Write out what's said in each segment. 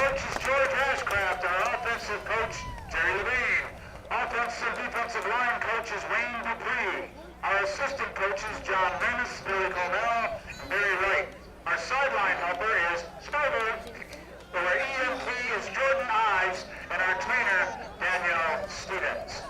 coach is George Ashcraft. Our offensive coach, Jerry Levine. Offensive defensive line coach is Wayne Dupree. Our assistant coaches, John Manis, Billy Cornell, and Barry Wright. Our sideline helper is Spider. Our EMT is Jordan Ives, and our trainer, Danielle Stevens.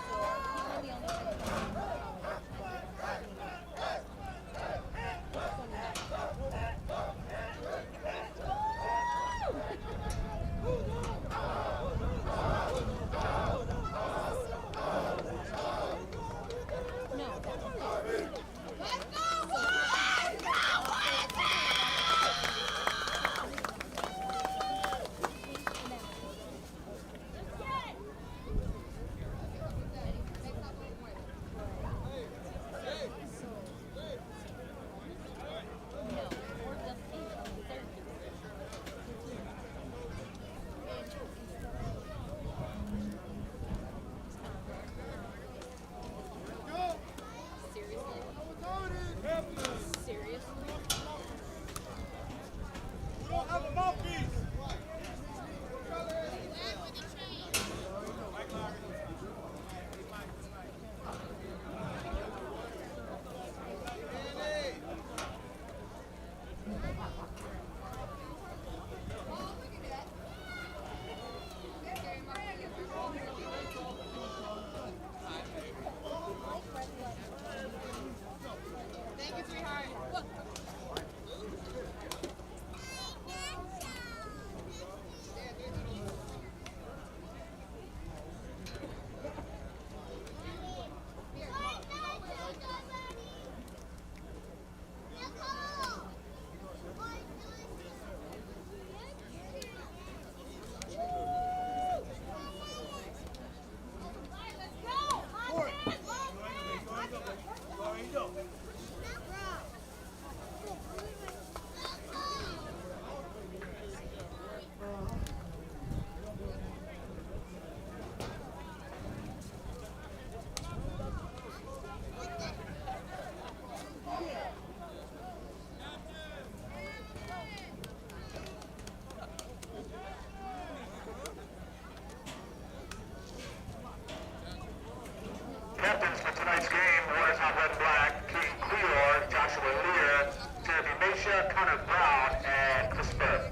Captains for tonight's game, Watertown Red and Black, Keaton Cleor, Joshua Lear, Jeremy Mesha, Connor Brown, and Chris Burke.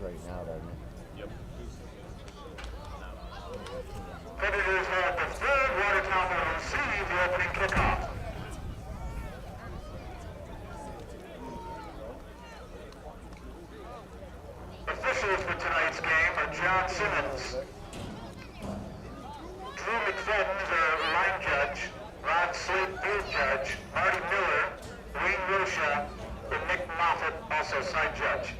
Right now, doesn't it? Yep. Predators have the third. Watertown will receive the opening kickoff. Officials Simmons. Drew McFadden is our line judge. Ron Slade, field judge. Marty Miller, Wayne Rocha, and Nick Moffett, also side judge.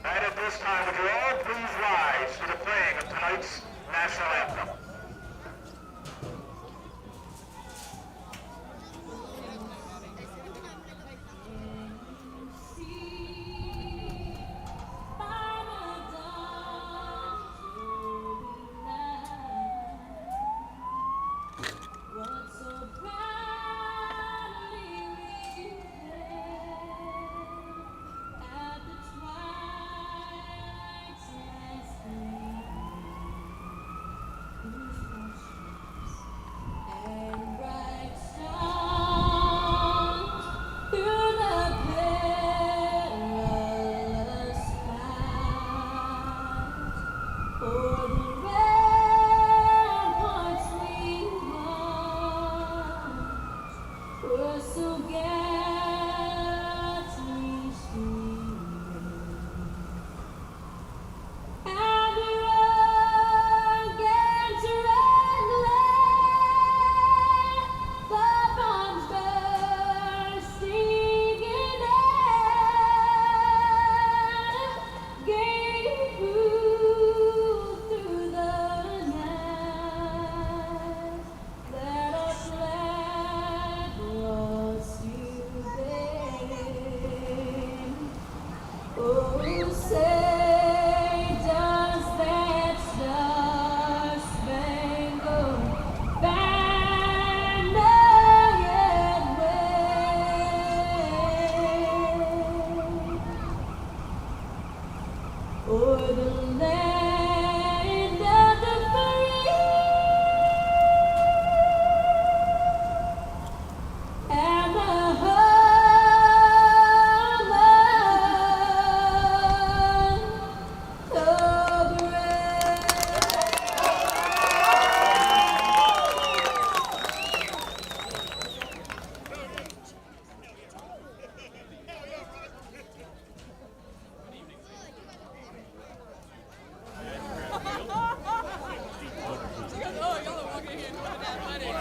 And at this time, would you all please rise for the playing of tonight's national anthem?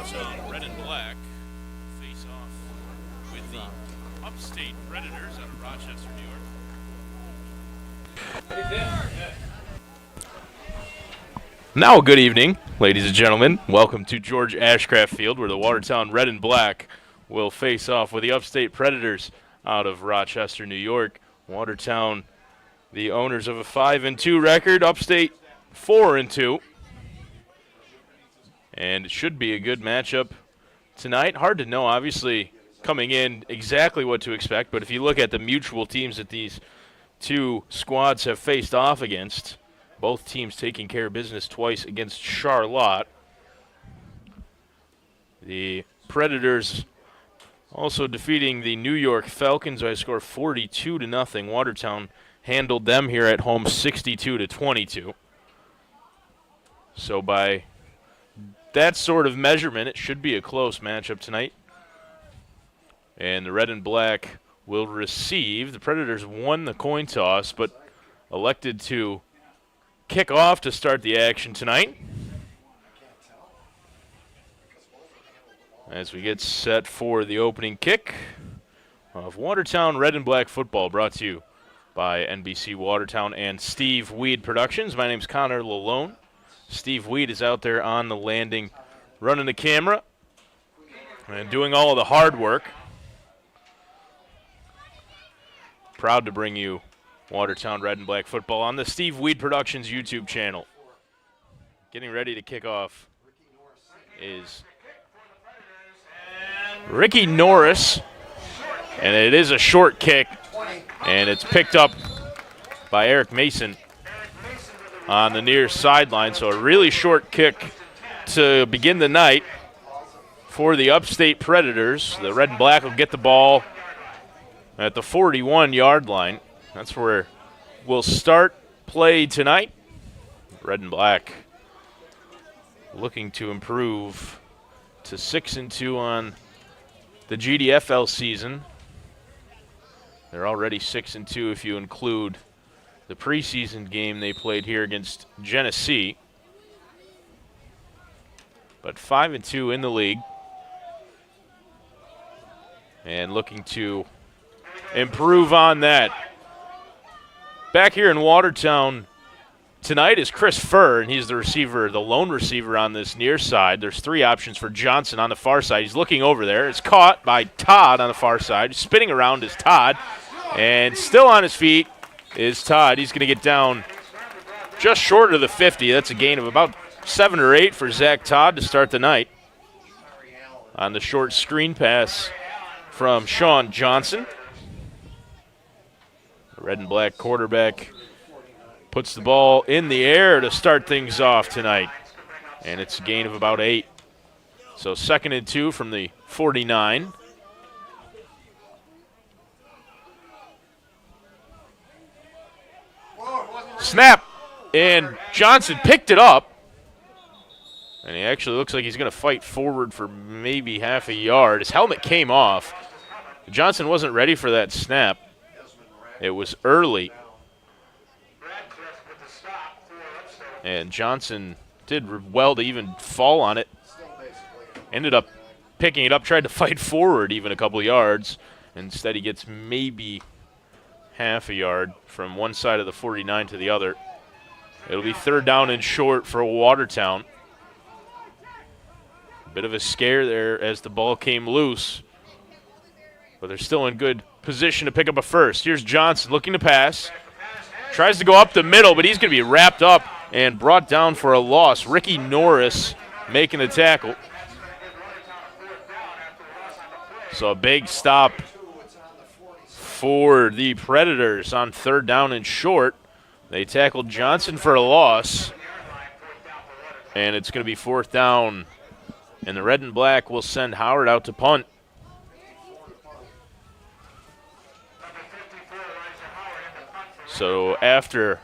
Watertown Red and Black face off with the Upstate Predators out of Rochester, New York. Now, good evening, ladies and gentlemen. Welcome to George Ashcraft Field, where the Watertown Red and Black will face off with the Upstate Predators out of Rochester, New York. Watertown, the owners of a 5-2 record. Upstate, 4-2. And it should be a good matchup tonight. Hard to know, obviously, coming in exactly what to expect. But if you look at the mutual teams that these two squads have faced off against, both teams taking care of business twice against Charlotte. The Predators also defeating the New York Falcons by a score 42-0. Watertown handled them here at home 62-22. So by that sort of measurement, it should be a close matchup tonight. And the Red and Black will receive. The Predators won the coin toss, but elected to kick off to start the action tonight. As we get set for the opening kick of Watertown Red and Black football, brought to you by NBC Watertown and Steve Weed Productions. My name's Connor Lalone. Steve Weed is out there on the landing, running the camera and doing all of the hard work. Proud to bring you Watertown Red and Black football on the Steve Weed Productions YouTube channel. Getting ready to kick off is Ricky Norris, and it is a short kick And it's picked up by Eric Mason on the near sideline. So a really short kick to begin the night for the Upstate Predators. The red and black will get the ball at the 41-yard line. That's where we'll start play tonight. Red and black looking to improve to 6-2 on the GDFL season. They're already 6-2 if you include the preseason game they played here against Genesee. But 5-2 in the league. And looking to improve on that. Back here in Watertown tonight is Chris Furr, and he's the receiver, the lone receiver on this near side. There's three options for Johnson on the far side. He's looking over there. It's caught by Todd on the far side. Spinning around is Todd. And still on his feet is Todd. He's going to get down just short of the 50. That's a gain of about 7 or 8 for Zach Todd to start the night. On the short screen pass from Sean Johnson. The red and black quarterback puts the ball in the air to start things off tonight. And it's a gain of about 8. So 2nd-2 from the 49. Snap, and Johnson picked it up. And he actually looks like he's going to fight forward for maybe half a yard. His helmet came off. Johnson wasn't ready for that snap. It was early. And Johnson did well to even fall on it. Ended up picking it up, tried to fight forward even a couple of yards. Instead, he gets maybe half a yard from one side of the 49 to the other. It'll be 3rd down and short for Watertown. Bit of a scare there as the ball came loose. But they're still in good position to pick up a first. Here's Johnson looking to pass. Tries to go up the middle, but he's going to be wrapped up and brought down for a loss. Ricky Norris making the tackle. So a big stop for the Predators on 3rd down and short. They tackled Johnson for a loss. And it's going to be 4th down. And the red and black will send Howard out to punt. So after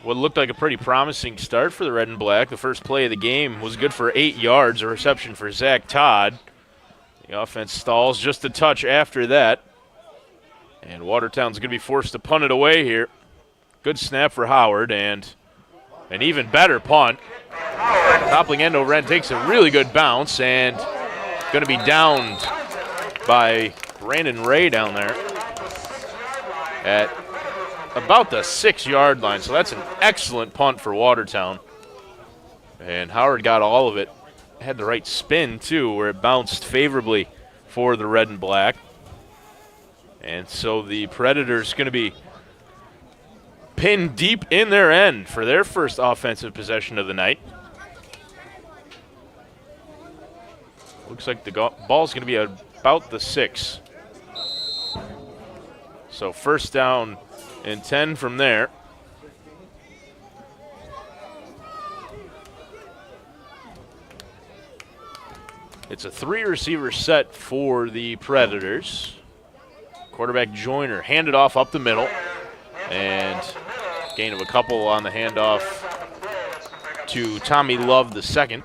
what looked like a pretty promising start for the red and black, the first play of the game was good for 8 yards, a reception for Zach Todd. The offense stalls just a touch after that. And Watertown's going to be forced to punt it away here. Good snap for Howard and an even better punt. Toppling end over end takes a really good bounce and going to be downed by Brandon Ray down there at about the 6-yard line. So that's an excellent punt for Watertown. And Howard got all of it. Had the right spin, too, where it bounced favorably for the red and black. And so the Predators going to be pinned deep in their end for their first offensive possession of the night. Looks like the ball's going to be about the 6. So 1st down and 10 from there. It's a 3-receiver set for the Predators. Quarterback Joyner handed off up the middle. And gain of a couple on the handoff to Tommy Love the second.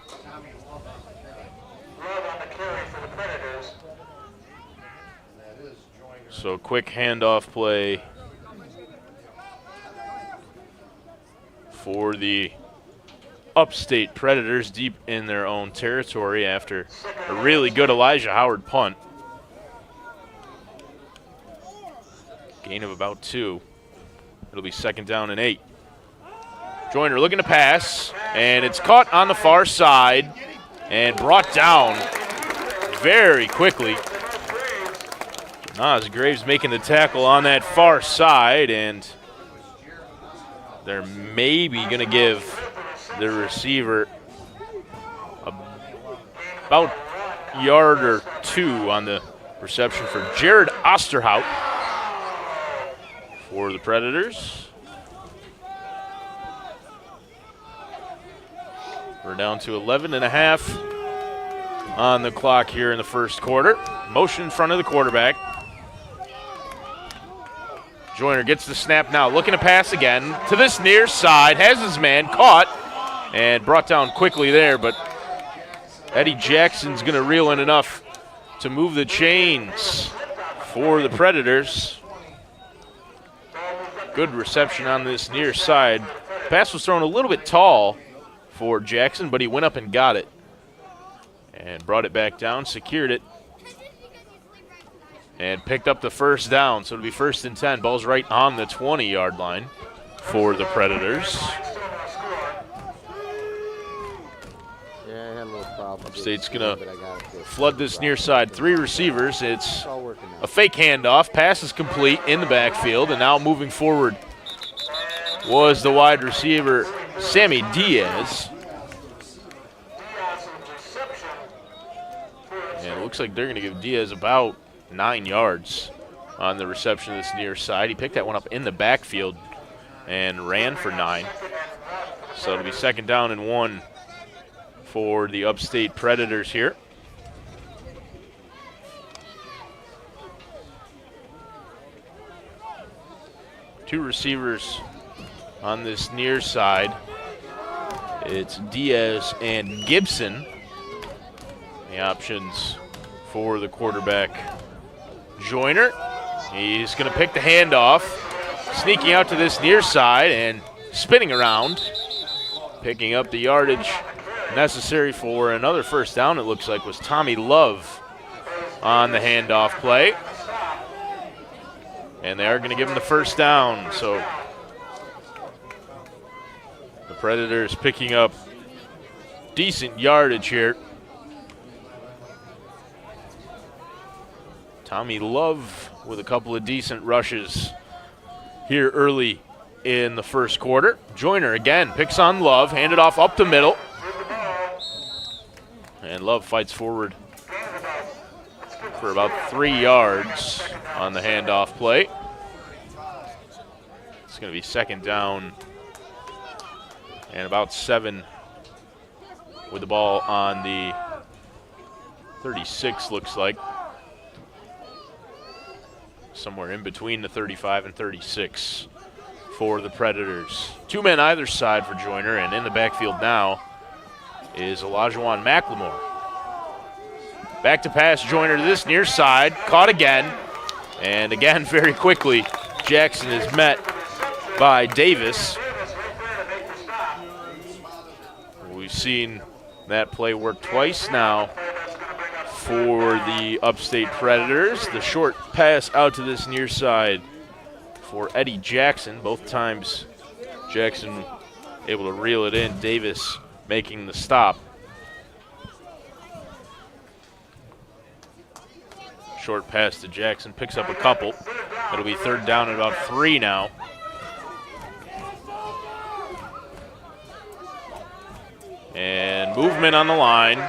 So quick handoff play for the Upstate Predators deep in their own territory after a really good Elijah Howard punt. Gain of about 2. It'll be 2nd down and 8. Joyner looking to pass, and it's caught on the far side and brought down very quickly. Nas Graves making the tackle on that far side, and they're maybe going to give the receiver about a yard or 2 on the reception for Jared Osterhout. for the Predators. We're down to 11.5 on the clock here in the first quarter. Motion in front of the quarterback. Joyner gets the snap now, looking to pass again to this near side, has his man caught and brought down quickly there, but Eddie Jackson's going to reel in enough to move the chains for the Predators. Good reception on this near side. Pass was thrown a little bit tall for Jackson, but he went up and got it and brought it back down, secured it, and picked up the first down. So it'll be 1st and 10. Ball's right on the 20-yard line for the Predators. Yeah, I had a little problem. Upstate's going to flood this near side. 3 receivers. It's a fake handoff. Pass is complete in the backfield, and now moving forward was the wide receiver, Sammy Diaz. And it looks like they're going to give Diaz about 9 yards on the reception of this near side. He picked that one up in the backfield and ran for 9. So it'll be 2nd down and 1 for the Upstate Predators here. Two receivers on this near side. It's Diaz and Gibson. The options for the quarterback, Joyner. He's going to pick the handoff, sneaking out to this near side and spinning around, picking up the yardage necessary for another first down. It looks like was Tommy Love on the handoff play. And they are going to give him the first down. So the Predators picking up decent yardage here. Tommy Love with a couple of decent rushes here early in the first quarter. Joyner again picks on Love, handed off up the middle. And Love fights forward for about 3 yards on the handoff play. It's going to be 2nd down and about 7 with the ball on the 36, looks like. Somewhere in between the 35 and 36 for the Predators. 2 men either side for Joyner, and in the backfield now is Olajuwon McLemore. Back to pass, Joyner to this near side, caught again, and again very quickly Jackson is met by Davis. We've seen that play work twice now for the Upstate Predators. The short pass out to this near side for Eddie Jackson. Both times Jackson able to reel it in. Davis making the stop. Short pass to Jackson, picks up a couple. It'll be 3rd down and about 3 now. And movement on the line.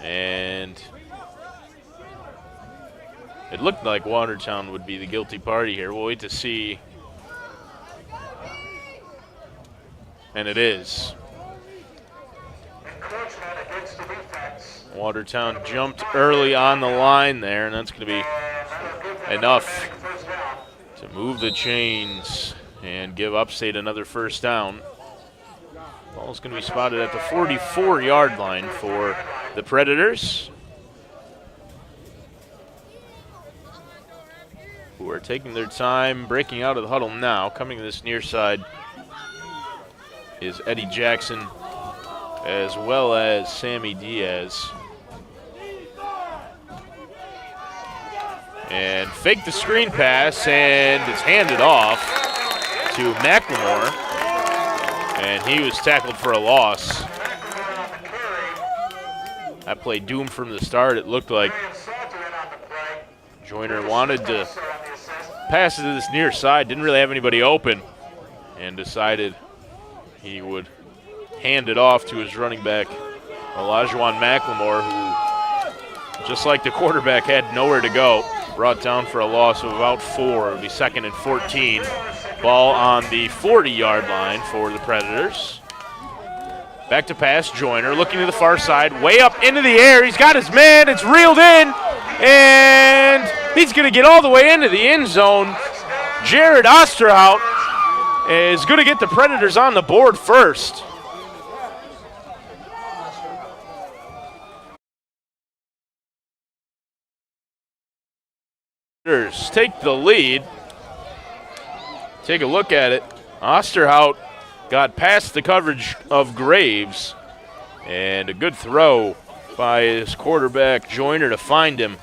And it looked like Watertown would be the guilty party here. We'll wait to see. And it is. Watertown jumped early on the line there, and that's going to be enough to move the chains and give Upstate another first down. Ball's going to be spotted at the 44-yard line for the Predators, who are taking their time, breaking out of the huddle now. Coming to this near side is Eddie Jackson as well as Sammy Diaz. And fake the screen pass, and it's handed off to McLemore, and he was tackled for a loss. That play doomed from the start. It looked like Joyner wanted to pass it to this near side, didn't really have anybody open, and decided he would hand it off to his running back, Olajuwon McLemore, who just like the quarterback had nowhere to go. Brought down for a loss of about 4. It'll be 2nd and 14. Ball on the 40-yard line for the Predators. Back to pass, Joyner looking to the far side, way up into the air. He's got his man, it's reeled in, and he's going to get all the way into the end zone. Jared Osterhout is going to get the Predators on the board first. Predators take the lead. Take a look at it. Osterhout got past the coverage of Graves, and a good throw by his quarterback Joyner to find him.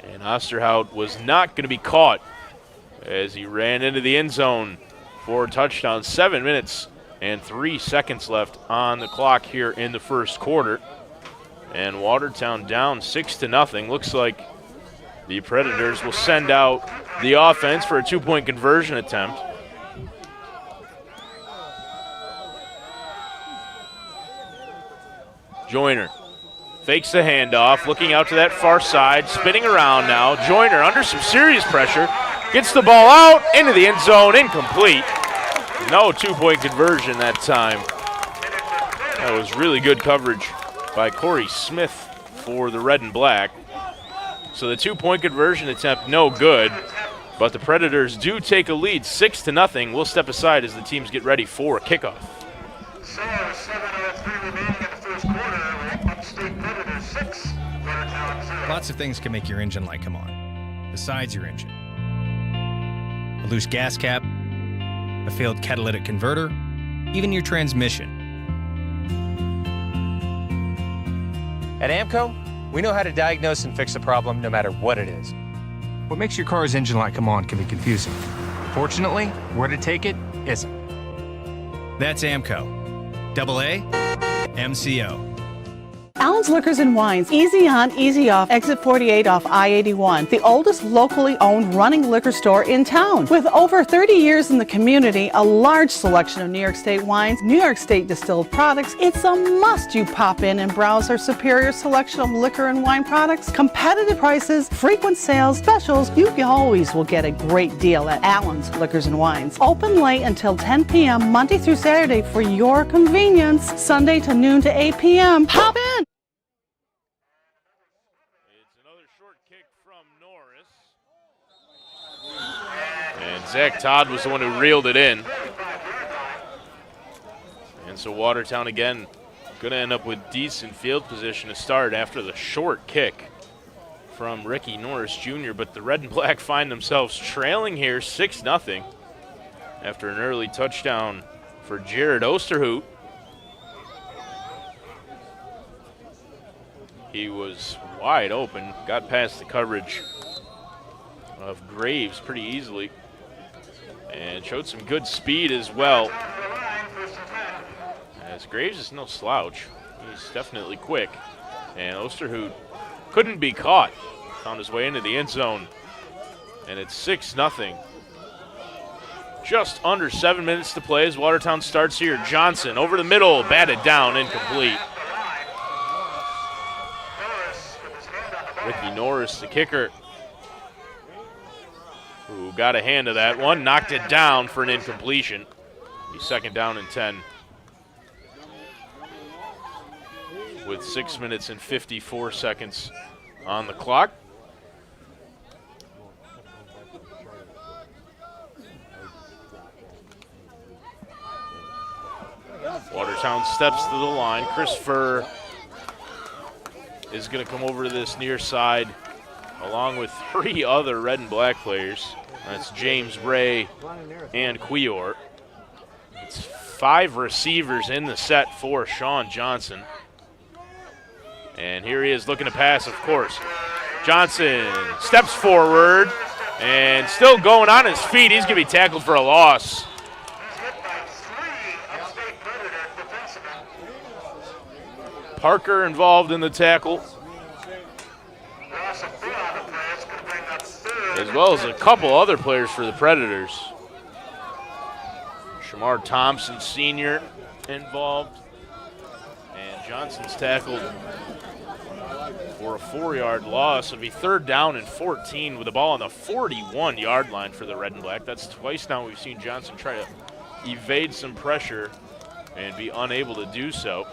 And Osterhout was not going to be caught as he ran into the end zone for a touchdown. 7 minutes and 3 seconds left on the clock here in the first quarter. And Watertown down 6-0. Looks like the Predators will send out the offense for a 2-point conversion attempt. Joyner fakes the handoff, looking out to that far side, spinning around now. Joyner under some serious pressure, gets the ball out into the end zone, incomplete. No 2-point conversion that time. That was really good coverage by Corey Smith for the red and black. So the 2-point conversion attempt, no good. But the Predators do take a lead, 6-0. We'll step aside as the teams get ready for kickoff. So 7:03 remaining in the first quarter. Upstate Predators 6, Watertown 0. Lots of things can make your engine light come on, besides your engine. A loose gas cap, a failed catalytic converter, even your transmission. At AMCO, we know how to diagnose and fix a problem no matter what it is. What makes your car's engine light come on can be confusing. Fortunately, where to take it isn't. That's AMCO. AA, MCO. Allen's Liquors and Wines, easy on, easy off, exit 48 off I-81. The oldest locally owned running liquor store in town. With over 30 years in the community, a large selection of New York State wines, New York State distilled products, it's a must you pop in and browse our superior selection of liquor and wine products, competitive prices, frequent sales, specials. You always will get a great deal at Allen's Liquors and Wines. Open late until 10 p.m. Monday through Saturday for your convenience. Sunday to noon to 8 p.m. Pop in! And Zach Todd was the one who reeled it in. And so Watertown again going to end up with decent field position to start after the short kick from Ricky Norris Jr. But the red and black find themselves trailing here 6-0 after an early touchdown for Jared Osterhout. He was wide open, got past the coverage of Graves pretty easily, and showed some good speed as well. As Graves is no slouch, he's definitely quick, and Osterhout couldn't be caught. Found his way into the end zone, and it's 6-0. Just under 7 minutes to play as Watertown starts here. Johnson over the middle, batted down, incomplete. Ricky Norris, the kicker, who got a hand of that one, knocked it down for an incompletion. Be 2nd down and 10 with 6 minutes and 54 seconds on the clock. Watertown steps to the line. Christopher is going to come over to this near side along with 3 other red and black players. That's James Ray and Quior. It's 5 receivers in the set for Sean Johnson. And here he is looking to pass, of course. Johnson steps forward and still going on his feet. He's going to be tackled for a loss. Parker involved in the tackle, as well as a couple other players for the Predators. Shamar Thompson Sr. involved, and Johnson's tackled for a 4-yard loss. It'll be 3rd down and 14 with the ball on the 41-yard line for the Red and Black. That's twice now we've seen Johnson try to evade some pressure and be unable to do so.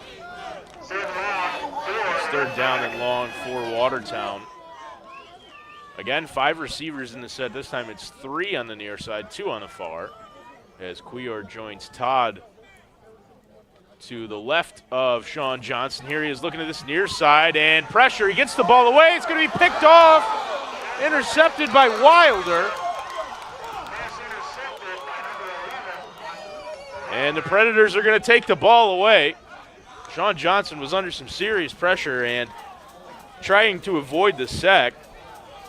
It's 3rd down and long for Watertown. Again, 5 receivers in the set. This time it's 3 on the near side, 2 on the far, as Cuellar joins Todd to the left of Sean Johnson. Here he is looking at this near side, and pressure. He gets the ball away. It's going to be picked off, intercepted by Wilder. And the Predators are going to take the ball away. Sean Johnson was under some serious pressure and trying to avoid the sack.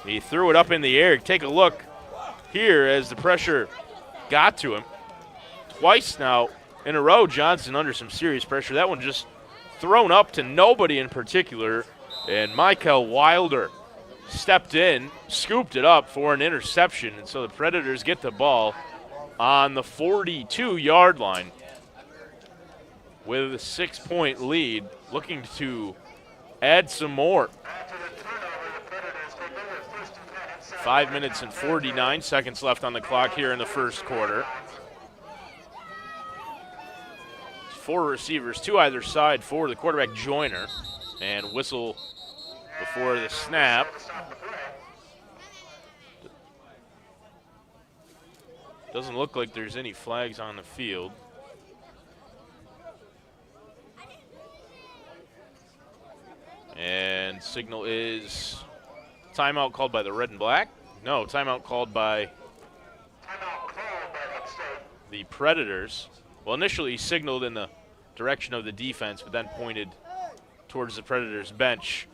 He threw it up in the air. Take a look here as the pressure got to him. Twice now in a row, Johnson under some serious pressure. That one just thrown up to nobody in particular. And Michael Wilder stepped in, scooped it up for an interception. And so the Predators get the ball on the 42-yard line with a 6-point lead, looking to add some more. 5 minutes and 49 seconds left on the clock here in the first quarter. 4 receivers, 2 either side for the quarterback Joyner, and whistle before the snap. Doesn't look like there's any flags on the field. And signal is timeout called by the Red and Black. No, timeout called by the Predators. Well, initially he signaled in the direction of the defense, but then pointed towards the Predators bench.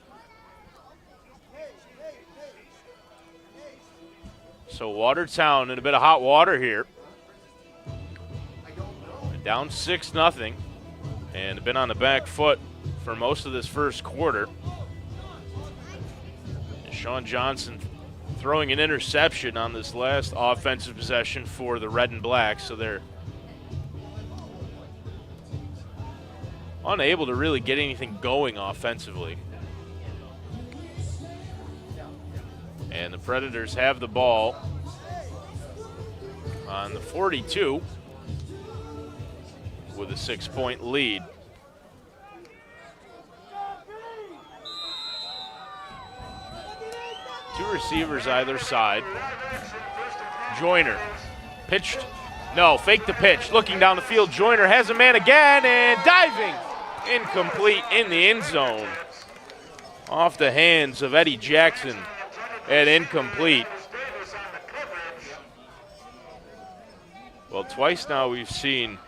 So Watertown in a bit of hot water here. Down 6-0, and been on the back foot for most of this first quarter. And Sean Johnson throwing an interception on this last offensive possession for the Red and Black, so they're unable to really get anything going offensively. And the Predators have the ball on the 42 with a 6-point lead. Two receivers either side. Joyner pitched. No, fake the pitch. Looking down the field, Joyner has a man again and diving. Incomplete in the end zone. Off the hands of Eddie Jackson and incomplete. Well, twice now we've seen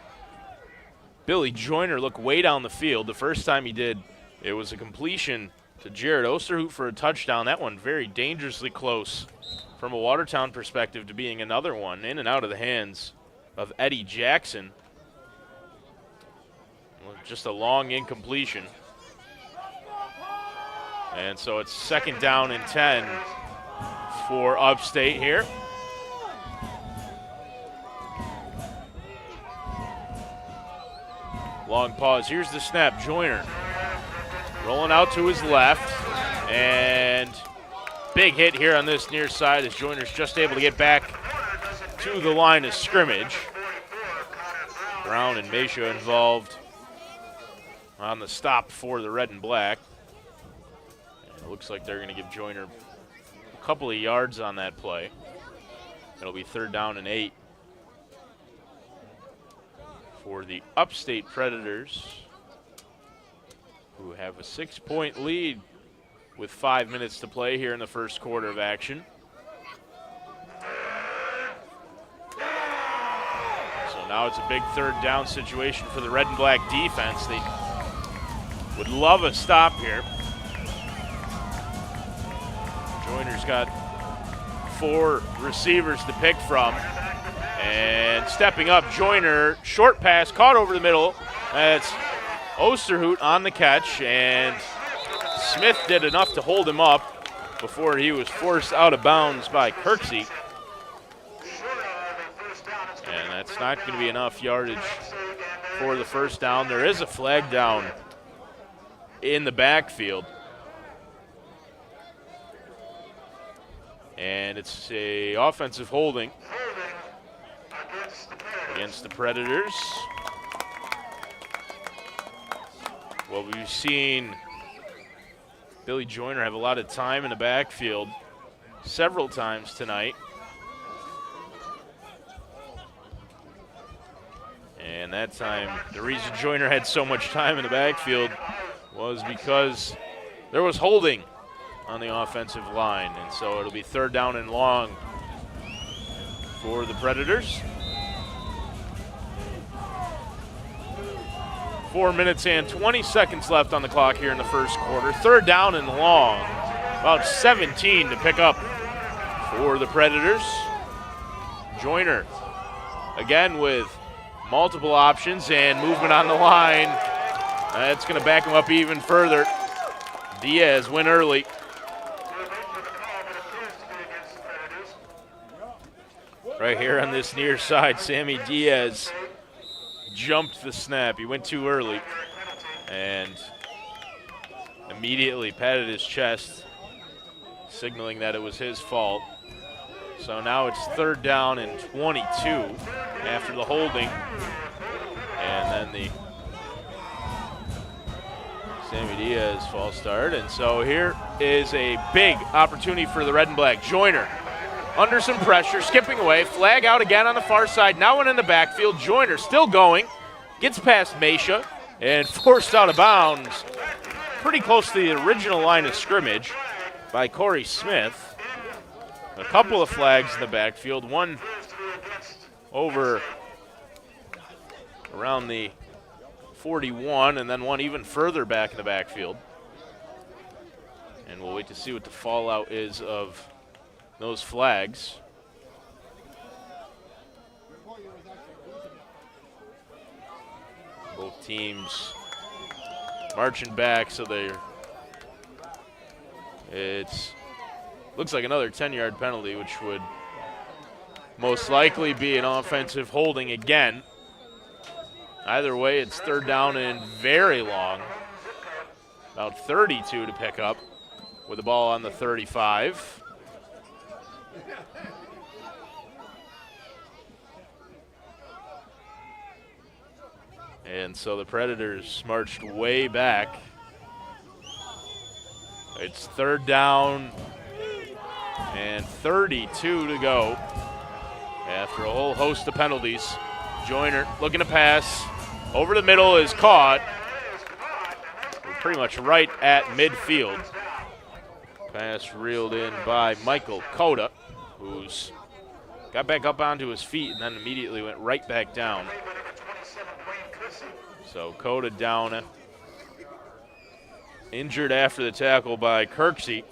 Billy Joyner look way down the field. The first time he did, it was a completion to Jared Osterhout for a touchdown. That one very dangerously close from a Watertown perspective to being another one in and out of the hands of Eddie Jackson. Well, just a long incompletion. And so it's 2nd down and 10 for Upstate here. Long pause. Here's the snap. Joyner rolling out to his left. And big hit here on this near side as Joyner's just able to get back to the line of scrimmage. Brown and Mesha involved on the stop for the Red and Black. And it looks like they're going to give Joyner a couple of yards on that play. It'll be 3rd down and 8 for the Upstate Predators, who have a 6-point lead with 5 minutes to play here in the first quarter of action. So now it's a big 3rd down situation for the Red and Black defense. They would love a stop here. Joyner's got 4 receivers to pick from. And stepping up, Joyner, short pass, caught over the middle. That's Osterhout on the catch, and Smith did enough to hold him up before he was forced out of bounds by Kirksey. And that's not going to be enough yardage for the first down. There is a flag down in the backfield. And it's a offensive holding against the Predators. Well, we've seen Billy Joyner have a lot of time in the backfield several times tonight. And that time, the reason Joyner had so much time in the backfield was because there was holding on the offensive line. And so it'll be 3rd down and long for the Predators. 4 minutes and 20 seconds left on the clock here in the first quarter. 3rd down and long. About 17 to pick up for the Predators. Joyner again with multiple options and movement on the line. That's going to back him up even further. Diaz went early. Right here on this near side, Sammy Diaz jumped the snap. He went too early and immediately patted his chest, signaling that it was his fault. So now it's 3rd down and 22 after the holding. And then the Sammy Diaz false start. And so here is a big opportunity for the Red and Black. Joyner under some pressure, skipping away. Flag out again on the far side. Now one in the backfield. Joyner still going. Gets past Mesha and forced out of bounds pretty close to the original line of scrimmage by Corey Smith. A couple of flags in the backfield. One over around the 41 and then one even further back in the backfield. And we'll wait to see what the fallout is of those flags. Both teams marching back, so it's looks like another 10-yard penalty, which would most likely be an offensive holding again. Either way, it's 3rd down and very long. About 32 to pick up with the ball on the 35. And so the Predators marched way back. It's 3rd down and 32 to go after a whole host of penalties. Joyner looking to pass. Over the middle is caught. We're pretty much right at midfield. Pass reeled in by Michael Cota, who's got back up onto his feet and then immediately went right back down. So Cota down. Injured after the tackle by Kirksey.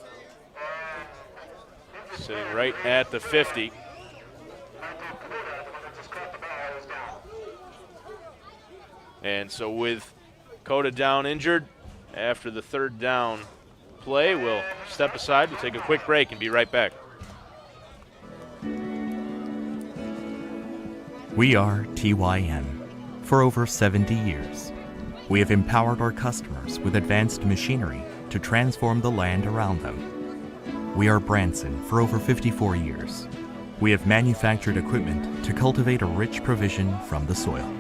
Sitting right at the 50. And so with Cota down injured, after the 3rd down play, we'll step aside, we'll take a quick break and be right back. We are TYN. For over 70 years, we have empowered our customers with advanced machinery to transform the land around them. We are Branson for over 54 years. We have manufactured equipment to cultivate a rich provision from the soil.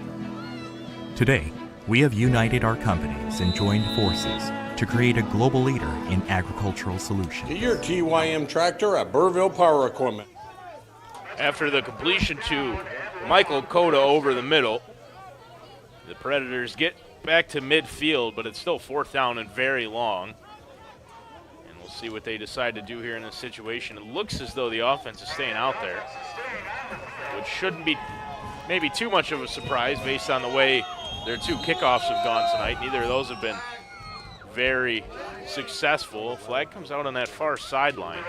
Today, we have united our companies and joined forces to create a global leader in agricultural solutions. Get your TYM tractor at Burville Power Equipment. After the completion to Michael Cota over the middle, the Predators get back to midfield, but it's still 4th down and very long. And we'll see what they decide to do here in this situation. It looks as though the offense is staying out there, which shouldn't be maybe too much of a surprise based on the way their 2 kickoffs have gone tonight. Neither of those have been very successful. Flag comes out on that far sideline.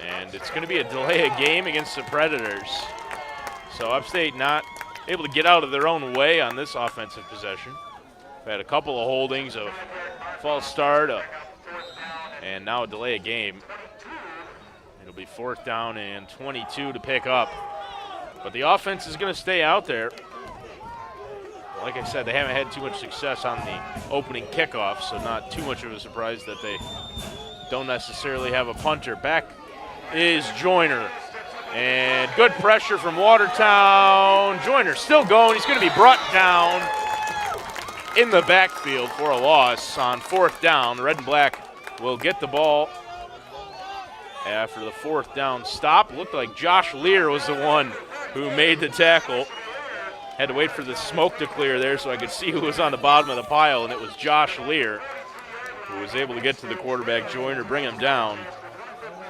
And it's going to be a delay of game against the Predators. So Upstate not able to get out of their own way on this offensive possession. We've had a couple of holdings, a false start, and now a delay of game. It'll be 4th down and 22 to pick up. But the offense is going to stay out there. Like I said, they haven't had too much success on the opening kickoff, so not too much of a surprise that they don't necessarily have a punter. Back is Joyner. And good pressure from Watertown. Joyner still going. He's going to be brought down in the backfield for a loss on 4th down. Red and black will get the ball after the 4th down stop. Looked like Josh Lear was the one who made the tackle. Had to wait for the smoke to clear there so I could see who was on the bottom of the pile, and it was Josh Lear who was able to get to the quarterback, Joyner, bring him down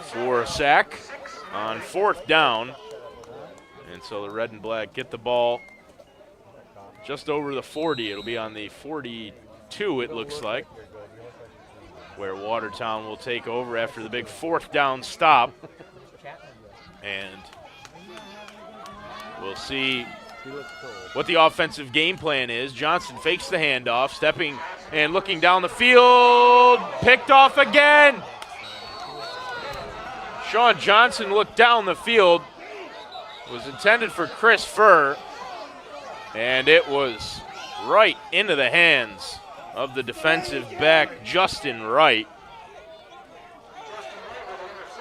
for a sack on 4th down. And so the red and black get the ball just over the 40. It'll be on the 42, it looks like, where Watertown will take over after the big 4th down stop. And we'll see what the offensive game plan is. Johnson fakes the handoff, stepping and looking down the field. Picked off again. Sean Johnson looked down the field. Was intended for Chris Furr, and it was right into the hands of the defensive back, Justin Wright.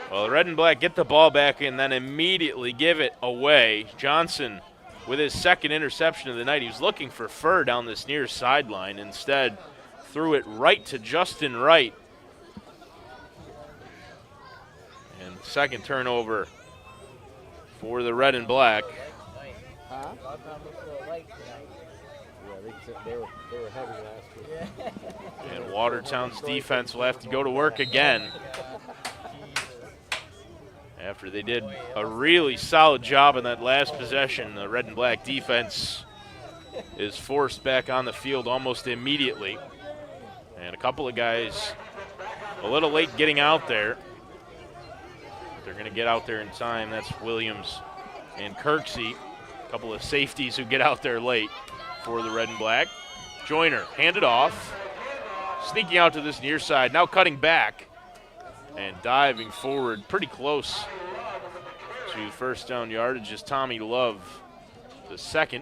Well, the red and black get the ball back and then immediately give it away. Johnson with his 2nd interception of the night. He was looking for Furr down this near sideline. Instead, threw it right to Justin Wright. And 2nd turnover for the red and black. And Watertown's defense will have to go to work again after they did a really solid job in that last possession. The red and black defense is forced back on the field almost immediately. And a couple of guys a little late getting out there. They're going to get out there in time. That's Williams and Kirksey. A couple of safeties who get out there late for the red and black. Joyner handed off. Sneaking out to this near side. Now cutting back and diving forward pretty close to 1st down yardage is Tommy Love, the 2nd.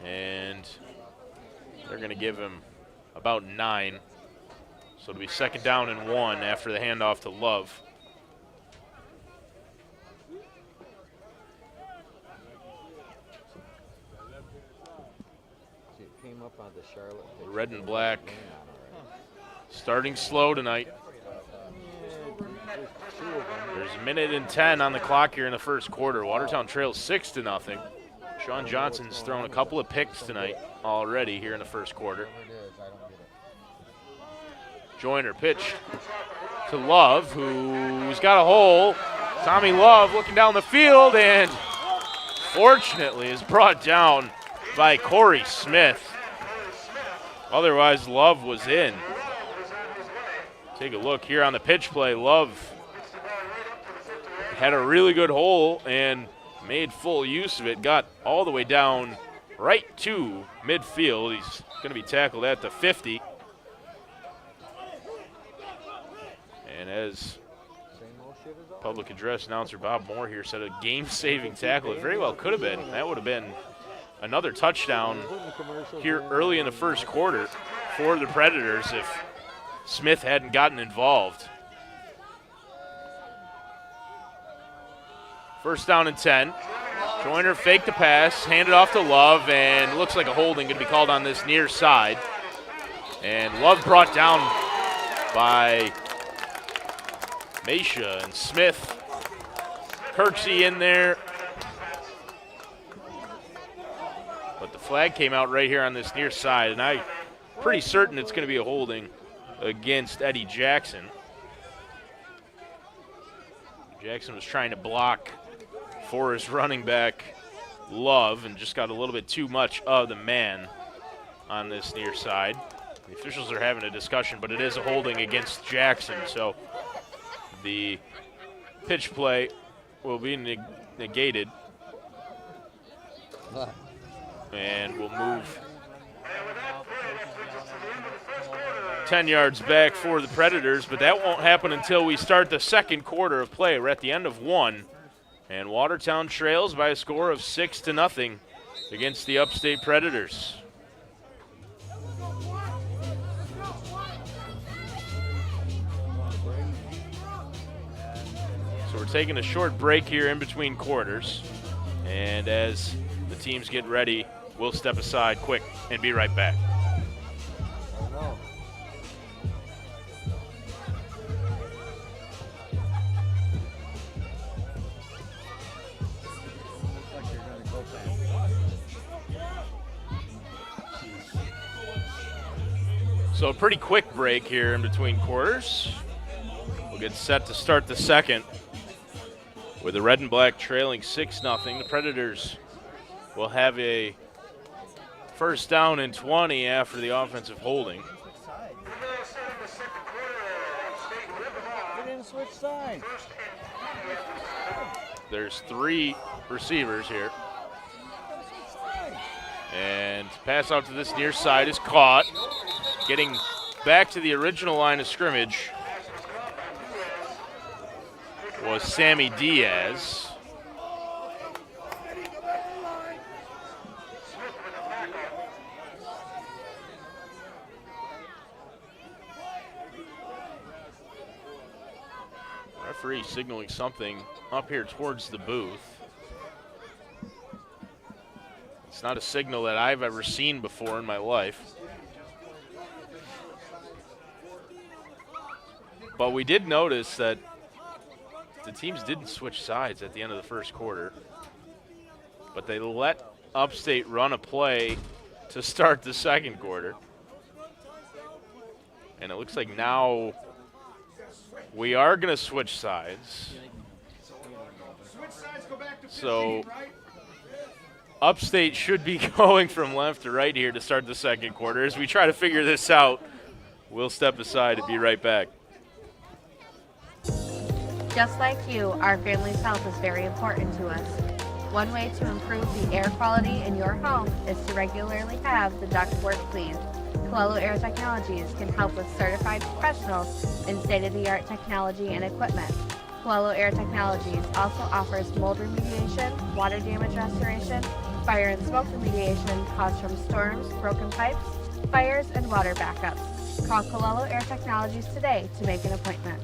And they're going to give him about 9. So it'll be 2nd down and 1 after the handoff to Love. The red and black starting slow tonight. There's 1:10 on the clock here in the 1st quarter. Watertown trails 6-0. Sean Johnson's thrown a couple of picks tonight already here in the 1st quarter. Joyner pitch to Love, who's got a hole. Tommy Love looking down the field and fortunately is brought down by Corey Smith. Otherwise, Love was in. Take a look here on the pitch play. Love had a really good hole and made full use of it. Got all the way down right to midfield. He's going to be tackled at the 50. And as public address announcer Bob Moore here said, a game-saving tackle. It very well could have been. That would have been another touchdown here early in the 1st quarter for the Predators if Smith hadn't gotten involved. 1st down and 10. Joyner faked the pass, handed off to Love, and looks like a holding going to be called on this near side. And Love brought down by Mesha and Smith. Kirksey in there. But the flag came out right here on this near side, and I'm pretty certain it's going to be a holding against Eddie Jackson. Jackson was trying to block for his running back, Love, and just got a little bit too much of the man on this near side. The officials are having a discussion, but it is a holding against Jackson, so the pitch play will be negated. And we'll move 10 yards back for the Predators, but that won't happen until we start the 2nd quarter of play. We're at the end of 1, and Watertown trails by a score of 6-0 against the Upstate Predators. So we're taking a short break here in between quarters. And as the teams get ready, we'll step aside quick and be right back. So a pretty quick break here in between quarters. We'll get set to start the second with the red and black trailing 6-0. The Predators will have a first down and 20 after the offensive holding. We didn't switch sides. There's 3 receivers here. And pass out to this near side is caught. Getting back to the original line of scrimmage was Sammy Diaz. Referee signaling something up here towards the booth. It's not a signal that I've ever seen before in my life. But we did notice that the teams didn't switch sides at the end of the first quarter, but they let Upstate run a play to start the second quarter. And it looks like now we are going to switch sides. So Upstate should be going from left to right here to start the second quarter. As we try to figure this out, we'll step aside and be right back. Just like you, our family's health is very important to us. One way to improve the air quality in your home is to regularly have the ductwork cleaned. Colello Air Technologies can help with certified professionals in state-of-the-art technology and equipment. Colello Air Technologies also offers mold remediation, water damage restoration, fire and smoke remediation caused from storms, broken pipes, fires, and water backups. Call Colello Air Technologies today to make an appointment.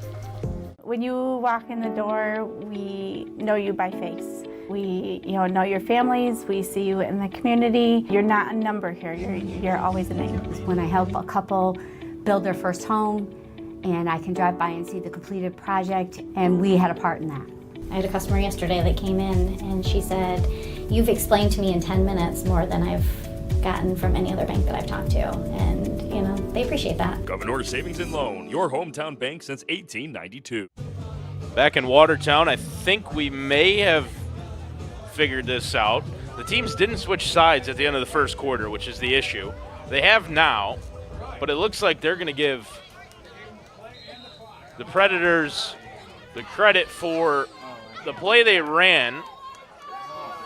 When you walk in the door, we know you by face. We, know your families. We see you in the community. You're not a number here. You're always a name. When I help a couple build their first home, and I can drive by and see the completed project, and we had a part in that. I had a customer yesterday that came in, and she said, "You've explained to me in 10 minutes more than I've gotten from any other bank that I've talked to," and they appreciate that. Governor Savings and Loan, your hometown bank since 1892. Back in Watertown, I think we may have figured this out. The teams didn't switch sides at the end of the first quarter, which is the issue. They have now, but it looks like they're going to give the Predators the credit for the play they ran,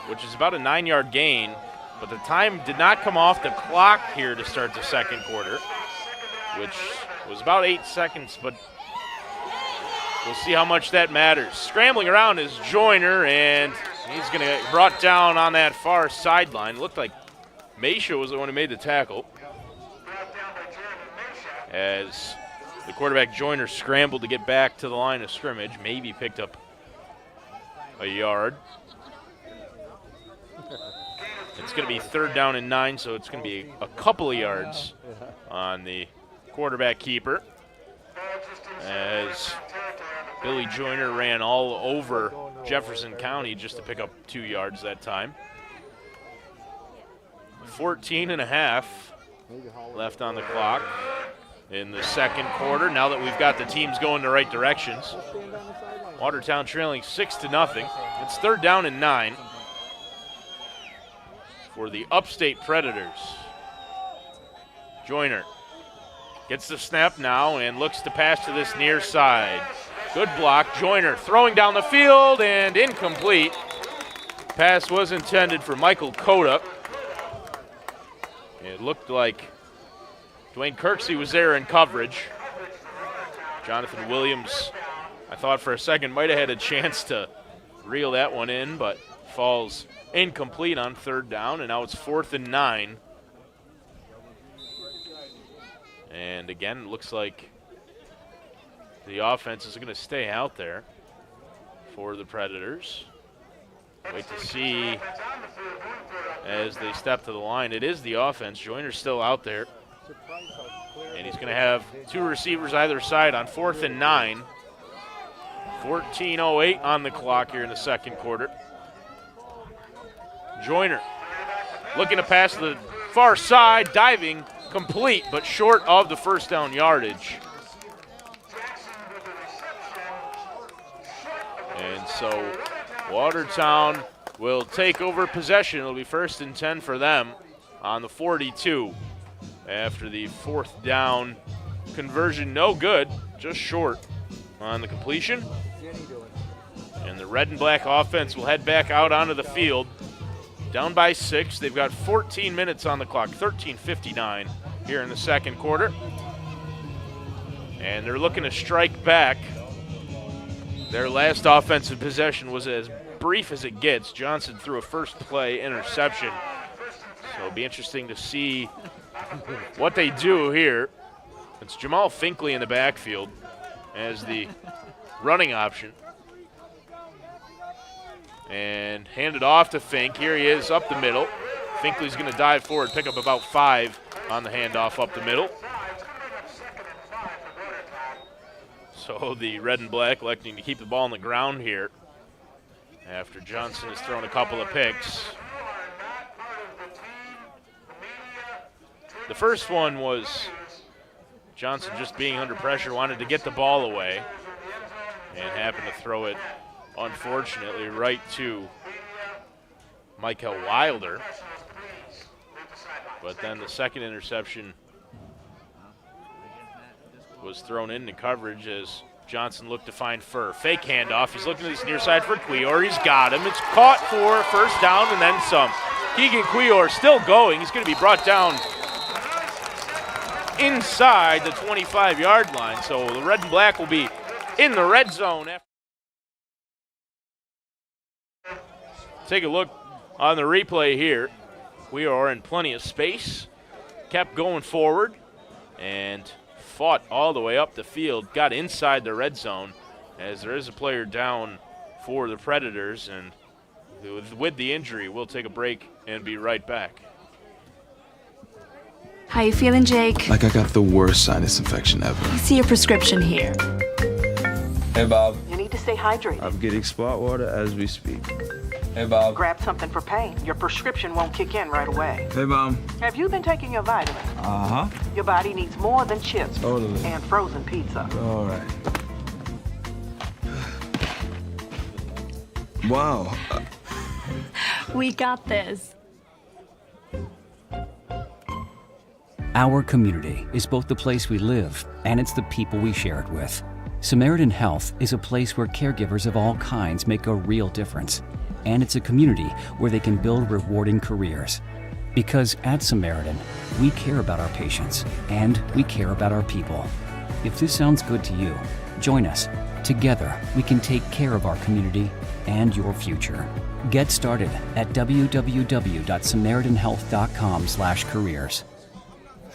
which is about a 9-yard gain, but the time did not come off the clock here to start the second quarter, which was about 8 seconds, but we'll see how much that matters. Scrambling around is Joyner, and he's going to get brought down on that far sideline. It looked like Mesha was the one who made the tackle, as the quarterback Joyner scrambled to get back to the line of scrimmage, maybe picked up a yard. It's going to be 3rd down and 9, so it's going to be a couple of yards on the quarterback keeper, as Billy Joyner ran all over Jefferson County just to pick up 2 yards that time. 14 and a half left on the clock in the second quarter. Now that we've got the teams going the right directions, Watertown trailing 6-0. It's 3rd down and 9 for the Upstate Predators. Joyner gets the snap now and looks to pass to this near side. Good block. Joyner throwing down the field and incomplete. Pass was intended for Michael Koda. It looked like Dwayne Kirksey was there in coverage. Jonathan Williams, I thought for a second, might have had a chance to reel that one in, but falls incomplete on 3rd down, and now it's 4th and 9. And again, it looks like the offense is going to stay out there for the Predators. Wait to see as they step to the line. It is the offense. Joyner's still out there. And he's going to have two receivers either side on 4th and 9. 14:08 on the clock here in the second quarter. Joyner looking to pass to the far side, diving, complete, but short of the first down yardage. And so Watertown will take over possession. It'll be 1st and 10 for them on the 42 after the 4th down conversion. No good, just short on the completion. And the red and black offense will head back out onto the field. Down by 6. They've got 14 minutes on the clock, 13:59 here in the second quarter. And they're looking to strike back. Their last offensive possession was as brief as it gets. Johnson threw a first play interception. So it'll be interesting to see what they do here. It's Jamal Finkley in the backfield as the running option. And handed off to Fink. Here he is up the middle. Finkley's going to dive forward, pick up about 5 on the handoff up the middle. So the red and black electing to keep the ball on the ground here after Johnson has thrown a couple of picks. The first one was Johnson just being under pressure, wanted to get the ball away, and happened to throw it, unfortunately, right to Michael Wilder. But then the second interception was thrown into coverage as Johnson looked to find Furr. Fake handoff. He's looking to this near side for Cuior. He's got him. It's caught for first down and then some. Keegan Cuior still going. He's going to be brought down inside the 25-yard line. So the red and black will be in the red zone. Take a look on the replay here. We are in plenty of space. Kept going forward and fought all the way up the field. Got inside the red zone as there is a player down for the Predators. And with the injury, we'll take a break and be right back. How you feeling, Jake? Like I got the worst sinus infection ever. I see your prescription here. Hey, Bob. You need to stay hydrated. I'm getting spot water as we speak. Hey, Bob. Grab something for pain. Your prescription won't kick in right away. Hey, Mom. Have you been taking your vitamins? Uh-huh. Your body needs more than chips Totally. and frozen pizza. All right. Wow. We got this. Our community is both the place we live and it's the people we share it with. Samaritan Health is a place where caregivers of all kinds make a real difference. And it's a community where they can build rewarding careers. Because at Samaritan, we care about our patients and we care about our people. If this sounds good to you, join us. Together, we can take care of our community and your future. Get started at www.samaritanhealth.com/careers.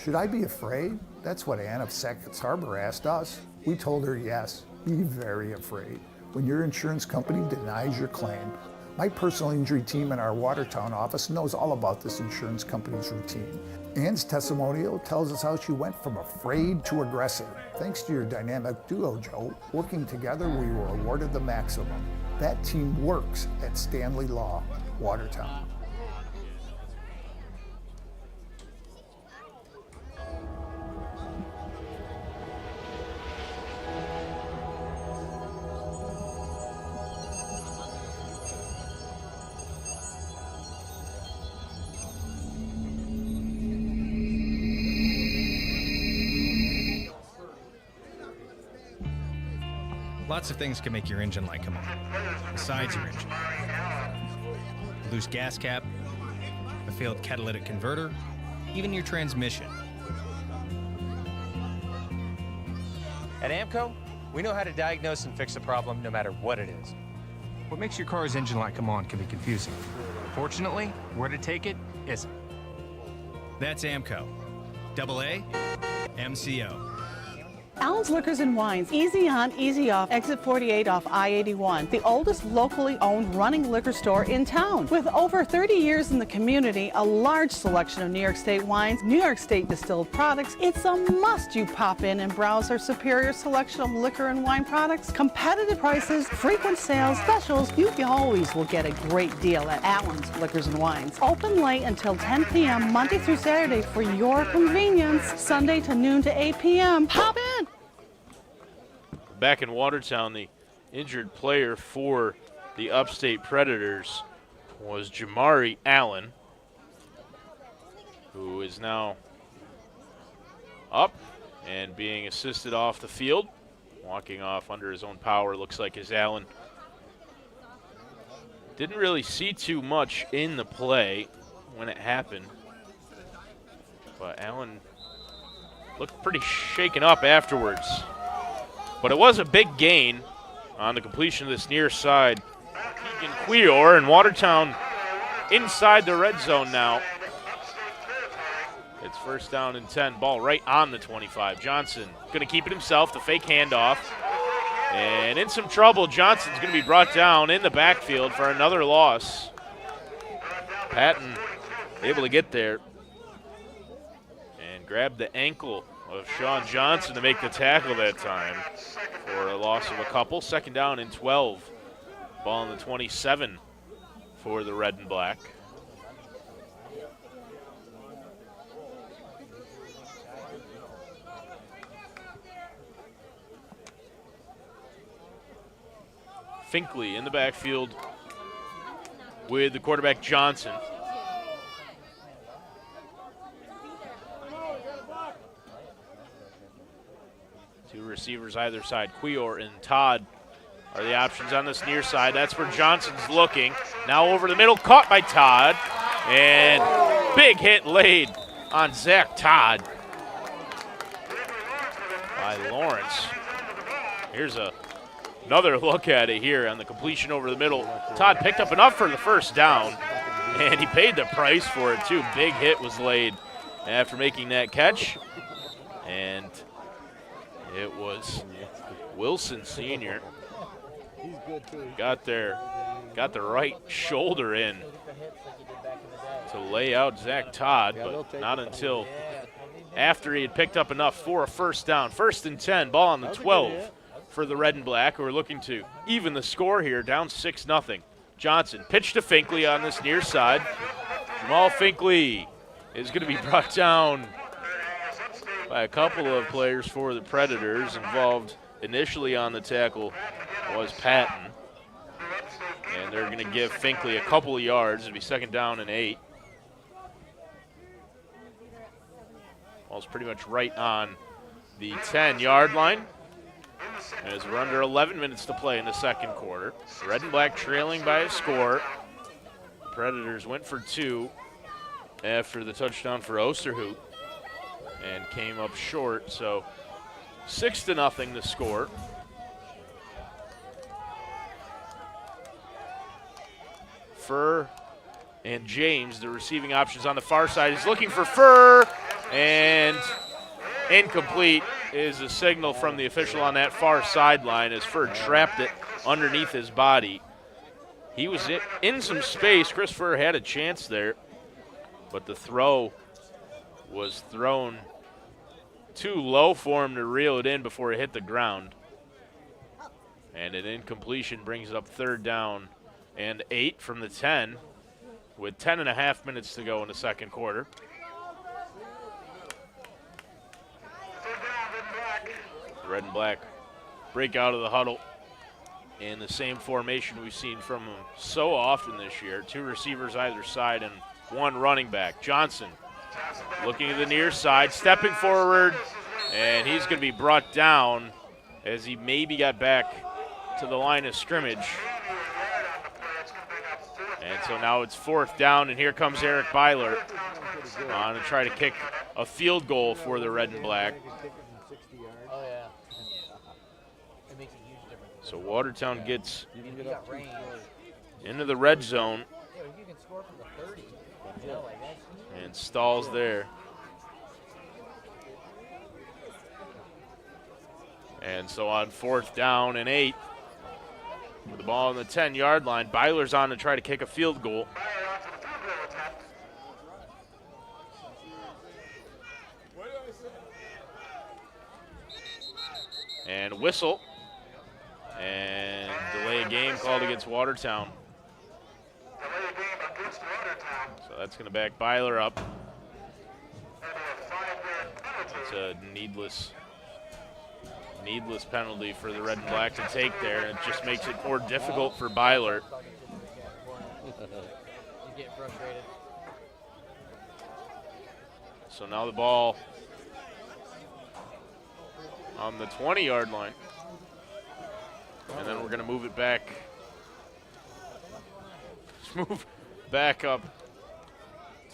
Should I be afraid? That's what Ann of Sackets Harbor asked us. We told her yes, be very afraid. When your insurance company denies your claim, my personal injury team in our Watertown office knows all about this insurance company's routine. Ann's testimonial tells us how she went from afraid to aggressive. Thanks to your dynamic duo, Joe, working together, we were awarded the maximum. That team works at Stanley Law, Watertown. Lots of things can make your engine light come on, besides your engine. A loose gas cap, a failed catalytic converter, even your transmission. At AMCO, we know how to diagnose and fix a problem no matter what it is. What makes your car's engine light come on can be confusing. Fortunately, where to take it isn't. That's AMCO. AA, MCO. Allen's Liquors and Wines, easy on, easy off, exit 48 off I-81. The oldest locally owned running liquor store in town. With over 30 years in the community, a large selection of New York State wines, New York State distilled products, it's a must you pop in and browse our superior selection of liquor and wine products, competitive prices, frequent sales, specials. You always will get a great deal at Allen's Liquors and Wines. Open late until 10 p.m. Monday through Saturday for your convenience. Sunday to noon to 8 p.m. Hop in! Back in Watertown, the injured player for the Upstate Predators was Jamari Allen, who is now up and being assisted off the field. Walking off under his own power, looks like as Allen didn't really see too much in the play when it happened. But Allen looked pretty shaken up afterwards. But it was a big gain on the completion of this near side. Keegan Quior and Watertown inside the red zone now. It's first down and 10. Ball right on the 25. Johnson going to keep it himself. The fake handoff. And in some trouble, Johnson's going to be brought down in the backfield for another loss. Patton able to get there and grab the ankle of Sean Johnson to make the tackle that time for a loss of a couple. Second down and 12. Ball on the 27 for the red and black. Finkley in the backfield with the quarterback Johnson. Two receivers either side. Quior and Todd are the options on this near side. That's where Johnson's looking. Now over the middle, caught by Todd. And big hit laid on Zach Todd by Lawrence. Here's another look at it here on the completion over the middle. Todd picked up enough for the first down, and he paid the price for it too. Big hit was laid after making that catch. And it was Wilson Sr. Got the right shoulder in to lay out Zach Todd, but not until after he had picked up enough for a first down. First and 10, ball on the 12 for the red and black, who are looking to even the score here, down 6-0. Johnson pitched to Finkley on this near side. Jamal Finkley is going to be brought down by a couple of players for the Predators. Involved initially on the tackle was Patton. And they're going to give Finkley a couple of yards. It'll be second down and 8. Ball's pretty much right on the 10-yard line. As we're under 11 minutes to play in the second quarter. Red and black trailing by a score. The Predators went for 2 after the touchdown for Osterhout and came up short. So 6-0 the score. Furr and James, the receiving options on the far side. He's looking for Furr, and incomplete is a signal from the official on that far sideline as Furr trapped it underneath his body. He was in some space. Chris Furr had a chance there, but the throw was thrown too low for him to reel it in before it hit the ground. And an incompletion brings up third down and 8 from the 10 with 10.5 minutes to go in the second quarter. Red and black break out of the huddle in the same formation we've seen from them so often this year. 2 receivers either side and 1 running back. Johnson looking at the near side, stepping forward, and he's going to be brought down as he maybe got back to the line of scrimmage. And so now it's fourth down, and here comes Eric Byler on to try to kick a field goal for the red and black. So Watertown gets into the red zone and stalls there. And so on 4th down and 8, with the ball on the 10-yard line, Byler's on to try to kick a field goal. And whistle. And delay game called against Watertown. So that's going to back Byler up. It's a needless penalty for the red and black to take there, and it just makes it more difficult for Byler. You get frustrated. So now the ball on the 20-yard line. And then we're going to move it back. Just move back up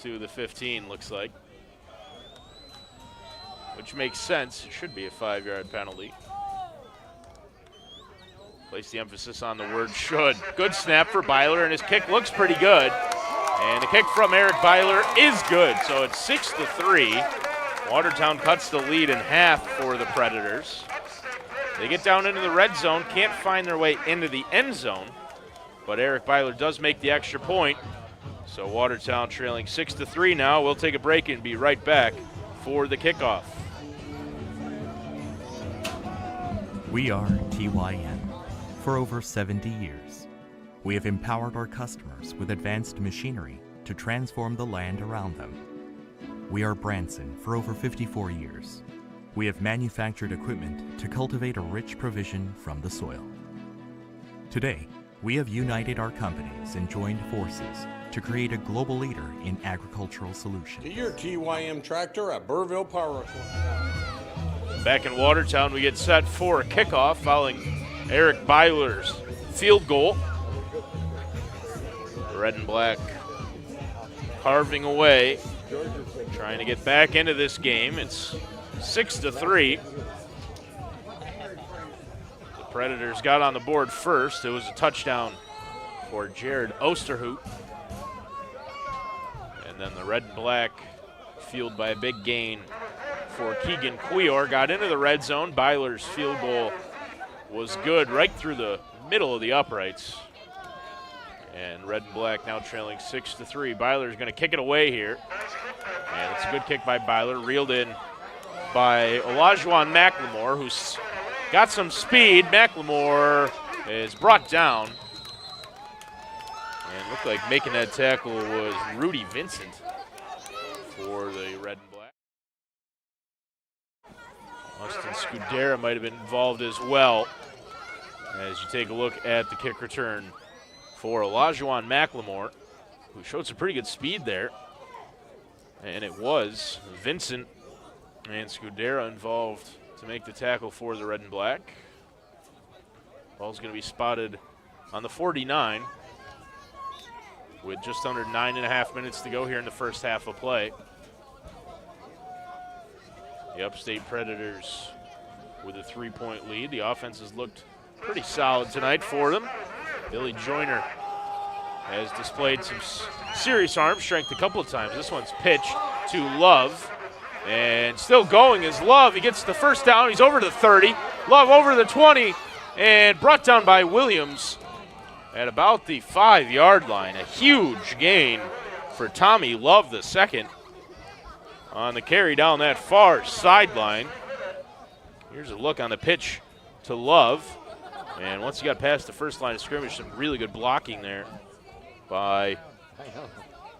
to the 15, looks like. Which makes sense. It should be a 5-yard penalty. Place the emphasis on the word should. Good snap for Byler, and his kick looks pretty good. And the kick from Eric Byler is good. So it's 6-3. Watertown cuts the lead in half for the Predators. They get down into the red zone, can't find their way into the end zone, but Eric Byler does make the extra point. So Watertown trailing 6-3 now. We'll take a break and be right back for the kickoff. We are TYN. For over 70 years, we have empowered our customers with advanced machinery to transform the land around them. We are Branson for over 54 years. We have manufactured equipment to cultivate a rich provision from the soil. Today, we have united our companies and joined forces to create a global leader in agricultural solutions. To your TYM tractor at Burville Power Equipment. Back in Watertown, we get set for a kickoff following Eric Byler's field goal. Red and black carving away, trying to get back into this game. It's 6-3. The Predators got on the board first. It was a touchdown for Jared Osterhout. And then the red and black, fueled by a big gain for Keegan Cuior, got into the red zone. Byler's field goal was good right through the middle of the uprights. And red and black now trailing 6-3. Byler's going to kick it away here. And it's a good kick by Byler, reeled in by Olajuwon McLemore, who's got some speed. McLemore is brought down. And looked like making that tackle was Rudy Vincent for the red and black. Austin Scudera might have been involved as well, as you take a look at the kick return for Olajuwon McLemore, who showed some pretty good speed there. And it was Vincent and Scudera involved to make the tackle for the red and black. Ball's going to be spotted on the 49 with just under 9.5 minutes to go here in the first half of play. The Upstate Predators with a 3-point lead. The offense has looked pretty solid tonight for them. Billy Joyner has displayed some serious arm strength a couple of times. This one's pitched to Love. And still going is Love. He gets the first down. He's over to the 30. Love over to the 20. And brought down by Williams at about the 5-yard line. A huge gain for Tommy Love the second on the carry down that far sideline. Here's a look on the pitch to Love. And once he got past the first line of scrimmage, some really good blocking there by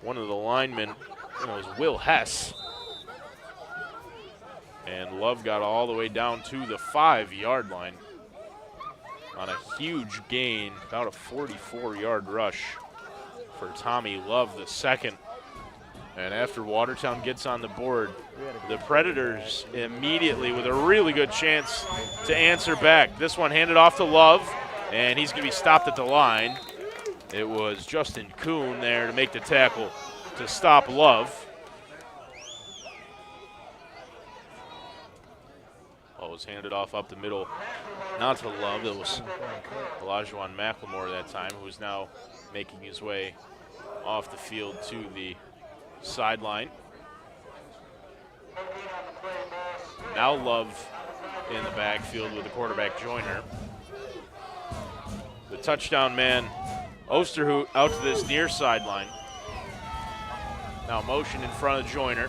one of the linemen. It was Will Hess. And Love got all the way down to the 5-yard line on a huge gain, about a 44-yard rush for Tommy Love the second. And after Watertown gets on the board, the Predators immediately with a really good chance to answer back. This one handed off to Love, and he's going to be stopped at the line. It was Justin Kuhn there to make the tackle to stop Love. Ball was handed off up the middle, not to Love. It was Olajuwon McLemore that time, who is now making his way off the field to the sideline. Now Love in the backfield with the quarterback Joyner. The touchdown man, Osterhout, out to this near sideline. Now motion in front of Joyner.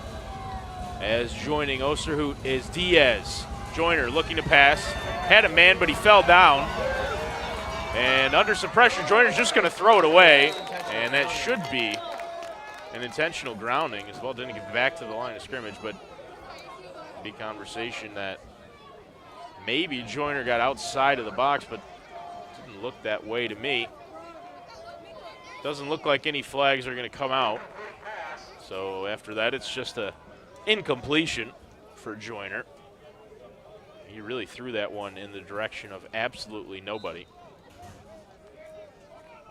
As joining Osterhout is Diaz. Joyner looking to pass. Had a man, but he fell down. And under some pressure, Joyner's just going to throw it away. And that should be an intentional grounding as well. Didn't get back to the line of scrimmage, but big conversation that maybe Joyner got outside of the box, but didn't look that way to me. Doesn't look like any flags are going to come out. So after that, it's just a incompletion for Joyner. He really threw that one in the direction of absolutely nobody.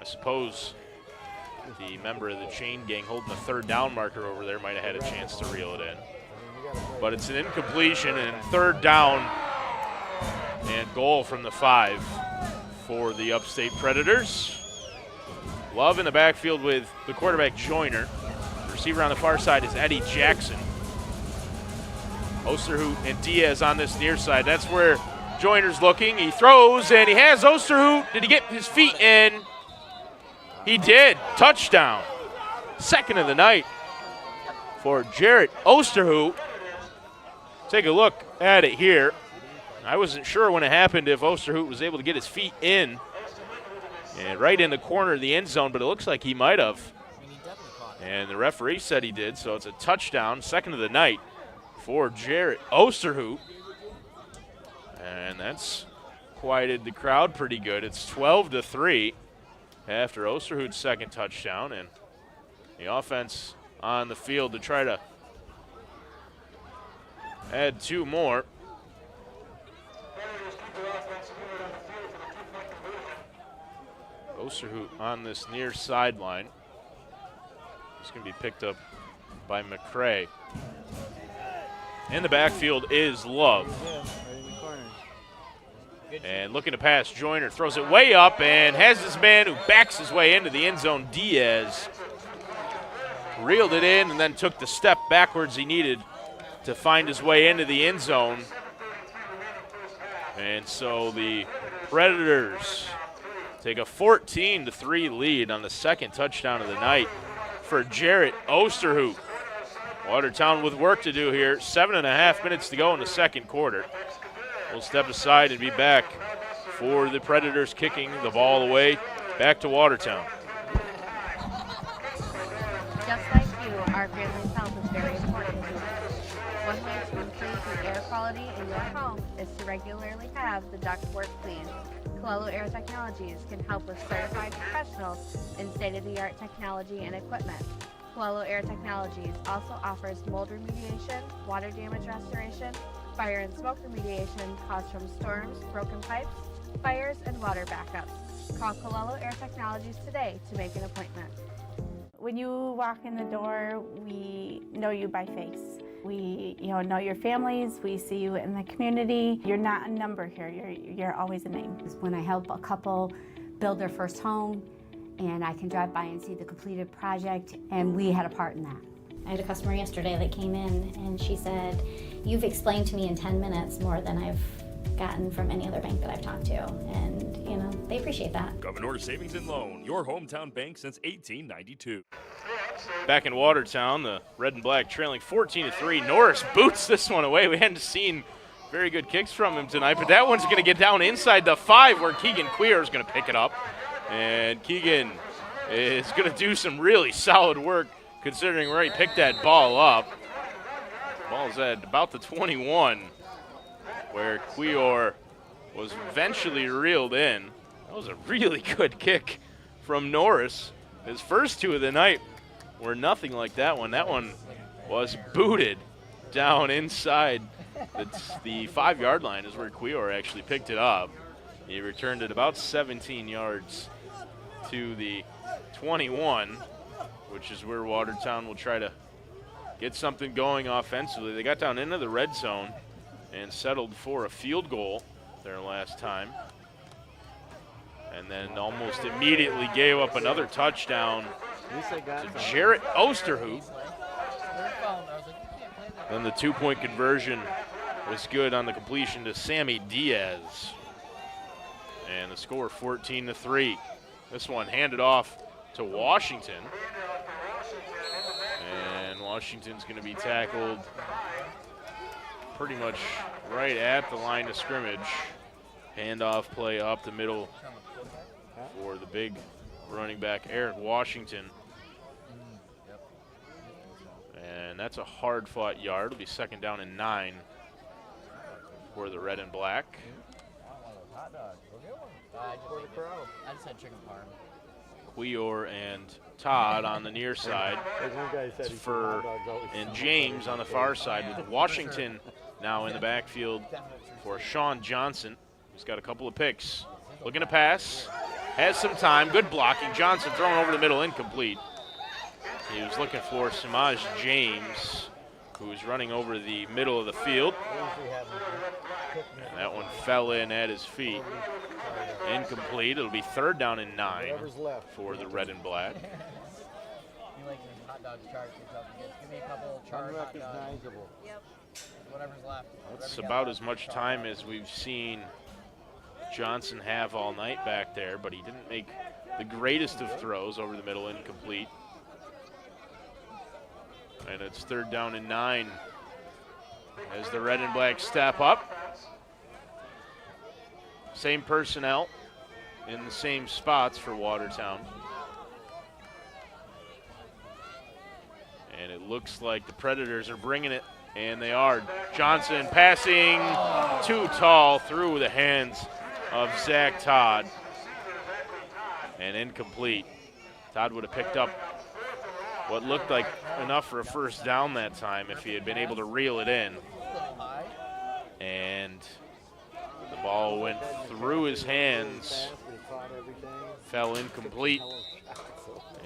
I suppose the member of the chain gang holding the third down marker over there might have had a chance to reel it in. But it's an incompletion and third down and goal from the 5 for the Upstate Predators. Love in the backfield with the quarterback Joyner. The receiver on the far side is Eddie Jackson. Osterhout and Diaz on this near side. That's where Joyner's looking. He throws, and he has Osterhout. Did he get his feet in? He did. Touchdown. Second of the night for Jarrett Osterhout. Take a look at it here. I wasn't sure when it happened if Osterhout was able to get his feet in. And right in the corner of the end zone, but it looks like he might have. And the referee said he did, so it's a touchdown. Second of the night for Jarrett Osterhout. And that's quieted the crowd pretty good. It's 12-3 after Osterhout's second touchdown, and the offense on the field to try to add 2 more. Osterhout on this near sideline. It's going to be picked up by McCray. In the backfield is Love. And looking to pass, Joyner throws it way up and has this man who backs his way into the end zone, Diaz. Reeled it in and then took the step backwards he needed to find his way into the end zone. And so the Predators take a 14-3 lead on the second touchdown of the night for Jarrett Osterhout. Watertown with work to do here. 7.5 minutes to go in the second quarter. We'll step aside and be back for the Predators kicking the ball away back to Watertown. Just like you, our family's health is very important to us. One way to improve the air quality in your home is to regularly have the ductwork cleaned. Colello Air Technologies can help with certified professionals in state-of-the-art technology and equipment. Colello Air Technologies also offers mold remediation, water damage restoration, fire and smoke remediation caused from storms, broken pipes, fires, and water backups. Call Colello Air Technologies today to make an appointment. When you walk in the door, we know you by face. We, know your families. We see you in the community. You're not a number here. You're always a name. When I help a couple build their first home, and I can drive by and see the completed project, and we had a part in that. I had a customer yesterday that came in and she said, "You've explained to me in 10 minutes more than I've gotten from any other bank that I've talked to." And, they appreciate that. Governor Savings and Loan, your hometown bank since 1892. Back in Watertown, the red and black trailing 14-3. Norris boots this one away. We hadn't seen very good kicks from him tonight, but that one's going to get down inside the 5 where Keegan Queer is going to pick it up. And Keegan is going to do some really solid work considering where he picked that ball up. Ball's at about the 21 where Queer was eventually reeled in. That was a really good kick from Norris. His first 2 of the night were nothing like that one. That one was booted down inside the 5-yard line is where Queer actually picked it up. He returned it about 17 yards to the 21, which is where Watertown will try to get something going offensively. They got down into the red zone and settled for a field goal their last time. And then almost immediately gave up another touchdown to Jarrett Osterhout. Then the 2-point conversion was good on the completion to Sammy Diaz. And the score 14-3. This one handed off to Washington. And Washington's going to be tackled pretty much right at the line of scrimmage. Handoff play up the middle for the big running back, Eric Washington. And that's a hard-fought yard. It'll be 2nd down and 9 for the red and black. I just had chicken parm. Quior and Todd on the near side. Fur and James on the far side, with Washington now in the backfield for Sean Johnson, who's got a couple of picks. Looking to pass, has some time, good blocking. Johnson thrown over the middle, incomplete. He was looking for Samaj James, who was running over the middle of the field. And that one fell in at his feet. Incomplete. It'll be 3rd down and 9 for the red and black. You like hot dogs charged? Give me a couple charged hot dogs. Yep. Whatever's left. That's about as much time as we've seen Johnson have all night back there, but he didn't make the greatest of throws over the middle, incomplete. And it's 3rd down and 9 as the red and black step up. Same personnel in the same spots for Watertown. And it looks like the Predators are bringing it, and they are. Johnson passing too tall through the hands of Zach Todd. And incomplete. Todd would have picked up what looked like enough for a 1st down that time if he had been able to reel it in. And the ball went through his hands, fell incomplete.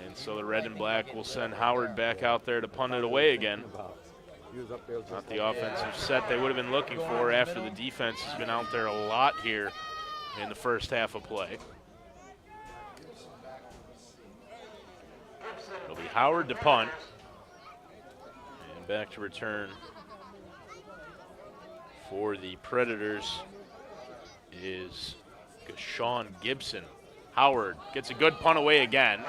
And so the red and black will send Howard back out there to punt it away again. Not the offensive set they would have been looking for after the defense has been out there a lot here in the first half of play. It'll be Howard to punt. And back to return for the Predators is Sean Gibson. Howard gets a good punt away again.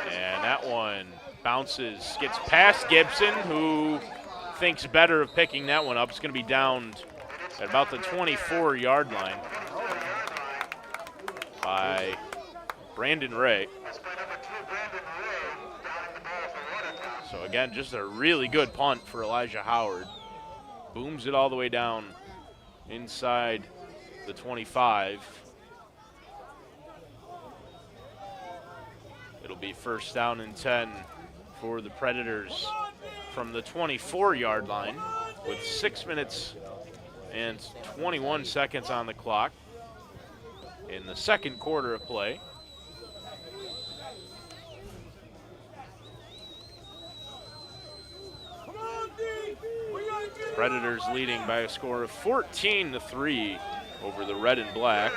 And that one bounces, gets past Gibson, who thinks better of picking that one up. It's going to be downed at about the 24-yard line by Brandon Ray. So again, just a really good punt for Elijah Howard. Booms it all the way down inside the 25. It'll be 1st down and 10 for the Predators from the 24-yard line with 6 minutes and 21 seconds on the clock in the 2nd quarter of play. Predators leading by a score of 14-3 over the red and black.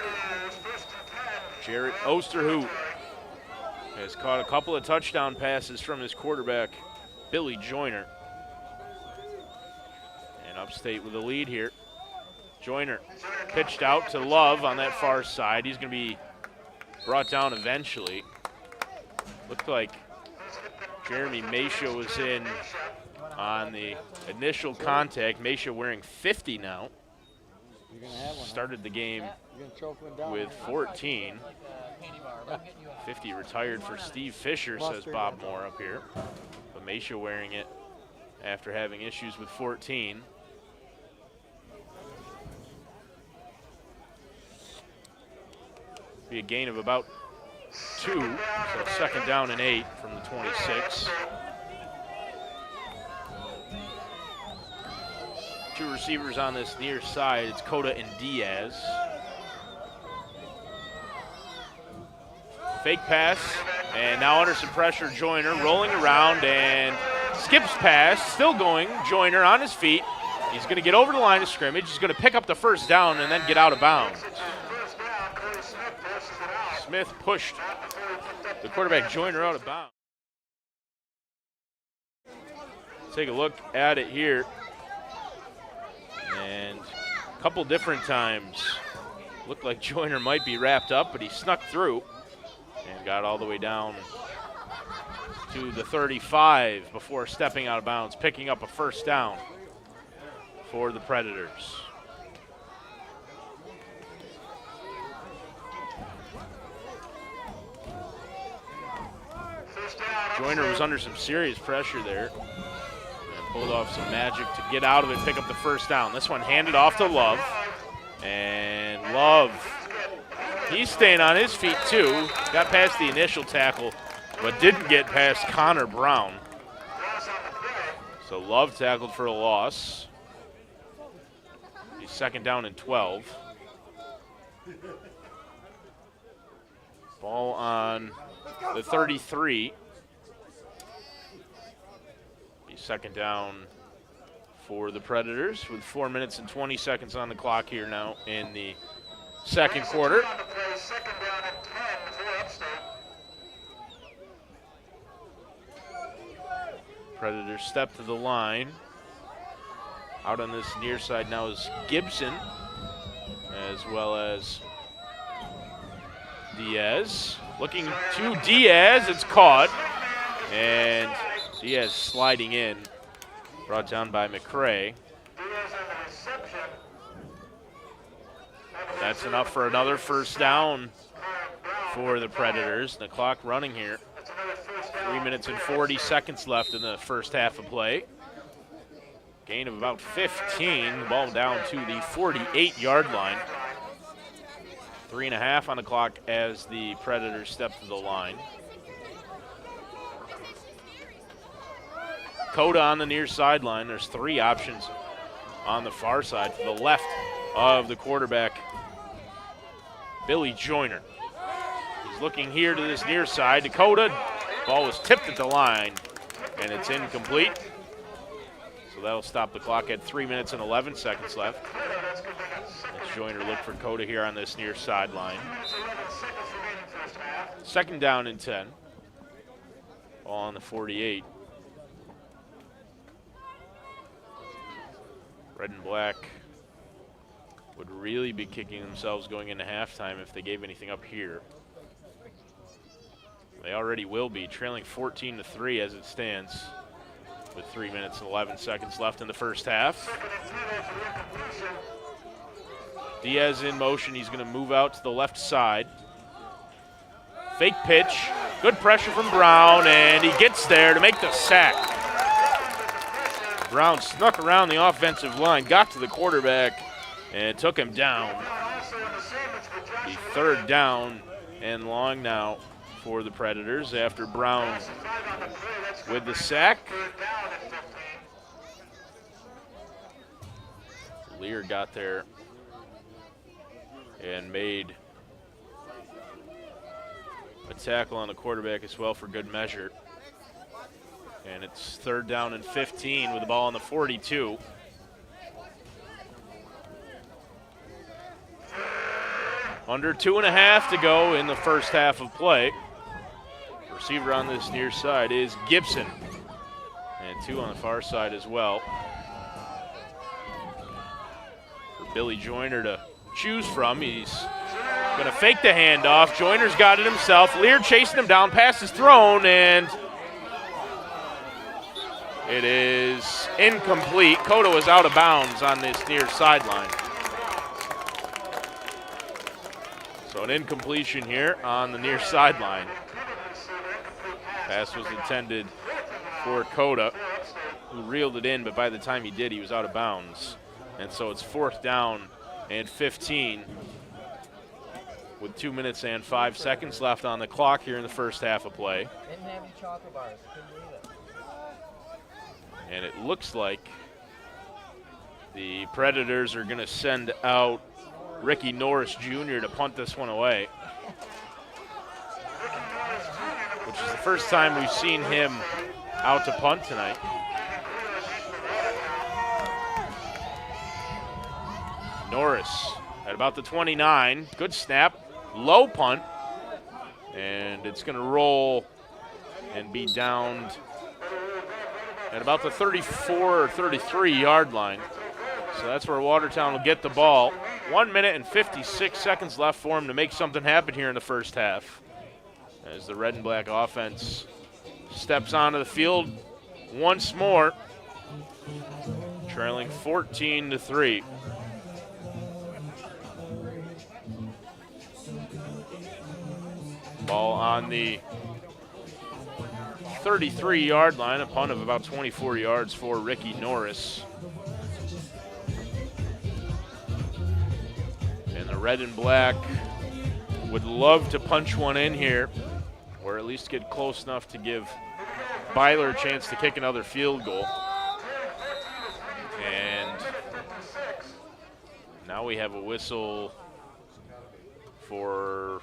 Jarrett Osterhout has caught a couple of touchdown passes from his quarterback, Billy Joyner. And Upstate with a lead here. Joyner pitched out to Love on that far side. He's going to be brought down eventually. Looked like Jeremy Maisha was in on the initial contact. Maisha wearing 50 now. Started the game with 14. 50 retired for Steve Fisher, says Bob Moore up here. But Maisha wearing it after having issues with 14. Be a gain of about 2, so 2nd down and 8 from the 26. 2 receivers on this near side. It's Cota and Diaz. Fake pass, and now under some pressure, Joyner rolling around and skips pass, still going. Joyner on his feet. He's going to get over the line of scrimmage. He's going to pick up the 1st down and then get out of bounds. Smith pushed the quarterback Joyner out of bounds. Take a look at it here. And a couple different times looked like Joyner might be wrapped up, but he snuck through and got all the way down to the 35 before stepping out of bounds, picking up a first down for the Predators. Joyner was under some serious pressure there and pulled off some magic to get out of it, pick up the first down. This one handed off to Love, and Love, he's staying on his feet too. Got past the initial tackle, but didn't get past Connor Brown. So Love tackled for a loss. He's second down and 12. Ball on the 33. Be second down for the Predators with 4 minutes and 20 seconds on the clock here now in the second quarter. Second down and 10 for Upstate. Predators step to the line. Out on this near side now is Gibson, as well as Diaz. Looking to Diaz, it's caught. And Diaz sliding in, brought down by McCray. That's enough for another first down for the Predators. The clock running here. 3 minutes and 40 seconds left in the first half of play. Gain of about 15. The ball down to the 48-yard line. 3.5 on the clock as the Predators step to the line. Coda on the near sideline. There's three options on the far side. To the left of the quarterback, Billy Joyner. He's looking here to this near side. Dakota, ball was tipped at the line, and it's incomplete. So that'll stop the clock at 3 minutes and 11 seconds left. As Joyner look for Coda here on this near sideline. Second down and 10. Ball on the 48. Red and black would really be kicking themselves going into halftime if they gave anything up here. They already will be, trailing 14-3 as it stands, with 3 minutes and 11 seconds left in the first half. Diaz in motion. He's going to move out to the left side. Fake pitch. Good pressure from Brown, and he gets there to make the sack. Brown snuck around the offensive line, got to the quarterback, and took him down. The third down and long now for the Predators after Brown with the sack. Lear got there and made a tackle on the quarterback as well for good measure. And it's third down and 15 with the ball on the 42. Under 2.5 to go in the first half of play. Receiver on this near side is Gibson. And two on the far side as well. For Billy Joyner to choose from, he's going to fake the handoff. Joyner's got it himself. Lear chasing him down, pass is thrown, and it is incomplete. Coda was out of bounds on this near sideline. So an incompletion here on the near sideline. Pass was intended for Coda, who reeled it in, but by the time he did, he was out of bounds. And so it's fourth down and 15 with 2 minutes and 5 seconds left on the clock here in the first half of play. Didn't have any chocolate bars. Couldn't believe it. And it looks like the Predators are going to send out Ricky Norris Jr. to punt this one away, which is the first time we've seen him out to punt tonight. Norris at about the 29. Good snap. Low punt. And it's going to roll and be downed at about the 34 or 33 yard line. So that's where Watertown will get the ball. 1 minute and 56 seconds left for him to make something happen here in the first half. As the red and black offense steps onto the field once more, trailing 14-3. Ball on the 33-yard line, a punt of about 24 yards for Ricky Norris. And the red and black would love to punch one in here, or at least get close enough to give Byler a chance to kick another field goal. And now we have a whistle for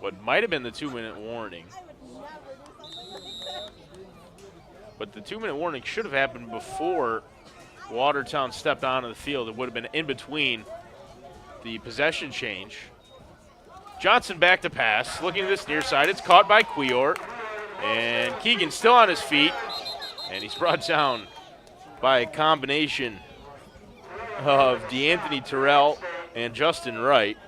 what might have been the 2-minute warning. But the 2-minute warning should have happened before Watertown stepped onto the field. It would have been in between the possession change. Johnson back to pass, looking to this near side. It's caught by Cuellar. And Keegan still on his feet. And he's brought down by a combination of DeAnthony Terrell and Justin Wright.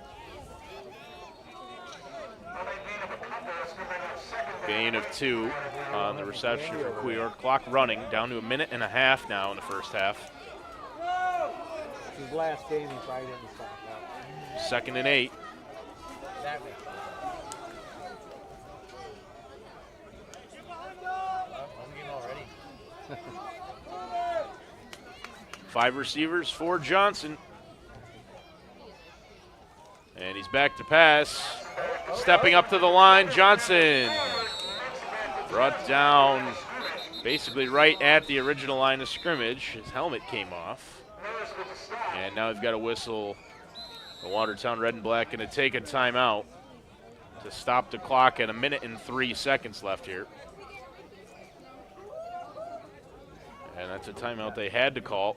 Gain of 2 on the reception for Cuellar. Clock running down to 1.5 minutes now in the first half. His last game, he probably didn't stop that. 2nd and 8. Exactly. 5 receivers for Johnson. And he's back to pass. Stepping up to the line, Johnson. Brought down basically right at the original line of scrimmage. His helmet came off. And now we've got a whistle. The Watertown Red and Black going to take a timeout to stop the clock at 1 minute and 3 seconds left here. And that's a timeout they had to call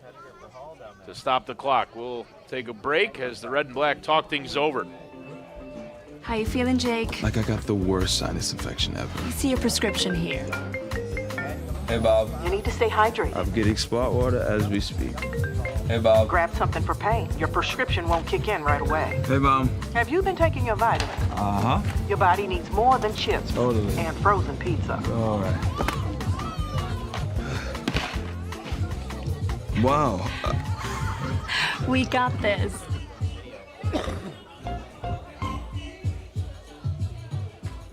to stop the clock. We'll take a break as the Red and Black talk things over. How you feeling, Jake? Like I got the worst sinus infection ever. You see your prescription here. Hey, Bob. You need to stay hydrated. I'm getting spot water as we speak. Hey, Bob. Grab something for pain. Your prescription won't kick in right away. Hey, Mom. Have you been taking your vitamins? Uh-huh. Your body needs more than chips Totally. and frozen pizza. All right. Wow. We got this.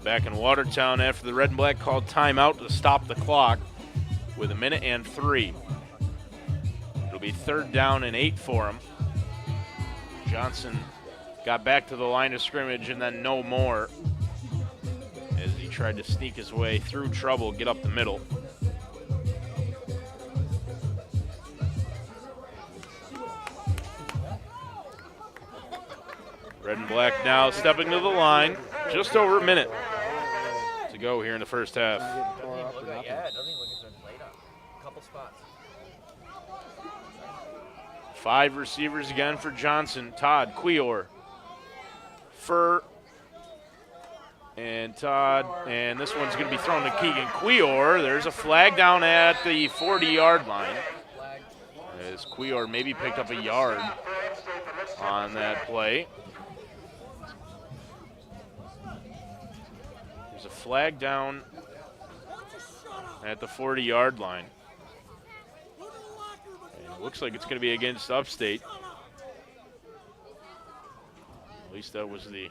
Back in Watertown after the Red and Black called timeout to stop the clock with 1 minute and 3. It'll be 3rd down and 8 for him. Johnson got back to the line of scrimmage and then no more as he tried to sneak his way through trouble, get up the middle. Red and Black now stepping to the line. Just over 1 minute to go here in the first half. Yeah, it doesn't even look as if it's laid up. A couple spots. 5 receivers again for Johnson. Todd, Cuellar, Fur, and Todd. And this one's going to be thrown to Keegan Cuellar. There's a flag down at the 40-yard line. As Cuellar maybe picked up a yard on that play. There's a flag down at the 40-yard line. And it looks like it's going to be against Upstate. At least that was the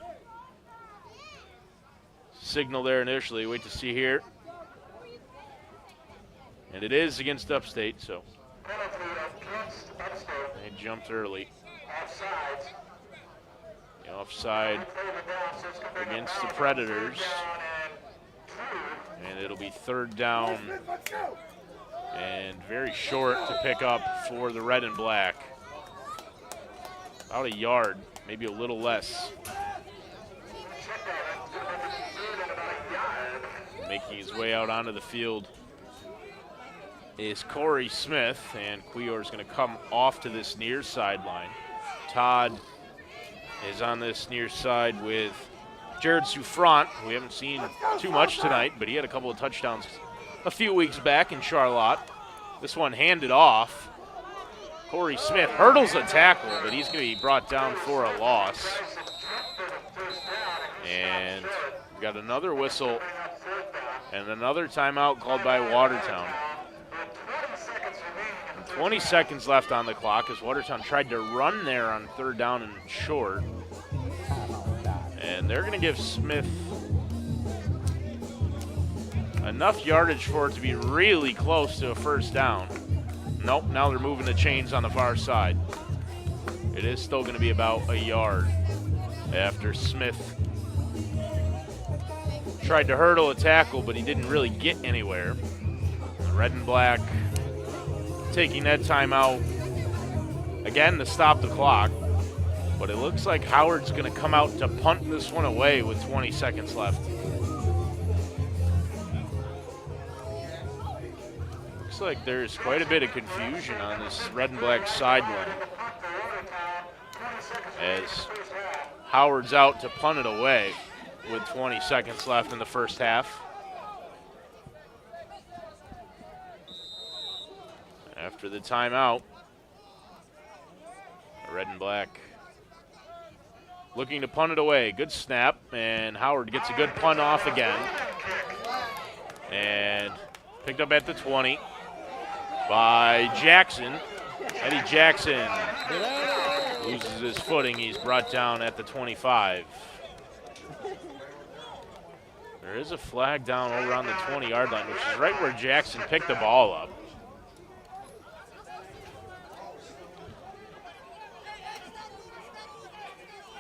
signal there initially. Wait to see here. And it is against Upstate, so they jumped early. The offside against the Predators. And it'll be 3rd down and very short to pick up for the Red and Black. About a yard, maybe a little less. Making his way out onto the field is Corey Smith, and Cuellar is going to come off to this near sideline. Todd is on this near side with Jared Souffrant, who we haven't seen too much tonight, but he had a couple of touchdowns a few weeks back in Charlotte. This one handed off. Corey Smith hurdles a tackle, but he's going to be brought down for a loss. And we got another whistle and another timeout called by Watertown. And 20 seconds left on the clock as Watertown tried to run there on 3rd down and short. And they're going to give Smith enough yardage for it to be really close to a 1st down. Nope, now they're moving the chains on the far side. It is still going to be about a yard after Smith tried to hurdle a tackle, but he didn't really get anywhere. The red and black taking that timeout again to stop the clock, but it looks like Howard's going to come out to punt this one away with 20 seconds left. Looks like there's quite a bit of confusion on this red and black sideline as Howard's out to punt it away with 20 seconds left in the 1st half. After the timeout, red and black looking to punt it away. Good snap, and Howard gets a good punt off again. And picked up at the 20 by Jackson. Eddie Jackson loses his footing. He's brought down at the 25. There is a flag down over on the 20-yard line, which is right where Jackson picked the ball up.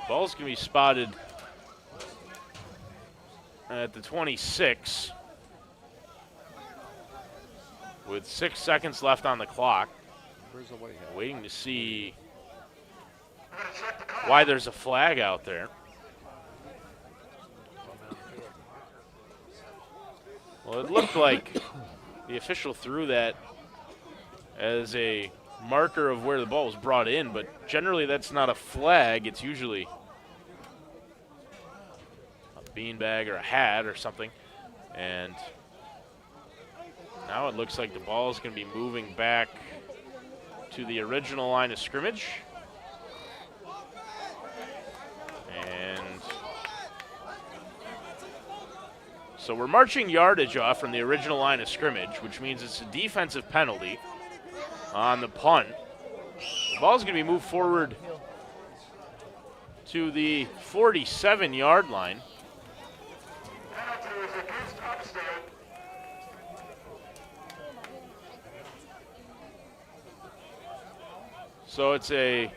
Ball's going to be spotted at the 26 with 6 seconds left on the clock. Waiting to see why there's a flag out there. Well, it looked like the official threw that as a marker of where the ball was brought in, but generally that's not a flag. It's usually a beanbag or a hat or something. And now it looks like the ball is going to be moving back to the original line of scrimmage. And so we're marching yardage off from the original line of scrimmage, which means it's a defensive penalty on the punt. The ball's going to be moved forward to the 47-yard line. So it's a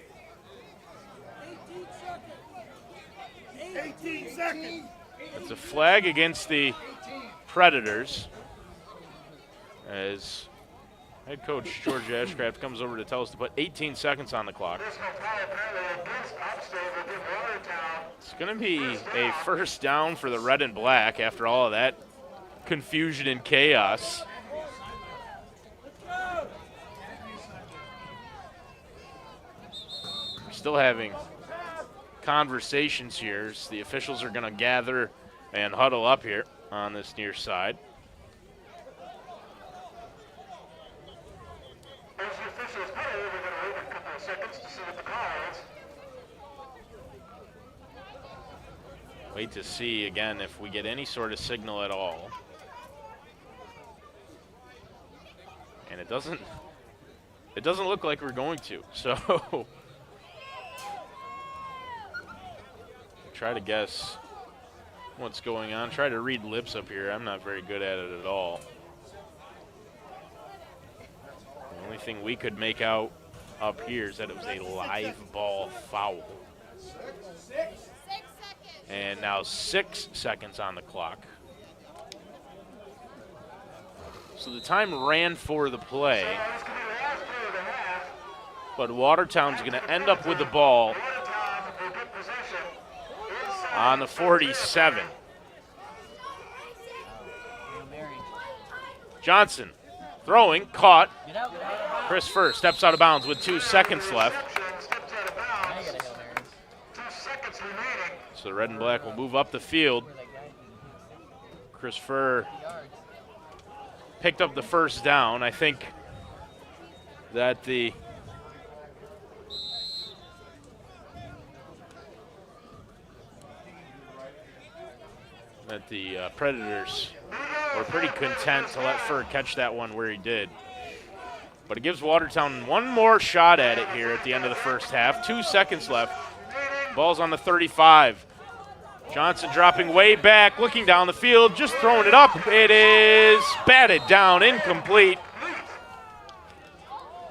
18 seconds. It's a flag against the Predators as head coach George Ashcraft comes over to tell us to put 18 seconds on the clock. It's going to be a 1st down for the red and black after all of that confusion and chaos. We're still having conversations here as the officials are going to gather and huddle up here on this near side. As the officials huddle, we're going to wait a couple of seconds to see what the call is. Wait to see again if we get any sort of signal at all. And it doesn't look like we're going to. So try to guess what's going on. Try to read lips up here. I'm not very good at it at all. The only thing we could make out up here is that it was a live ball foul. And now 6 seconds on the clock. So the time ran for the play, but Watertown's going to end up with the ball on the 47. Johnson throwing, caught. Chris Furr steps out of bounds with 2 seconds left. So the red and black will move up the field. Chris Furr picked up the first down. I think that the Predators were pretty content to let Furr catch that one where he did. But it gives Watertown one more shot at it here at the end of the first half. 2 seconds left. Ball's on the 35. Johnson dropping way back, looking down the field, just throwing it up. It is batted down, incomplete.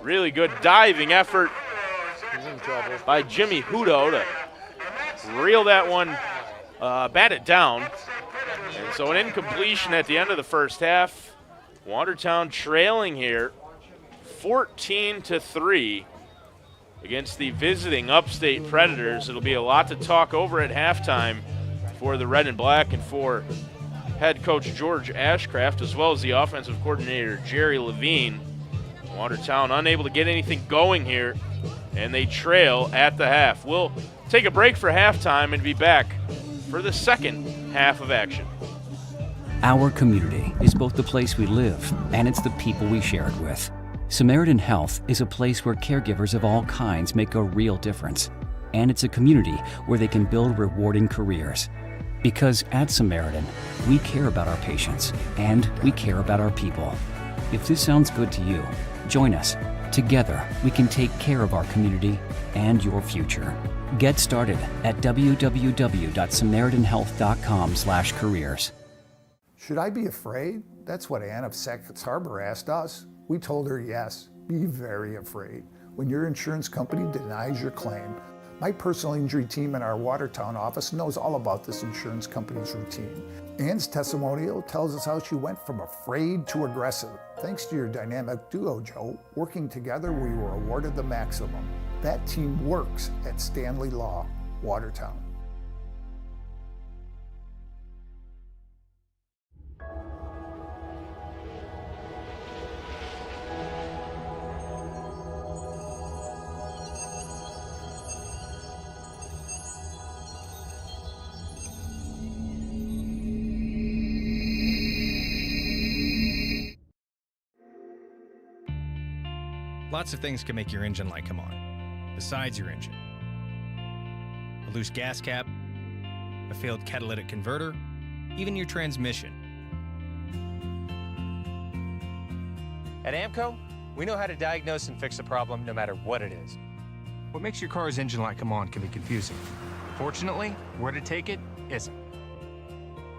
Really good diving effort by Jimmy Hudo to reel that one, bat it down. And so an incompletion at the end of the first half. Watertown trailing here 14-3 against the visiting Upstate Predators. It'll be a lot to talk over at halftime for the Red and Black and for head coach George Ashcraft, as well as the offensive coordinator Jerry Levine. Watertown unable to get anything going here, and they trail at the half. We'll take a break for halftime and be back for the second half of action. Our community is both the place we live and it's the people we share it with. Samaritan Health is a place where caregivers of all kinds make a real difference. And it's a community where they can build rewarding careers. Because at Samaritan, we care about our patients and we care about our people. If this sounds good to you, join us. Together, we can take care of our community and your future. Get started at www.samaritanhealth.com/careers. Should I be afraid? That's what Ann of Sackville Harbor asked us. We told her yes, be very afraid. When your insurance company denies your claim, my personal injury team in our Watertown office knows all about this insurance company's routine. Ann's testimonial tells us how she went from afraid to aggressive. Thanks to your dynamic duo, Joe, working together, we were awarded the maximum. That team works at Stanley Law, Watertown. Lots of things can make your engine light come on, besides your engine. A loose gas cap, a failed catalytic converter, even your transmission. At AMCO, we know how to diagnose and fix a problem no matter what it is. What makes your car's engine light come on can be confusing. Fortunately, where to take it isn't.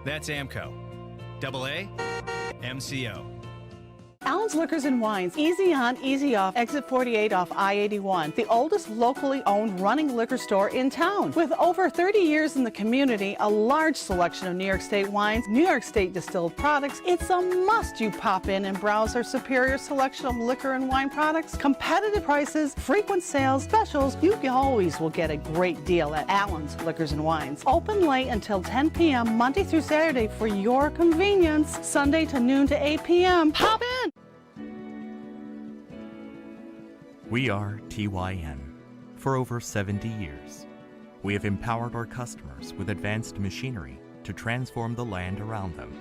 That's AMCO. AA, MCO. Allen's Liquors and Wines, easy on, easy off, exit 48 off I-81. The oldest locally owned running liquor store in town. With over 30 years in the community, a large selection of New York State wines, New York State distilled products, it's a must you pop in and browse our superior selection of liquor and wine products, competitive prices, frequent sales, specials. You always will get a great deal at Allen's Liquors and Wines. Open late until 10 p.m. Monday through Saturday for your convenience. Sunday to noon to 8 p.m. Pop in! We are TYN. For over 70 years, we have empowered our customers with advanced machinery to transform the land around them.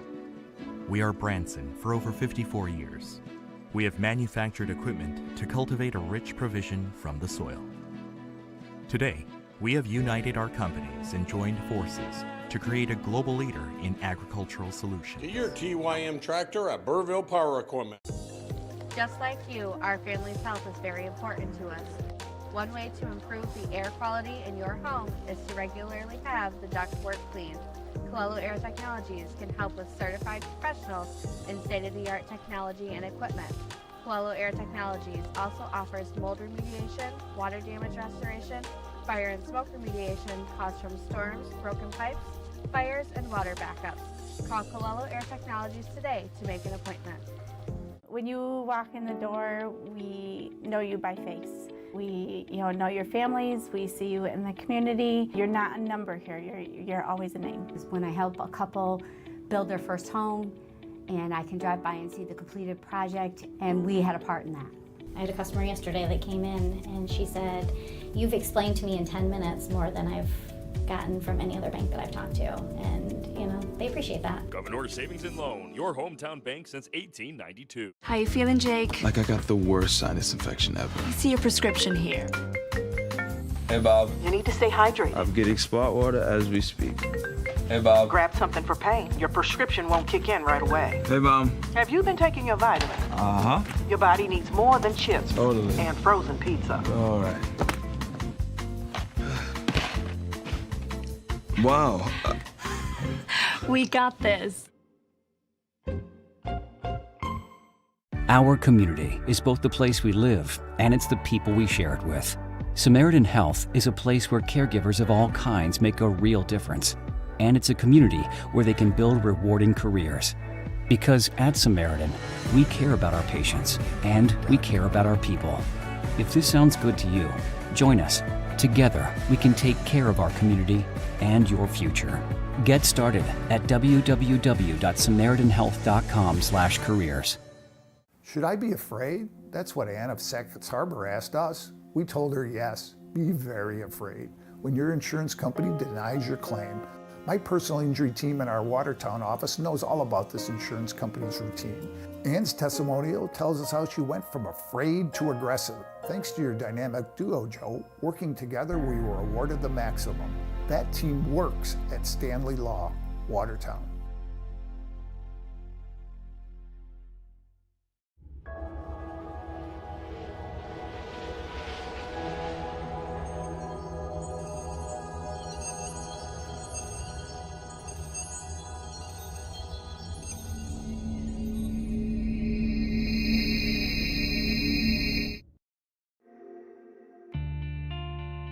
We are Branson for over 54 years. We have manufactured equipment to cultivate a rich provision from the soil. Today, we have united our companies and joined forces to create a global leader in agricultural solutions. Get your TYM tractor at Burville Power Equipment. Just like you, our family's health is very important to us. One way to improve the air quality in your home is to regularly have the ductwork cleaned. Colello Air Technologies can help with certified professionals in state-of-the-art technology and equipment. Colello Air Technologies also offers mold remediation, water damage restoration, fire and smoke remediation caused from storms, broken pipes, fires, and water backups. Call Colello Air Technologies today to make an appointment. When you walk in the door, we know you by face. We know your families, we see you in the community. You're not a number here, you're always a name. When I help a couple build their first home, and I can drive by and see the completed project, and we had a part in that. I had a customer yesterday that came in and she said, "You've explained to me in 10 minutes more than I've gotten from any other bank that I've talked to. And, they appreciate that. Governor Savings and Loan, your hometown bank since 1892. How you feeling, Jake? Like I got the worst sinus infection ever. I see your prescription here. Hey, Bob. You need to stay hydrated. I'm getting spot water as we speak. Hey, Bob. Grab something for pain. Your prescription won't kick in right away. Hey, Mom. Have you been taking your vitamins? Uh-huh. Your body needs more than chips Totally. and frozen pizza. All right. Wow. We got this. Our community is both the place we live and it's the people we share it with. Samaritan Health is a place where caregivers of all kinds make a real difference. And it's a community where they can build rewarding careers. Because at Samaritan, we care about our patients and we care about our people. If this sounds good to you, join us. Together, we can take care of our community and your future. Get started at www.samaritanhealth.com/careers. Should I be afraid? That's what Ann of Sackets Harbor asked us. We told her yes, be very afraid. When your insurance company denies your claim, my personal injury team in our Watertown office knows all about this insurance company's routine. Ann's testimonial tells us how she went from afraid to aggressive. Thanks to your dynamic duo, Joe, working together, we were awarded the maximum. That team works at Stanley Law, Watertown.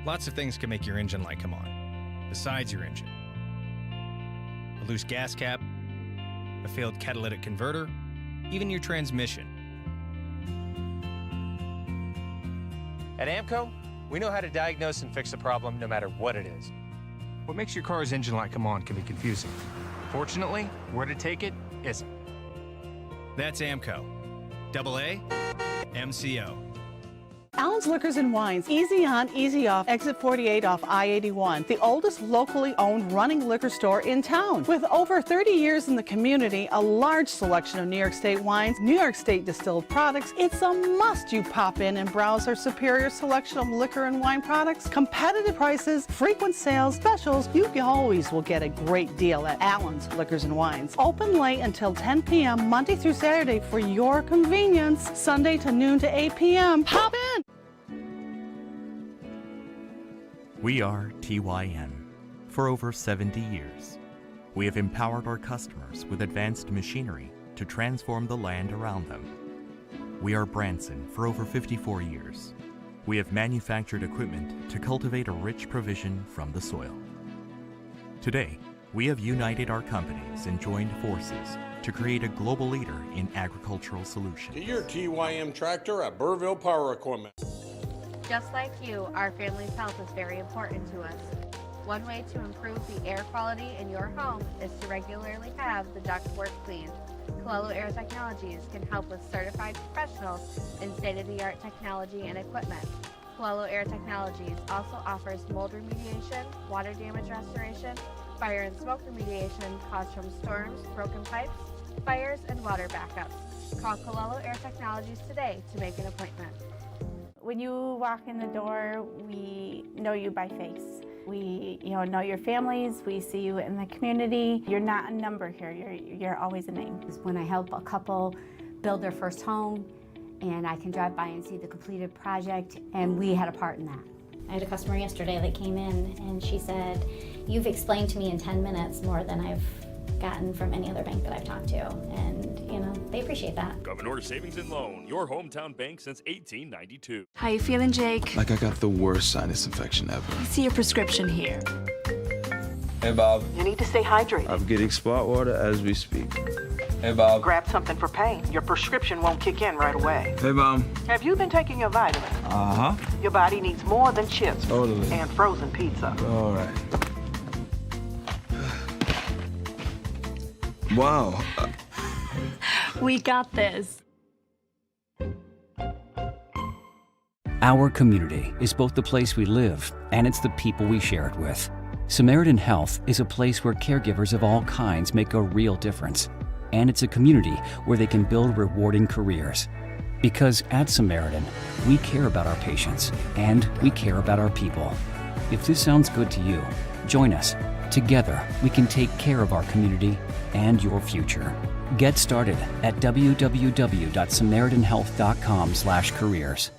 Lots of things can make your engine light come on, besides your engine. A loose gas cap, a failed catalytic converter, even your transmission. At AMCO, we know how to diagnose and fix a problem no matter what it is. What makes your car's engine light come on can be confusing. Fortunately, where to take it isn't. That's AMCO. AA, MCO. Allen's Liquors and Wines, easy on, easy off, exit 48 off I-81, the oldest locally owned running liquor store in town. With over 30 years in the community, a large selection of New York State wines, New York State distilled products, it's a must you pop in and browse our superior selection of liquor and wine products, competitive prices, frequent sales, specials. You always will get a great deal at Allen's Liquors and Wines. Open late until 10 p.m. Monday through Saturday for your convenience, Sunday to noon to 8 p.m. Pop in! We are TYN. For over 70 years, we have empowered our customers with advanced machinery to transform the land around them. We are Branson. For over 54 years, we have manufactured equipment to cultivate a rich provision from the soil. Today, we have united our companies and joined forces to create a global leader in agricultural solutions. Get your TYM tractor at Burville Power Equipment. Just like you, our family's health is very important to us. One way to improve the air quality in your home is to regularly have the ductwork cleaned. Colello Air Technologies can help with certified professionals in state-of-the-art technology and equipment. Colello Air Technologies also offers mold remediation, water damage restoration, fire and smoke remediation caused from storms, broken pipes, fires, and water backups. Call Colello Air Technologies today to make an appointment. When you walk in the door, we know you by face. We, know your families. We see you in the community. You're not a number here. You're always a name. When I help a couple build their first home, and I can drive by and see the completed project, and we had a part in that. I had a customer yesterday that came in and she said, "You've explained to me in 10 minutes more than I've gotten from any other bank that I've talked to." And, they appreciate that. Governor Savings and Loan, your hometown bank since 1892. How you feeling, Jake? Like I got the worst sinus infection ever. I see your prescription here. Hey, Bob. You need to stay hydrated. I'm getting spot water as we speak. Hey, Bob. Grab something for pain. Your prescription won't kick in right away. Hey, Mom. Have you been taking your vitamins? Uh-huh. Your body needs more than chips Totally. and frozen pizza. All right. Wow. We got this. Our community is both the place we live and it's the people we share it with. Samaritan Health is a place where caregivers of all kinds make a real difference. And it's a community where they can build rewarding careers. Because at Samaritan, we care about our patients and we care about our people. If this sounds good to you, join us. Together, we can take care of our community and your future. Get started at www.samaritanhealth.com/careers.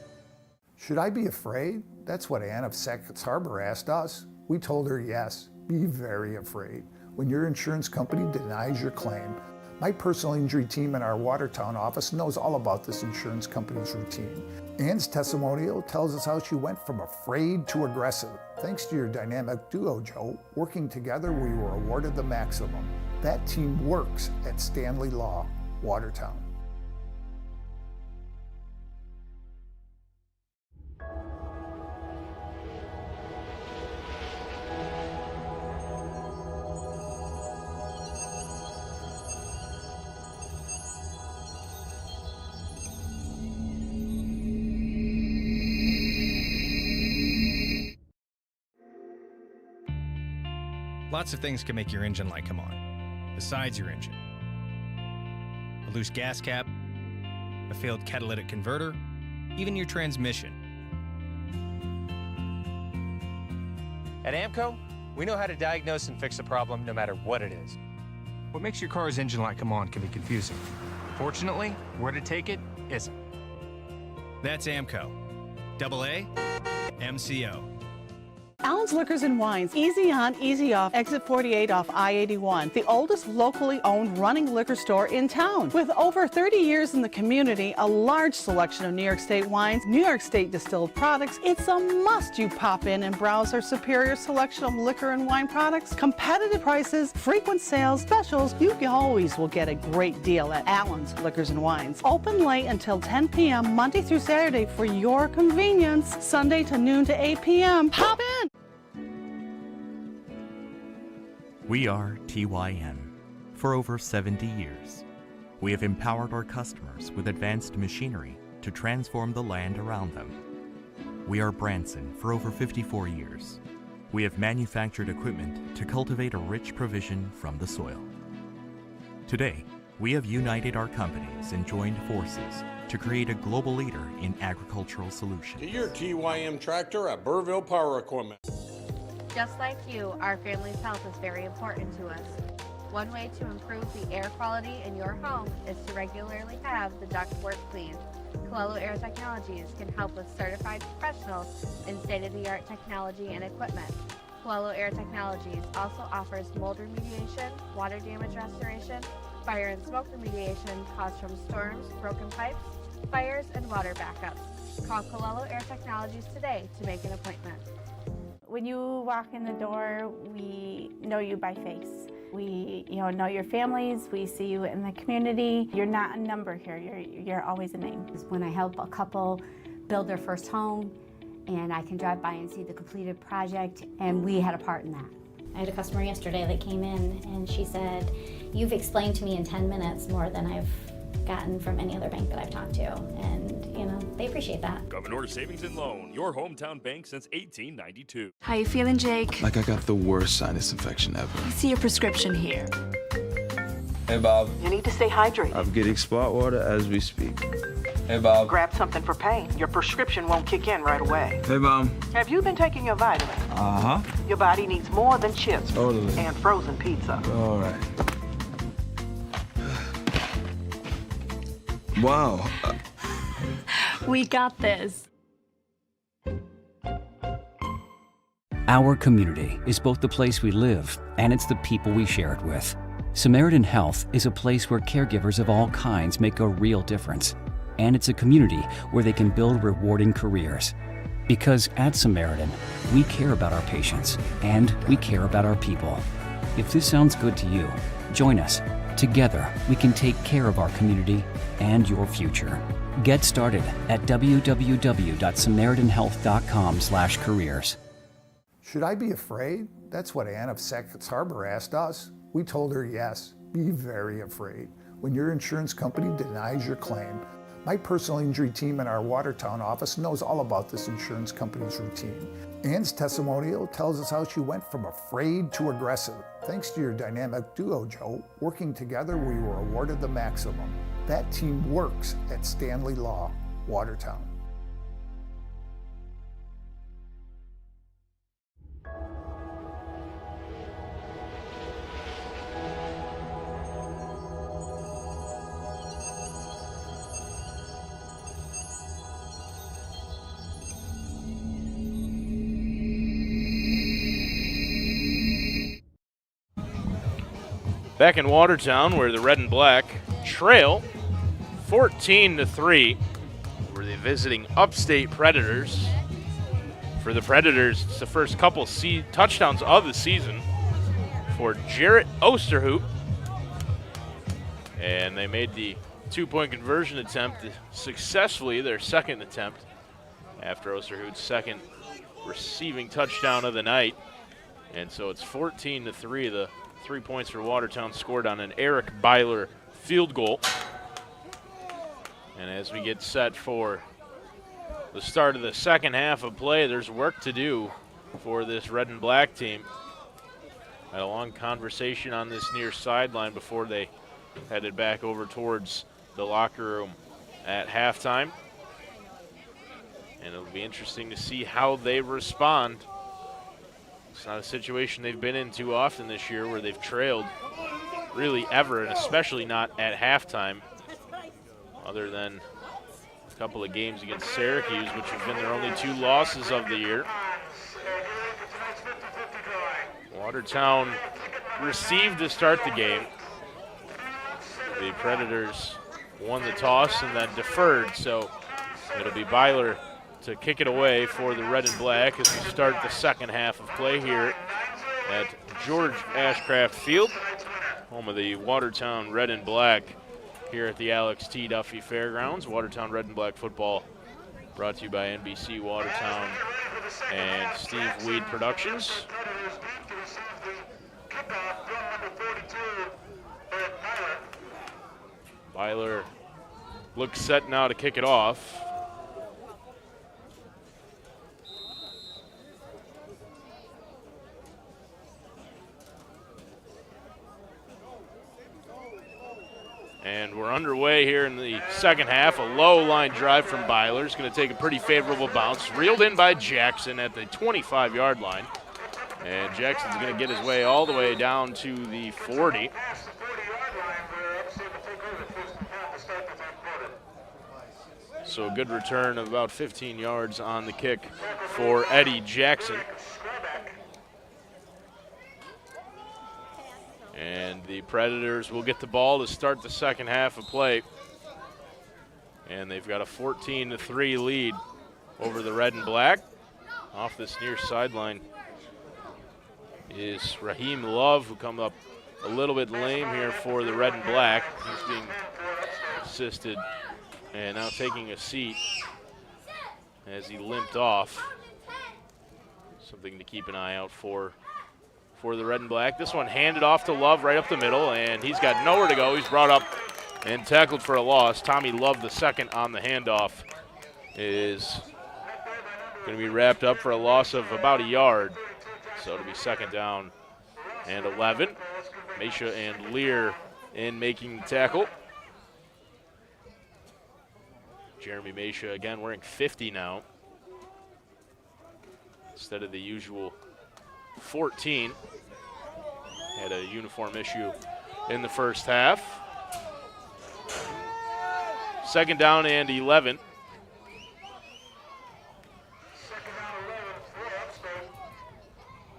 Should I be afraid? That's what Ann of Sackett's Harbor asked us. We told her yes, be very afraid. When your insurance company denies your claim, my personal injury team in our Watertown office knows all about this insurance company's routine. Ann's testimonial tells us how she went from afraid to aggressive. Thanks to your dynamic duo, Joe, working together, we were awarded the maximum. That team works at Stanley Law, Watertown. Lots of things can make your engine light come on, besides your engine. A loose gas cap, a failed catalytic converter, even your transmission. At AMCO, we know how to diagnose and fix a problem no matter what it is. What makes your car's engine light come on can be confusing. Fortunately, where to take it isn't. That's AMCO. AA MCO. Allen's Liquors and Wines, easy on, easy off, exit 48 off I-81. The oldest locally owned running liquor store in town. With over 30 years in the community, a large selection of New York State wines, New York State distilled products, it's a must you pop in and browse our superior selection of liquor and wine products, competitive prices, frequent sales, specials. You always will get a great deal at Allen's Liquors and Wines. Open late until 10 p.m. Monday through Saturday for your convenience. Sunday to noon to 8 p.m. Pop in! We are TYN. For over 70 years, we have empowered our customers with advanced machinery to transform the land around them. We are Branson for over 54 years. We have manufactured equipment to cultivate a rich provision from the soil. Today, we have united our companies and joined forces to create a global leader in agricultural solutions. Get your TYM tractor at Burville Power Equipment. Just like you, our family's health is very important to us. One way to improve the air quality in your home is to regularly have the ductwork cleaned. Colello Air Technologies can help with certified professionals in state-of-the-art technology and equipment. Colello Air Technologies also offers mold remediation, water damage restoration, fire and smoke remediation caused from storms, broken pipes, fires, and water backups. Call Colello Air Technologies today to make an appointment. When you walk in the door, we know you by face. We know your families, we see you in the community. You're not a number here, you're always a name. When I help a couple build their first home and I can drive by and see the completed project, and we had a part in that. I had a customer yesterday that came in and she said, "You've explained to me in 10 minutes more than I've gotten from any other bank that I've talked to." And, they appreciate that. Governor Savings and Loan, your hometown bank since 1892. How you feeling, Jake? Like I got the worst sinus infection ever. I see your prescription here. Hey, Bob. You need to stay hydrated. I'm getting spot water as we speak. Hey, Bob. Grab something for pain. Your prescription won't kick in right away. Hey, Mom. Have you been taking your vitamins? Uh-huh. Your body needs more than chips. Totally. And frozen pizza. All right. Wow. We got this. Our community is both the place we live and it's the people we share it with. Samaritan Health is a place where caregivers of all kinds make a real difference. And it's a community where they can build rewarding careers. Because at Samaritan, we care about our patients and we care about our people. If this sounds good to you, join us. Together, we can take care of our community and your future. Get started at www.samaritanhealth.com/careers. Should I be afraid? That's what Ann of Sackett's Harbor asked us. We told her yes, be very afraid. When your insurance company denies your claim, my personal injury team in our Watertown office knows all about this insurance company's routine. Anne's testimonial tells us how she went from afraid to aggressive. Thanks to your dynamic duo, Joe, working together, we were awarded the maximum. That team works at Stanley Law, Watertown. Back in Watertown, where the red and black trail 14-3 over the visiting Upstate Predators. For the Predators, it's the first couple touchdowns of the season for Jarrett Osterhoop. And they made the two-point conversion attempt successfully, their second attempt, after Osterhoop's second receiving touchdown of the night. And so it's 14-3, the 3 points for Watertown scored on an Eric Byler field goal. And as we get set for the start of the second half of play, there's work to do for this red and black team. Had a long conversation on this near sideline before they headed back over towards the locker room at halftime. And it'll be interesting to see how they respond. It's not a situation they've been in too often this year where they've trailed really ever, and especially not at halftime, other than a couple of games against Syracuse, which have been their only 2 losses of the year. Watertown received to start the game. The Predators won the toss and then deferred, so it'll be Byler to kick it away for the red and black as we start the second half of play here at George Ashcraft Field, home of the Watertown red and black here at the Alex T. Duffy Fairgrounds. Watertown red and black football brought to you by NBC Watertown and Steve Weed Productions. Byler looks set now to kick it off. And we're underway here in the second half. A low line drive from Byler is going to take a pretty favorable bounce. Reeled in by Jackson at the 25-yard line. And Jackson's going to get his way all the way down to the 40. So a good return of about 15 yards on the kick for Eddie Jackson. And the Predators will get the ball to start the second half of play. And they've got a 14-3 lead over the red and black. Off this near sideline is Raheem Love, who come up a little bit lame here for the red and black. He's being assisted and now taking a seat as he limped off. Something to keep an eye out for the red and black. This one handed off to Love right up the middle, and he's got nowhere to go. He's brought up and tackled for a loss. Tommy Love, the second on the handoff, is going to be wrapped up for a loss of about a yard. So it'll be second down and 11. Mesha and Lear in making the tackle. Jeremy Mesha again wearing 50 now instead of the usual 14. Had a uniform issue in the first half. Second down and 11.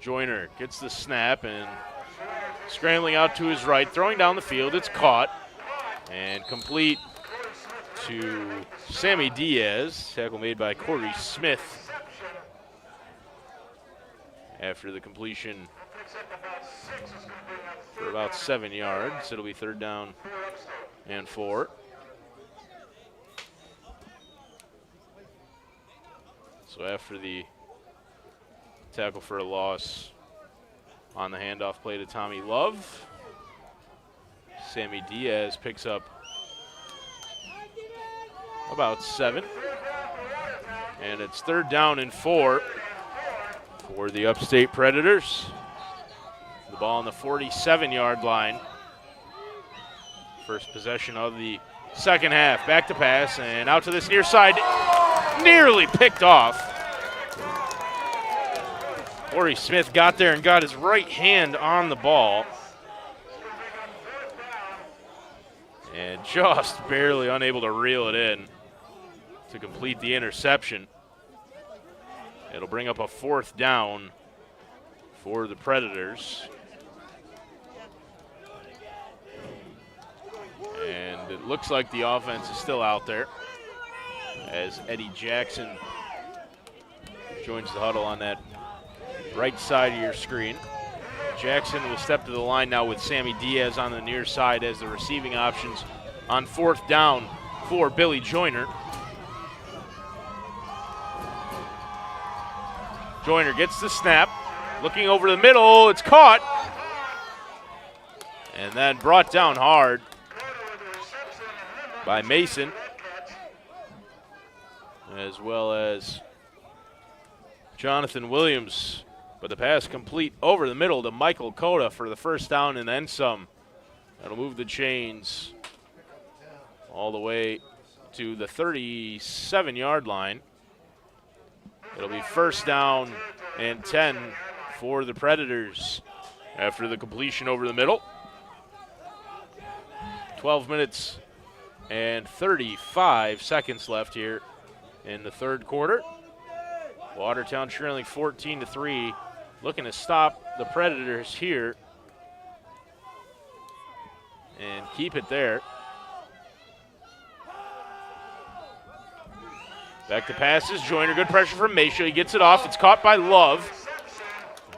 Joyner gets the snap and scrambling out to his right, throwing down the field. It's caught and complete to Sammy Diaz. Tackle made by Corey Smith after the completion for about 7 yards. It'll be third down and 4. So after the tackle for a loss on the handoff play to Tommy Love, Sammy Diaz picks up about 7. And it's third down and 4. for the Upstate Predators. The ball on the 47-yard line. First possession of the second half. Back to pass and out to this near side. Nearly picked off. Corey Smith got there and got his right hand on the ball. And just barely unable to reel it in to complete the interception. It'll bring up a 4th down for the Predators. And it looks like the offense is still out there as Eddie Jackson joins the huddle on that right side of your screen. Jackson will step to the line now with Sammy Diaz on the near side as the receiving options on 4th down for Billy Joyner. Joyner gets the snap, looking over the middle, it's caught, and then brought down hard by Mason, as well as Jonathan Williams. But the pass complete over the middle to Michael Cota for the first down and then some. That'll move the chains all the way to the 37-yard line. It'll be first down and 10 for the Predators after the completion over the middle. 12 minutes and 35 seconds left here in the third quarter. Watertown trailing 14-3, looking to stop the Predators here and keep it there. Back to passes, Joyner, good pressure from Mesha. He gets it off, it's caught by Love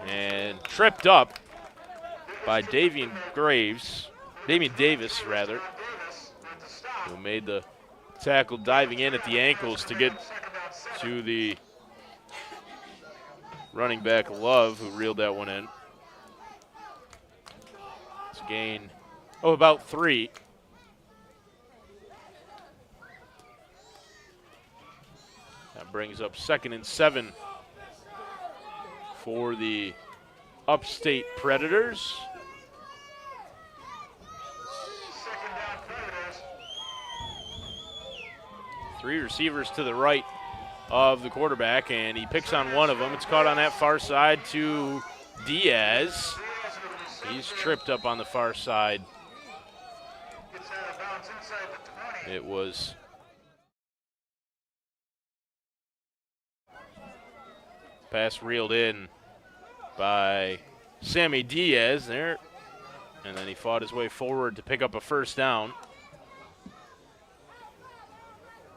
and tripped up by Davian Davis, who made the tackle diving in at the ankles to get to the running back Love, who reeled that one in. It's a gain of about 3. That brings up 2nd and 7 for the Upstate Predators. Three receivers to the right of the quarterback, and he picks on one of them. It's caught on that far side to Diaz. He's tripped up on the far side. It was pass reeled in by Sammy Diaz there, and then he fought his way forward to pick up a first down.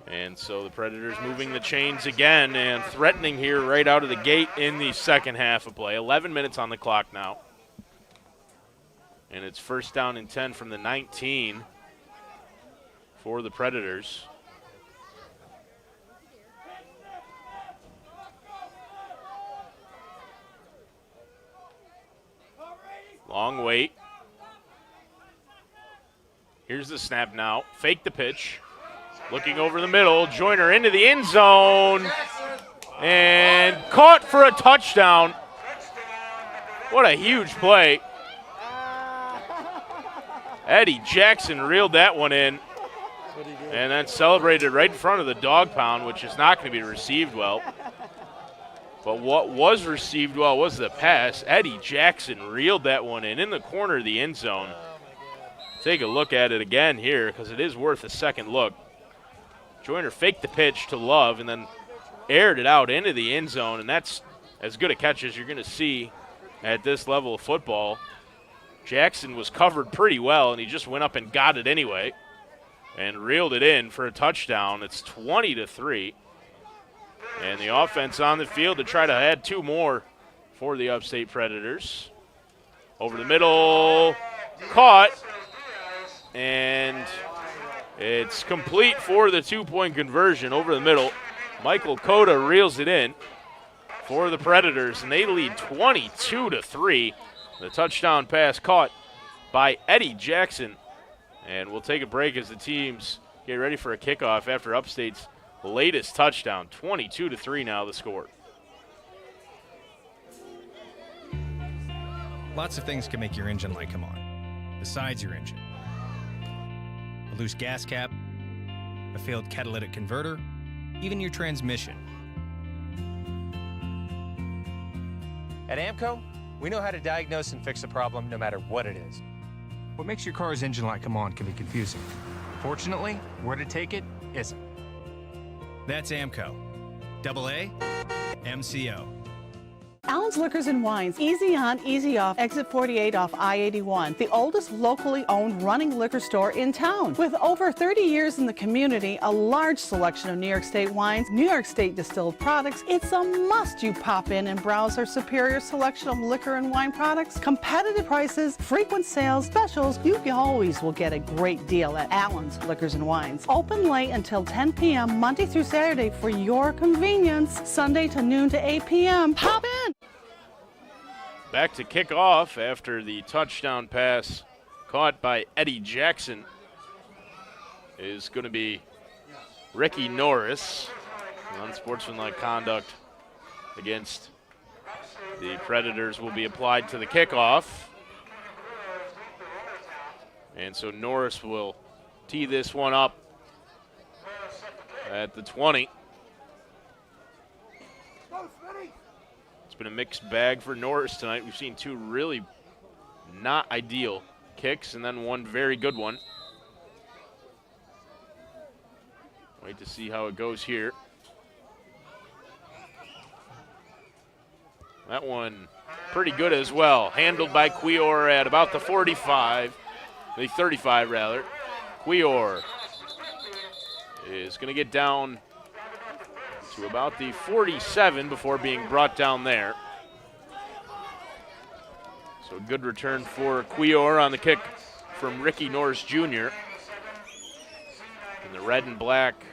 And so the Predators moving the chains again and threatening here right out of the gate in the second half of play. 11 minutes on the clock now. And it's first down and 10 from the 19 for the Predators. Long wait. Here's the snap now. Fake the pitch. Looking over the middle, Joyner into the end zone, and caught for a touchdown. What a huge play. Eddie Jackson reeled that one in, and then celebrated right in front of the dog pound, which is not going to be received well. But what was received well was the pass. Eddie Jackson reeled that one in the corner of the end zone. Take a look at it again here, because it is worth a second look. Joyner faked the pitch to Love and then aired it out into the end zone, and that's as good a catch as you're going to see at this level of football. Jackson was covered pretty well, and he just went up and got it anyway and reeled it in for a touchdown. It's 20-3, and the offense on the field to try to add 2 more for the Upstate Predators. Over the middle, caught, and it's complete for the 2-point conversion over the middle. Michael Cota reels it in for the Predators, and they lead 22-3. The touchdown pass caught by Eddie Jackson. And we'll take a break as the teams get ready for a kickoff after Upstate's latest touchdown. 22-3 now the score. Lots of things can make your engine light come on, besides your engine. A loose gas cap, a failed catalytic converter, even your transmission. At AMCO, we know how to diagnose and fix a problem no matter what it is. What makes your car's engine light come on can be confusing. Fortunately, where to take it isn't. That's AMCO. AA MCO. Allen's Liquors and Wines, easy on, easy off, exit 48 off I-81. The oldest locally owned running liquor store in town. With over 30 years in the community, a large selection of New York State wines, New York State distilled products, it's a must you pop in and browse our superior selection of liquor and wine products, competitive prices, frequent sales, specials. You always will get a great deal at Allen's Liquors and Wines. Open late until 10 p.m. Monday through Saturday for your convenience. Sunday to noon to 8 p.m. Pop in! Back to kick off after the touchdown pass caught by Eddie Jackson is going to be Ricky Norris. Unsportsmanlike conduct against the Predators will be applied to the kickoff. And so Norris will tee this one up at the 20. It's been a mixed bag for Norris tonight. We've seen two really not ideal kicks and then one very good one. Wait to see how it goes here. That one pretty good as well. Handled by Cuellar at about the 45, the 35 rather. Cuellar is going to get down to about the 47 before being brought down there. So a good return for Cuellar on the kick from Ricky Norris Jr. In the red and black,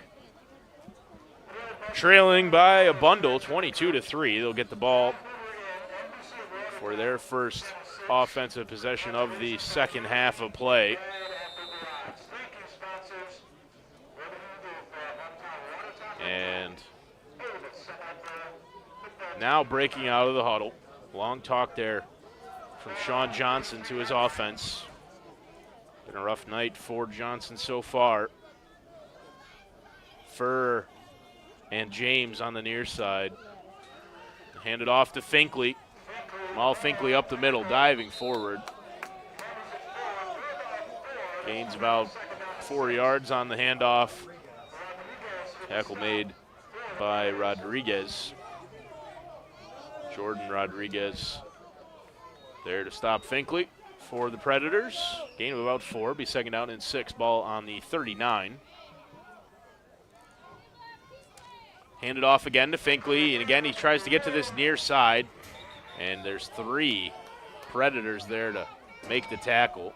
trailing by a bundle, 22-3. They'll get the ball for their first offensive possession of the second half of play. And now breaking out of the huddle. Long talk there from Sean Johnson to his offense. Been a rough night for Johnson so far. Furr and James on the near side. Handed off to Finkley. Jamal Finkley up the middle, diving forward. Gains about 4 yards on the handoff. Tackle made by Rodriguez. Jordan Rodriguez there to stop Finkley for the Predators. Gain of about 4, be second down and 6, ball on the 39. Handed off again to Finkley, and again he tries to get to this near side, and there's 3 Predators there to make the tackle.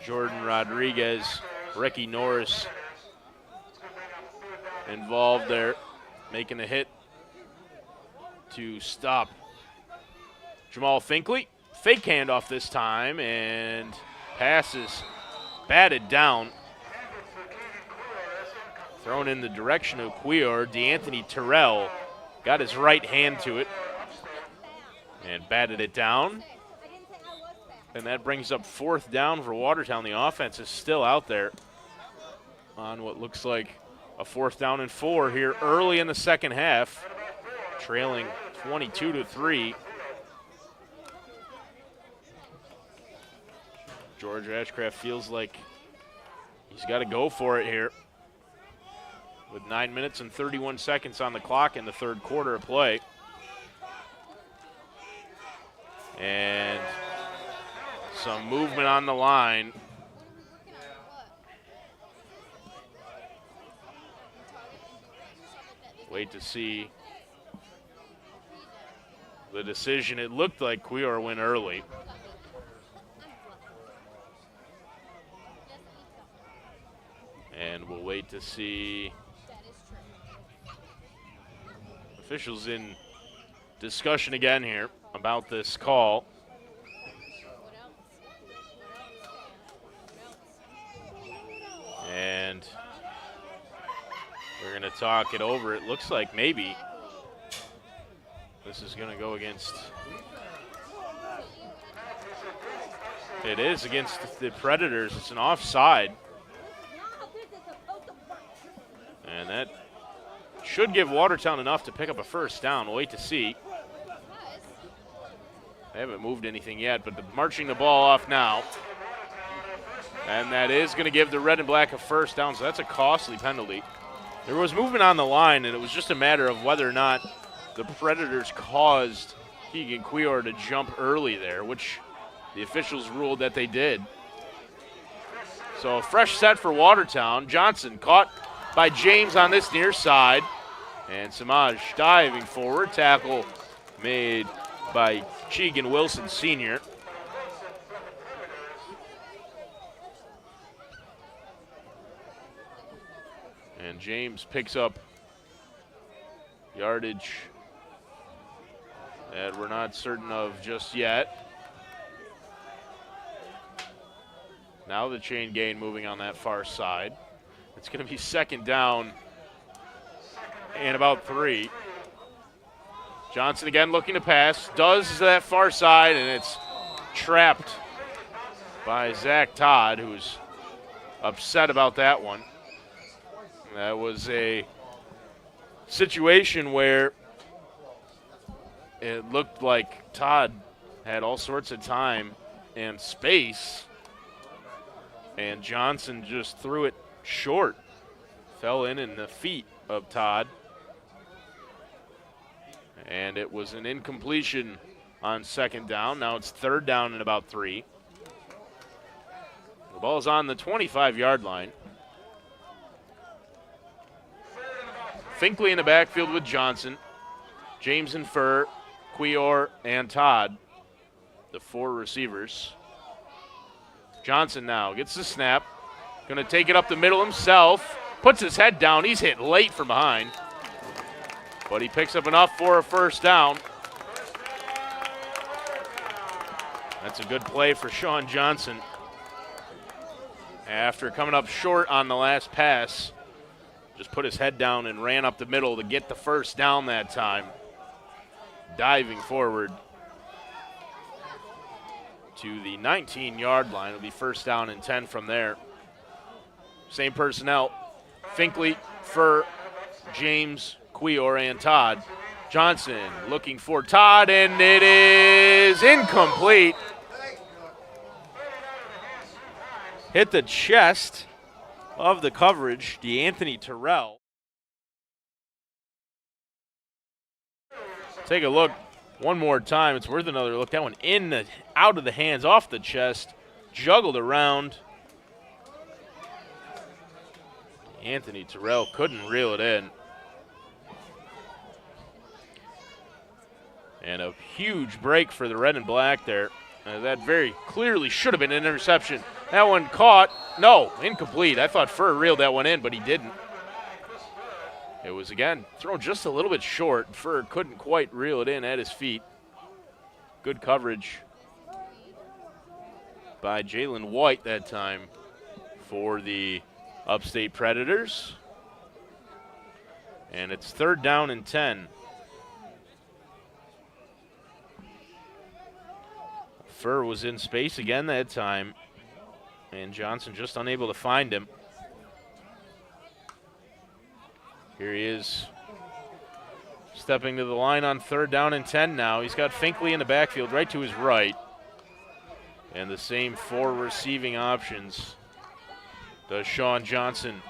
Jordan Rodriguez, Ricky Norris involved there, making a hit to stop Jamal Finkley. Fake handoff this time, and passes batted down. Thrown in the direction of Cuellar. DeAnthony Terrell got his right hand to it and batted it down. And that brings up 4th down for Watertown. The offense is still out there on what looks like a 4th down and 4 here early in the second half, trailing 22-3. George Ashcraft feels like he's got to go for it here with 9 minutes and 31 seconds on the clock in the third quarter of play. And some movement on the line. Wait to see the decision. It looked like Cuellar went early. And we'll wait to see officials in discussion again here about this call. And we're going to talk it over. It looks like maybe This is going to go against. It is against the Predators. It's an offside. And that should give Watertown enough to pick up a first down. We'll wait to see. They haven't moved anything yet, but marching the ball off now. And that is going to give the Red and Black a first down, so that's a costly penalty. There was movement on the line, and it was just a matter of whether or not the Predators caused Keegan Cuellar to jump early there, which the officials ruled that they did. So a fresh set for Watertown. Johnson caught by James on this near side. And Samaj diving forward. Tackle made by Keegan Wilson Sr. And James picks up yardage that we're not certain of just yet. Now the chain gain moving on that far side. It's going to be second down and about 3. Johnson again looking to pass. Does that far side, and it's trapped by Zach Todd, who's upset about that one. That was a situation where it looked like Todd had all sorts of time and space, and Johnson just threw it short. Fell in the feet of Todd. And it was an incompletion on second down. Now it's third down and about 3. The ball is on the 25-yard line. Finkley in the backfield with Johnson. James and Furr, Cuellar, and Todd, the 4 receivers. Johnson now gets the snap. Going to take it up the middle himself. Puts his head down. He's hit late from behind. But he picks up enough for a first down. That's a good play for Sean Johnson. After coming up short on the last pass, just put his head down and ran up the middle to get the first down that time. Diving forward to the 19-yard line. It'll be first down and 10 from there. Same personnel. Finkley, Furr, James, Cuellar, and Todd. Johnson looking for Todd, and it is incomplete. Hit the chest of the coverage, DeAnthony Terrell. Take a look one more time. It's worth another look. That one out of the hands, off the chest, juggled around. Anthony Terrell couldn't reel it in. And a huge break for the Red and Black there. That very clearly should have been an interception. That one caught. No, incomplete. I thought Furr reeled that one in, but he didn't. It was, again, thrown just a little bit short. Furr couldn't quite reel it in at his feet. Good coverage by Jalen White that time for the Upstate Predators. And it's third down and 10. Furr was in space again that time, and Johnson just unable to find him. Here he is, stepping to the line on third down and 10 now. He's got Finkley in the backfield right to his right, and the same 4 receiving options does Sean Johnson.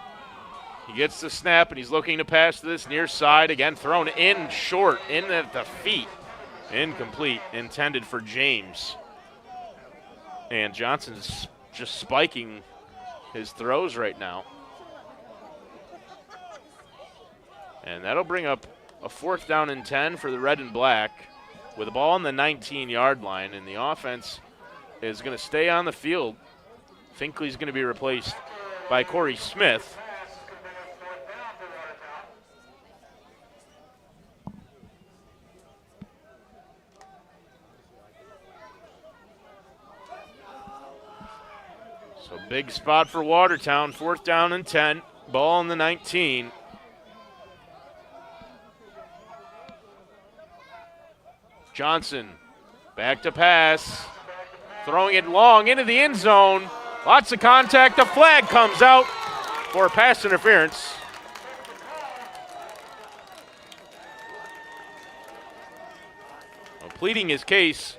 He gets the snap, and he's looking to pass to this near side. Again, thrown in short, in at the feet. Incomplete, intended for James. And Johnson's just spiking his throws right now. And that'll bring up a fourth down and 10 for the Red and Black with the ball on the 19-yard line. And the offense is going to stay on the field. Finkley's going to be replaced by Corey Smith. So big spot for Watertown, fourth down and 10, ball on the 19. Johnson back to pass. Throwing it long into the end zone. Lots of contact. The flag comes out for pass interference. Well, pleading his case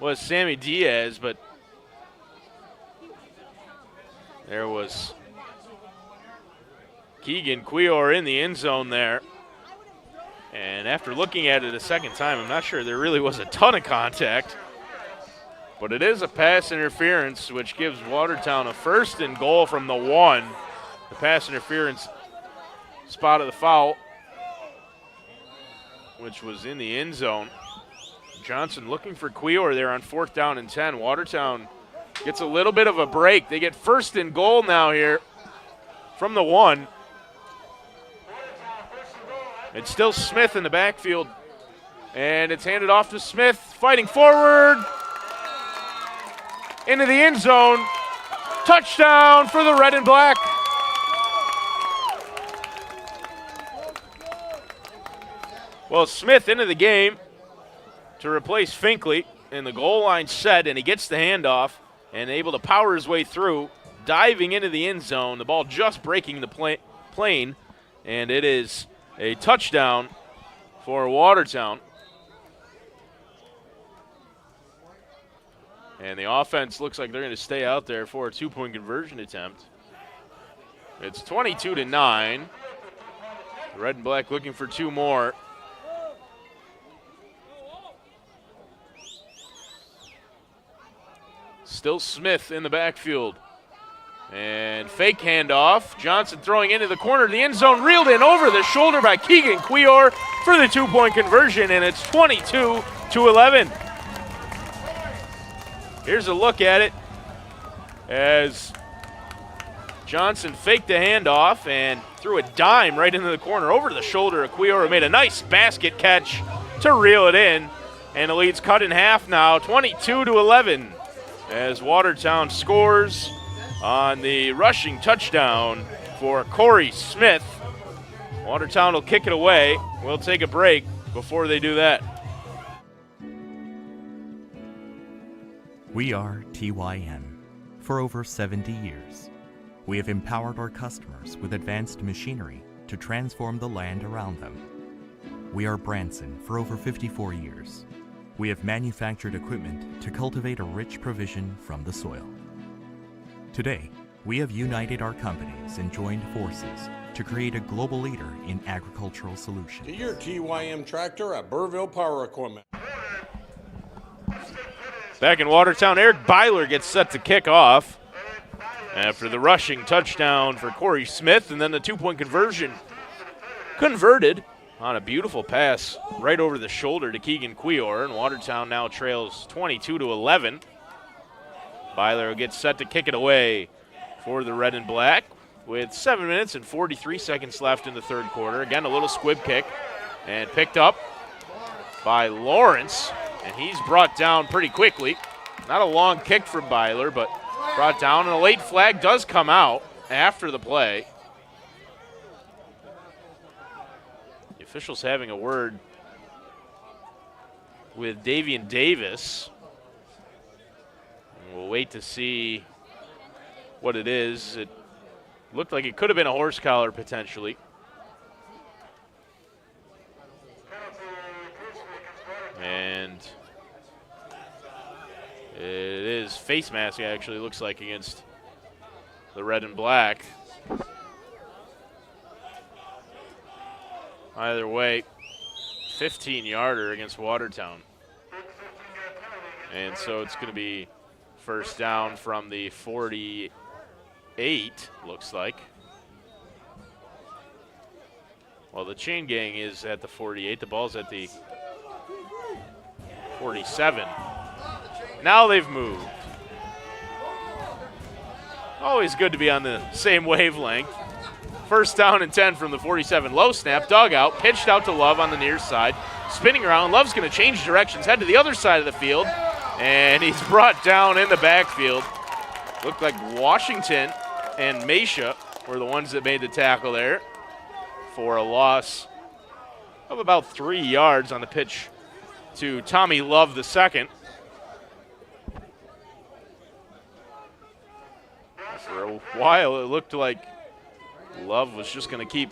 was Sammy Diaz, but there was Keegan Cuellar in the end zone there. And after looking at it a second time, I'm not sure there really was a ton of contact. But it is a pass interference, which gives Watertown a 1st and goal from the 1. The pass interference spot of the foul, which was in the end zone. Johnson looking for Cuellar there on 4th down and 10. Watertown gets a little bit of a break. They get 1st and goal now here from the 1. It's still Smith in the backfield, and it's handed off to Smith, fighting forward into the end zone. Touchdown for the red and black. Well, Smith into the game to replace Finkley, and the goal line set, and he gets the handoff and able to power his way through, diving into the end zone, the ball just breaking the plane, and it is a touchdown for Watertown. And the offense looks like they're going to stay out there for a 2-point conversion attempt. It's 22-9. Red and black looking for 2 more. Still Smith in the backfield. And fake handoff. Johnson throwing into the corner of the end zone, reeled in over the shoulder by Keegan Cuellar for the 2-point conversion, and it's 22-11. Here's a look at it as Johnson faked the handoff and threw a dime right into the corner over the shoulder of Cuellar, who made a nice basket catch to reel it in, and the lead's cut in half now, 22-11, as Watertown scores on the rushing touchdown for Corey Smith. Watertown will kick it away. We'll take a break before they do that. We are TYM. For over 70 years, we have empowered our customers with advanced machinery to transform the land around them. We are Branson for over 54 years. We have manufactured equipment to cultivate a rich provision from the soil. Today, we have united our companies and joined forces to create a global leader in agricultural solutions. To your TYM tractor at Burville Power Equipment. Back in Watertown, Eric Byler gets set to kick off after the rushing touchdown for Corey Smith, and then the 2-point conversion converted on a beautiful pass right over the shoulder to Keegan Cuellar, and Watertown now trails 22-11. Byler gets set to kick it away for the red and black with 7 minutes and 43 seconds left in the 3rd quarter. Again, a little squib kick, and picked up by Lawrence, and he's brought down pretty quickly. Not a long kick from Byler, but brought down, and a late flag does come out after the play. The officials having a word with Davian Davis. We'll wait to see what it is. It looked like it could have been a horse collar potentially. And it is face mask, actually, looks like, against the red and black. Either way, 15-yarder against Watertown. And so it's going to be first down from the 48, looks like. Well, the chain gang is at the 48. The ball's at the 47. Now they've moved. Always good to be on the same wavelength. First down and 10 from the 47. Low snap, dug out, pitched out to Love on the near side. Spinning around, Love's going to change directions, head to the other side of the field, and he's brought down in the backfield. Looked like Washington and Mesha were the ones that made the tackle there for a loss of about 3 yards on the pitch to Tommy Love the second. For a while, it looked like Love was just going to keep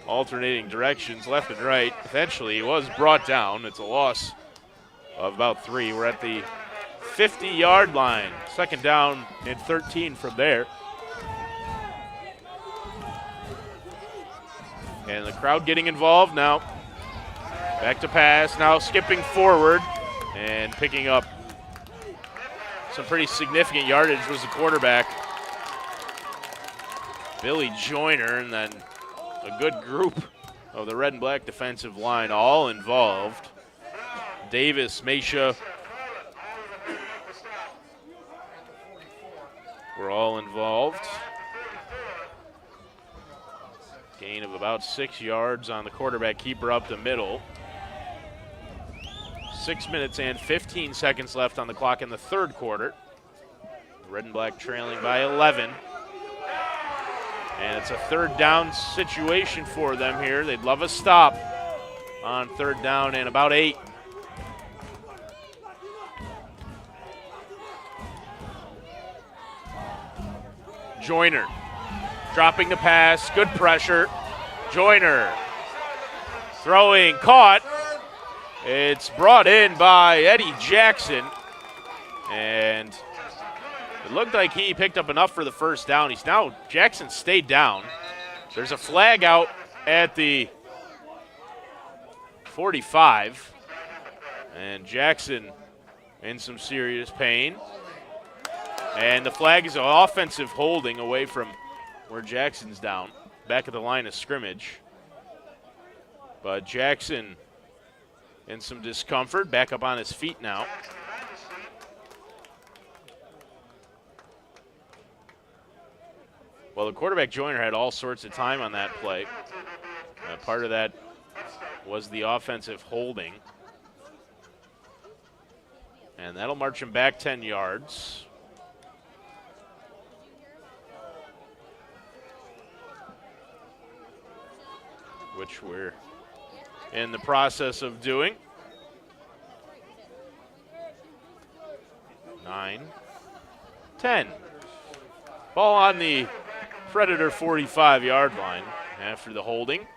alternating directions left and right. Eventually, he was brought down. It's a loss of about 3. We're at the 50-yard line. Second down and 13 from there. And the crowd getting involved now. Back to pass, now skipping forward and picking up some pretty significant yardage was the quarterback, Billy Joyner, and then a good group of the red and black defensive line all involved. Davis, Mesha were all involved. Gain of about 6 yards on the quarterback keeper up the middle. 6 minutes and 15 seconds left on the clock in the third quarter. Red and black trailing by 11. And it's a third down situation for them here. They'd love a stop on third down and about 8. Joyner dropping the pass, good pressure. Joyner throwing, caught. It's brought in by Eddie Jackson, and it looked like he picked up enough for the first down. Jackson stayed down. There's a flag out at the 45, and Jackson in some serious pain. And the flag is an offensive holding away from where Jackson's down, back at the line of scrimmage. But Jackson in some discomfort, back up on his feet now. Well, the quarterback Joyner had all sorts of time on that play. Part of that was the offensive holding. And that'll march him back 10 yards. Which we're in the process of doing. 9, 10. Ball on the Predator 45-yard line after the holding.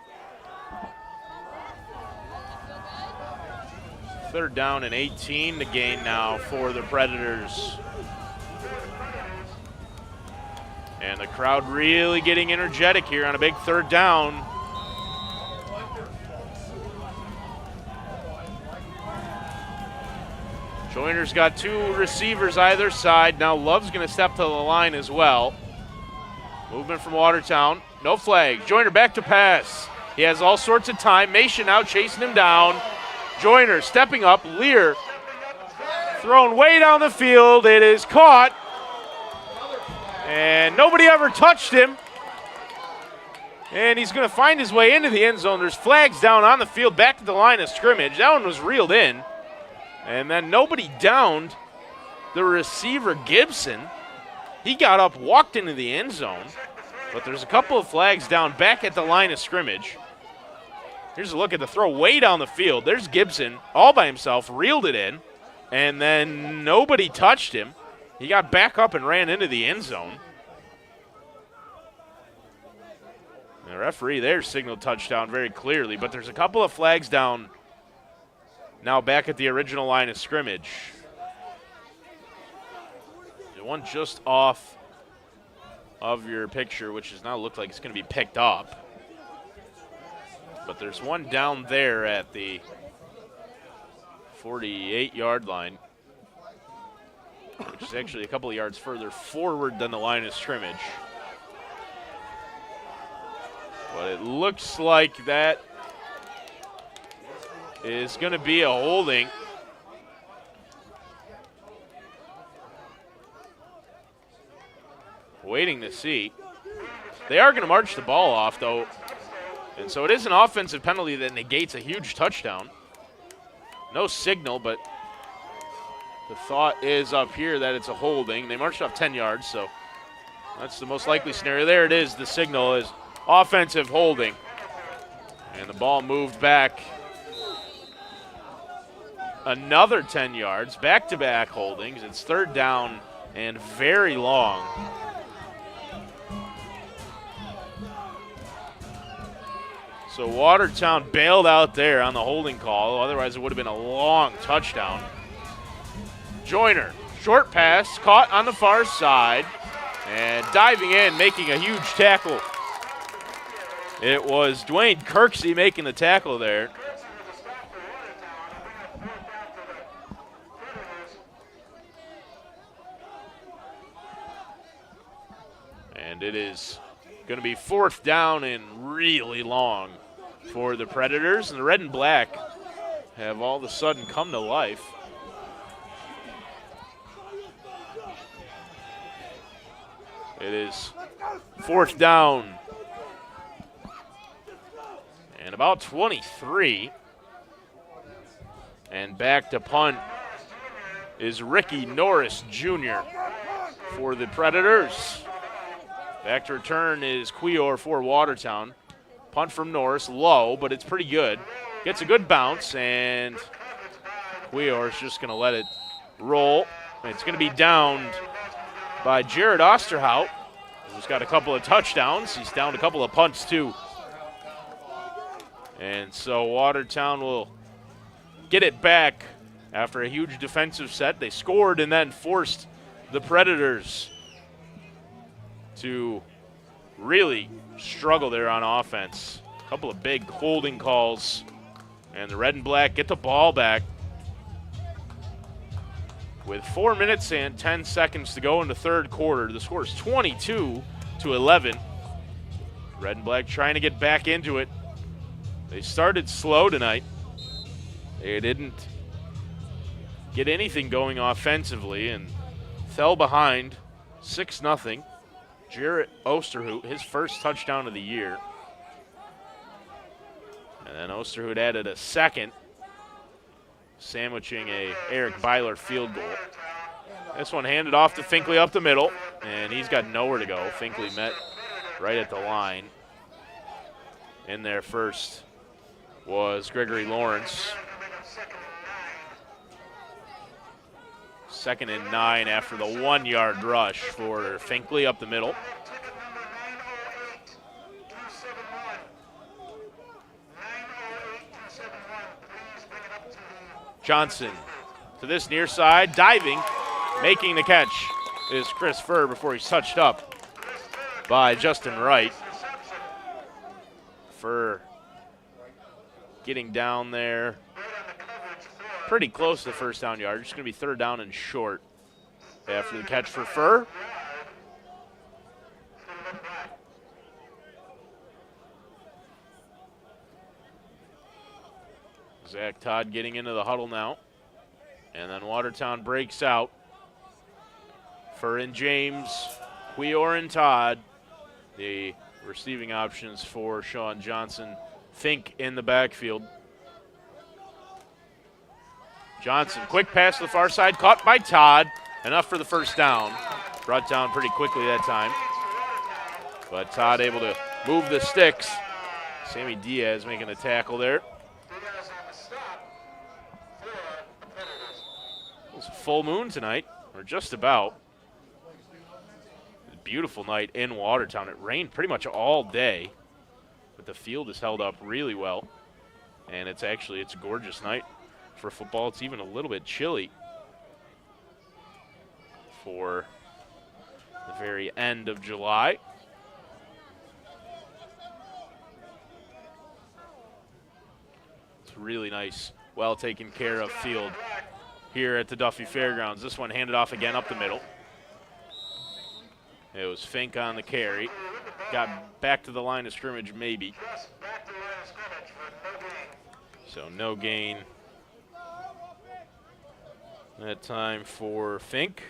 Third down and 18 to gain now for the Predators. And the crowd really getting energetic here on a big third down. Joyner's got 2 receivers either side. Now Love's going to step to the line as well. Movement from Watertown. No flag. Joyner back to pass. He has all sorts of time. Mason now chasing him down. Joyner stepping up. Lear thrown way down the field. It is caught. And nobody ever touched him. And he's going to find his way into the end zone. There's flags down on the field back to the line of scrimmage. That one was reeled in. And then nobody downed the receiver, Gibson. He got up, walked into the end zone. But there's a couple of flags down back at the line of scrimmage. Here's a look at the throw way down the field. There's Gibson all by himself, reeled it in. And then nobody touched him. He got back up and ran into the end zone. The referee there signaled touchdown very clearly. But there's a couple of flags down now back at the original line of scrimmage. The one just off of your picture, which does not look like it's going to be picked up. But there's one down there at the 48-yard line, which is actually a couple of yards further forward than the line of scrimmage. But it looks like that is going to be a holding. Waiting to see. They are going to march the ball off, though. And so it is an offensive penalty that negates a huge touchdown. No signal, but the thought is up here that it's a holding. They marched off 10 yards, so that's the most likely scenario. There it is. The signal is offensive holding. And the ball moved back another 10 yards. Back-to-back holdings. It's third down and very long. So Watertown bailed out there on the holding call. Otherwise, it would have been a long touchdown. Joyner, short pass, caught on the far side, and diving in, making a huge tackle. It was Dwayne Kirksey making the tackle there. And it is going to be fourth down and really long for the Predators. And the red and black have all of a sudden come to life. It is fourth down and about 23. And back to punt is Ricky Norris Jr. for the Predators. Back to return is Cuellar for Watertown. Punt from Norris, low, but it's pretty good. Gets a good bounce, and Cuellar is just going to let it roll. It's going to be downed by Jared Osterhout, who's got a couple of touchdowns. He's downed a couple of punts, too. And so Watertown will get it back after a huge defensive set. They scored and then forced the Predators to really struggle there on offense. A couple of big holding calls, and the red and black get the ball back with 4 minutes and 10 seconds to go in the third quarter. The score is 22-11. Red and black trying to get back into it. They started slow tonight. They didn't get anything going offensively and fell behind 6-0. Jarrett Osterhout, his first touchdown of the year. And then Osterhout added a second, sandwiching a Eric Byler field goal. This one handed off to Finkley up the middle, and he's got nowhere to go. Finkley met right at the line. In there first was Gregory Lawrence. 2nd and 9 after the 1-yard rush for Finkley up the middle. Johnson to this near side, diving, making the catch is Chris Furr before he's touched up by Justin Wright. Furr getting down there pretty close to the first down yard. It's going to be third down and short after the catch for Furr. Zach Todd getting into the huddle now. And then Watertown breaks out. Furr and James, Cuellar and Todd. The receiving options for Sean Johnson. Fink in the backfield. Johnson, quick pass to the far side, caught by Todd. Enough for the first down. Brought down pretty quickly that time. But Todd able to move the sticks. Sammy Diaz making the tackle there. It's a full moon tonight, or just about. A beautiful night in Watertown. It rained pretty much all day, but the field is held up really well. And it's a gorgeous night for football. It's even a little bit chilly for the very end of July. It's really nice, well taken care of field here at the Duffy Fairgrounds. This one handed off again up the middle. It was Fink on the carry. Got back to the line of scrimmage maybe. So no gain that time for Fink.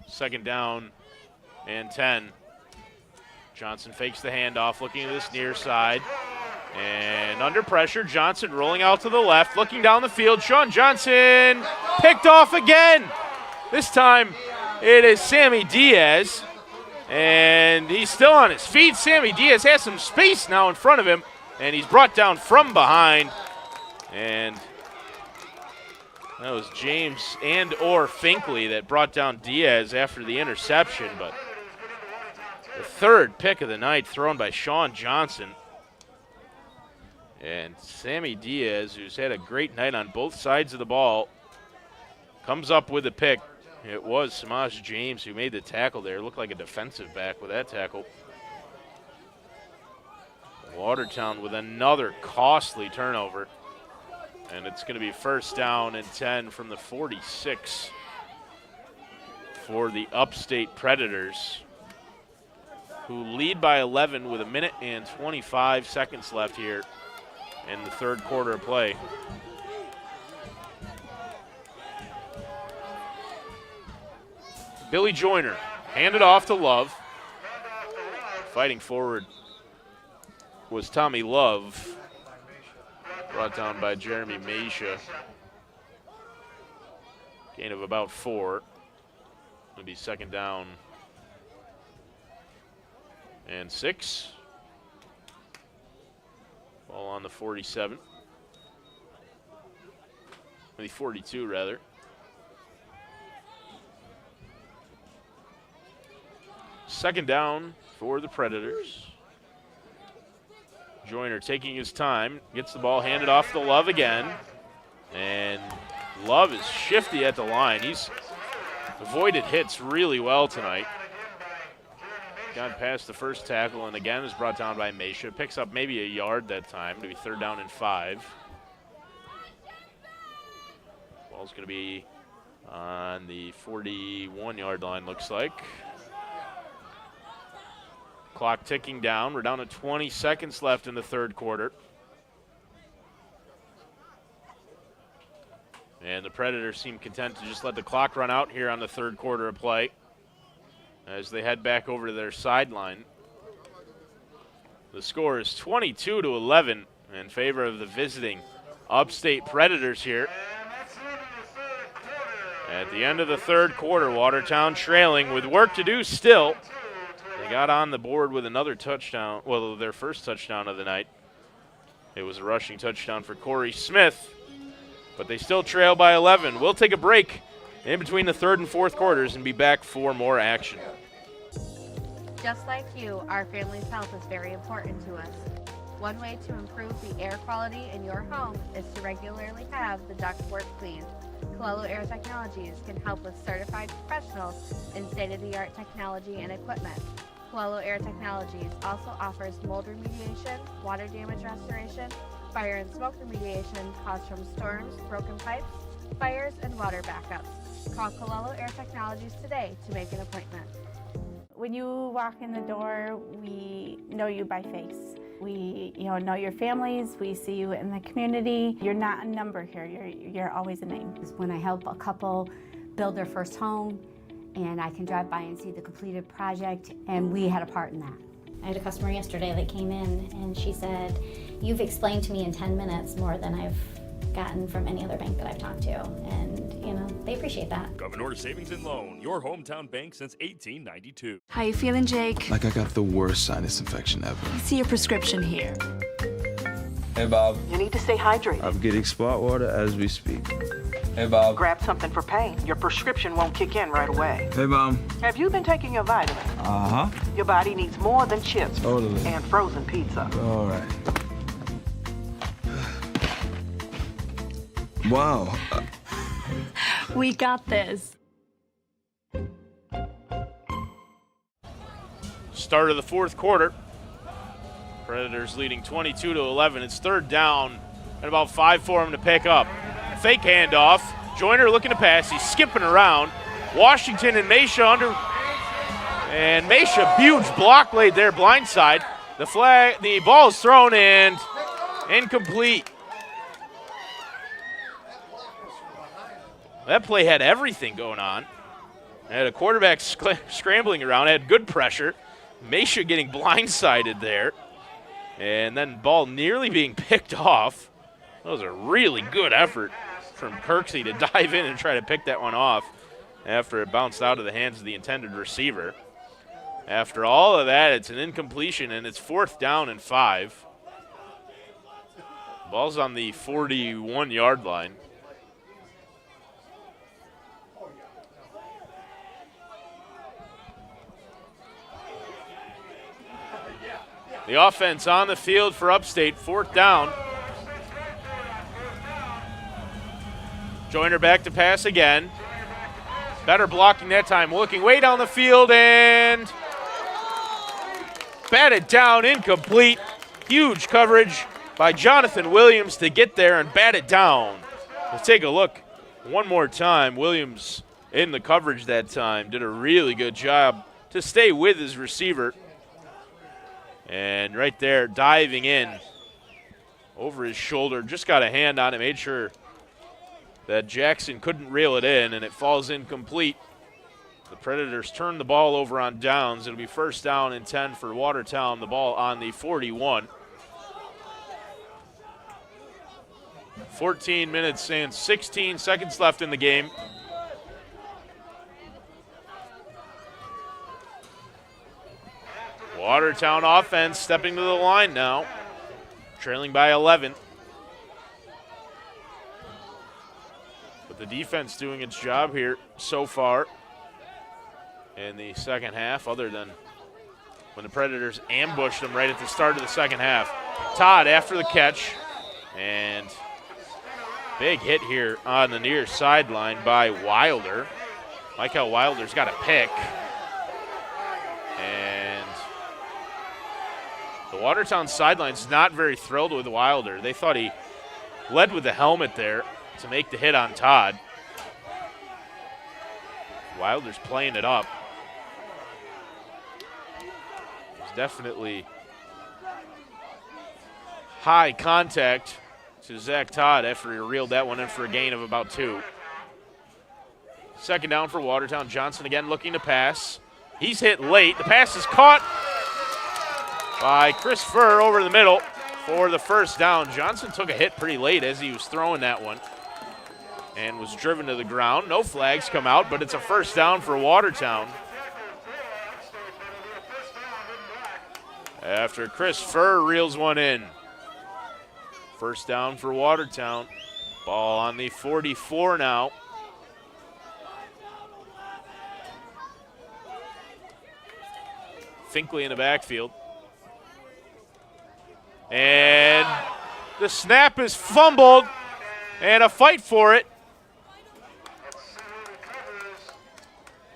Second down and 10. Johnson fakes the handoff, looking at this near side. And under pressure, Johnson rolling out to the left, looking down the field. Sean Johnson picked off again. This time it is Sammy Diaz. And he's still on his feet. Sammy Diaz has some space now in front of him, and he's brought down from behind. And that was James and or Finkley that brought down Diaz after the interception, but the third pick of the night thrown by Sean Johnson. And Sammy Diaz, who's had a great night on both sides of the ball, comes up with a pick. It was Samaj James who made the tackle there. Looked like a defensive back with that tackle. Watertown with another costly turnover. And it's going to be first down and 10 from the 46 for the Upstate Predators, who lead by 11 with 1 minute and 25 seconds left here in the third quarter of play. Billy Joyner handed off to Love. Fighting forward was Tommy Love, brought down by Jeremy Mesha. Gain of about 4. It'll be second down and 6. Ball on the 47. The 42, rather. Second down for the Predators. Joyner taking his time, gets the ball handed off to Love again. And Love is shifty at the line. He's avoided hits really well tonight. Got past the first tackle and again is brought down by Mesha. Picks up maybe a yard that time. It'll be third down and 5. Ball's going to be on the 41-yard line, looks like. Clock ticking down. We're down to 20 seconds left in the third quarter. And the Predators seem content to just let the clock run out here on the third quarter of play as they head back over to their sideline. The score is 22-11 in favor of the visiting Upstate Predators here. At the end of the third quarter, Watertown trailing with work to do still. They got on the board with another touchdown, well, their first touchdown of the night. It was a rushing touchdown for Corey Smith, but they still trail by 11. We'll take a break in between the third and fourth quarters and be back for more action. Just like you, our family's health is very important to us. One way to improve the air quality in your home is to regularly have the ductwork cleaned. Colello Air Technologies can help with certified professionals in state-of-the-art technology and equipment. Colello Air Technologies also offers mold remediation, water damage restoration, fire and smoke remediation caused from storms, broken pipes, fires, and water backups. Call Colello Air Technologies today to make an appointment. When you walk in the door, we know you by face. We, know your families. We see you in the community. You're not a number here. You're always a name. When I help a couple build their first home, and I can drive by and see the completed project, and we had a part in that. I had a customer yesterday that came in and she said, "You've explained to me in 10 minutes more than I've gotten from any other bank that I've talked to." And, they appreciate that. Governor Savings and Loan, your hometown bank since 1892. How you feeling, Jake? Like I got the worst sinus infection ever. I see your prescription here. Hey, Bob. You need to stay hydrated. I'm getting spot water as we speak. Hey, Bob. Grab something for pain. Your prescription won't kick in right away. Hey, Mom. Have you been taking your vitamins? Uh-huh. Your body needs more than chips Totally. and frozen pizza. All right. Wow. We got this. Start of the fourth quarter. Predators leading 22-11. It's third down and about 5 for him to pick up. Fake handoff. Joyner looking to pass. He's skipping around. Washington and Mesha under. And Mesha, huge block laid there, blindside. The ball is thrown and incomplete. That play had everything going on. It had a quarterback scrambling around, had good pressure. Mesha getting blindsided there. And then ball nearly being picked off. That was a really good effort from Kirksey to dive in and try to pick that one off after it bounced out of the hands of the intended receiver. After all of that, it's an incompletion, and it's 4th down and 5. Ball's on the 41-yard line. The offense on the field for Upstate, 4th down. Joyner back to pass again. Better blocking that time, looking way down the field and batted down, incomplete. Huge coverage by Jonathan Williams to get there and bat it down. Let's take a look one more time. Williams in the coverage that time did a really good job to stay with his receiver. And right there, diving in over his shoulder, just got a hand on it, made sure that Jackson couldn't reel it in, and it falls incomplete. The Predators turn the ball over on downs. It'll be 1st down and 10 for Watertown, the ball on the 41. 14 minutes and 16 seconds left in the game. Watertown offense stepping to the line now, trailing by 11. But the defense doing its job here so far in the second half, other than when the Predators ambushed them right at the start of the second half. Todd after the catch, and big hit here on the near sideline by Wilder. Like how Wilder's got a pick. And the Watertown sideline's not very thrilled with Wilder. They thought he led with the helmet there to make the hit on Todd. Wilder's playing it up. There's definitely high contact to Zach Todd after he reeled that one in for a gain of about 2. 2nd down for Watertown. Johnson again looking to pass. He's hit late. The pass is caught by Chris Furr over the middle for the 1st down. Johnson took a hit pretty late as he was throwing that one and was driven to the ground. No flags come out, but it's a 1st down for Watertown. After Chris Furr reels one in. 1st down for Watertown. Ball on the 44 now. Finkley in the backfield. And the snap is fumbled, and a fight for it.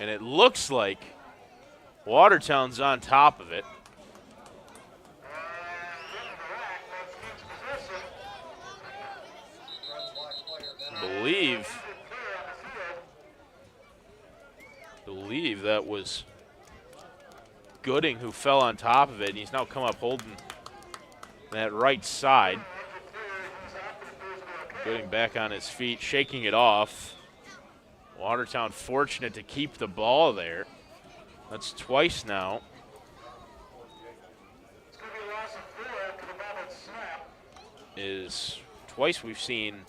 And it looks like Watertown's on top of it. Believe that was Gooding who fell on top of it, and he's now come up holding that right side. Gooding back on his feet, shaking it off. Watertown fortunate to keep the ball there. That's twice now. Is twice we've seen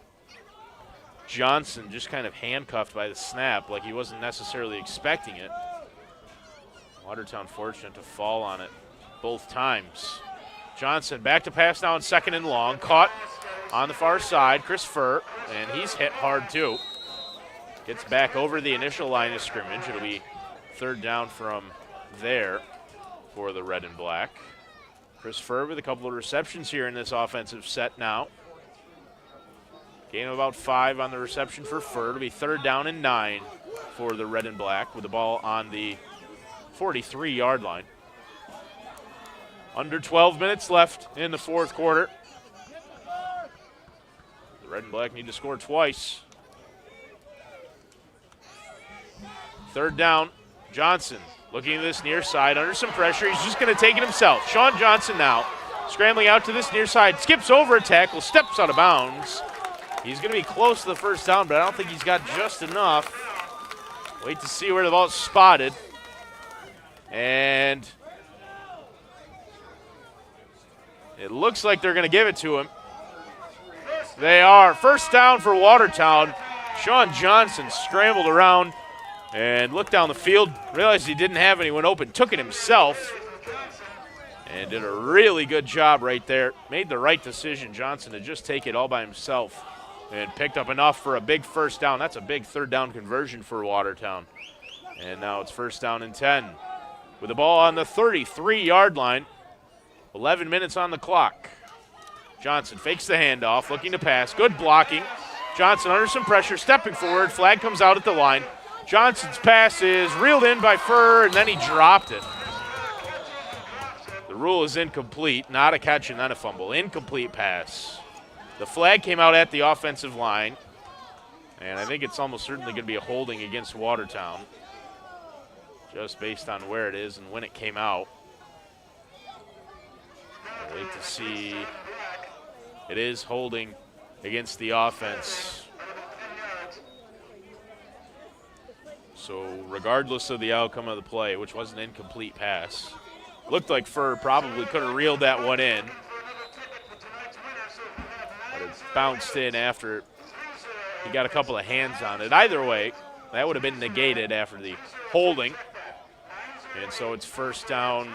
Johnson just kind of handcuffed by the snap like he wasn't necessarily expecting it. Watertown fortunate to fall on it both times. Johnson back to pass now in 2nd and long. Caught on the far side, Chris Furr, and he's hit hard too. Gets back over the initial line of scrimmage. It'll be 3rd down from there for the red and black. Chris Furr with a couple of receptions here in this offensive set now. Gain of about 5 on the reception for Furr. It'll be 3rd down and 9 for the red and black with the ball on the 43-yard line. Under 12 minutes left in the 4th quarter. The red and black need to score twice. 3rd down, Johnson looking at this near side under some pressure. He's just going to take it himself. Sean Johnson now scrambling out to this near side, skips over a tackle, steps out of bounds. He's going to be close to the 1st down, but I don't think he's got just enough. Wait to see where the ball's spotted. And it looks like they're going to give it to him. They are. 1st down for Watertown. Sean Johnson scrambled around and looked down the field, realized he didn't have anyone open, took it himself, and did a really good job right there. Made the right decision, Johnson, to just take it all by himself and picked up enough for a big first down. That's a big third down conversion for Watertown. And now it's first down and 10. With the ball on the 33-yard line, 11 minutes on the clock. Johnson fakes the handoff, looking to pass. Good blocking. Johnson under some pressure, stepping forward. Flag comes out at the line. Johnson's pass is reeled in by Furr, and then he dropped it. The rule is incomplete, not a catch and then a fumble. Incomplete pass. The flag came out at the offensive line, and I think it's almost certainly going to be a holding against Watertown, just based on where it is and when it came out. I'll wait to see. It is holding against the offense. So regardless of the outcome of the play, which was an incomplete pass, looked like Furr probably could have reeled that one in, but it bounced in after he got a couple of hands on it. Either way, that would have been negated after the holding. And so it's first down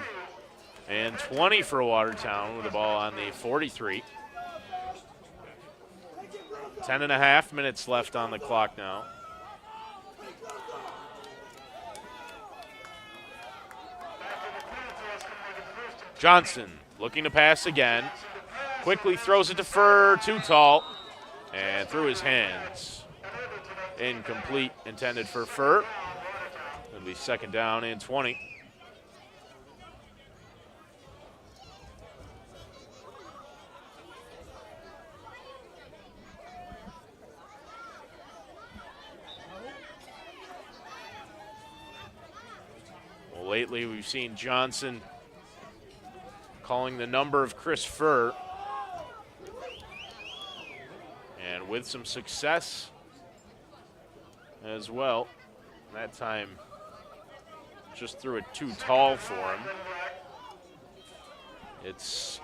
and 20 for Watertown with the ball on the 43. 10.5 minutes left on the clock now. Johnson looking to pass again. Quickly throws it to Furr, too tall, and through his hands. Incomplete, intended for Furr. It'll be second down and 20. Well, lately we've seen Johnson calling the number of Chris Furr, and with some success as well. That time just threw it too tall for him. It's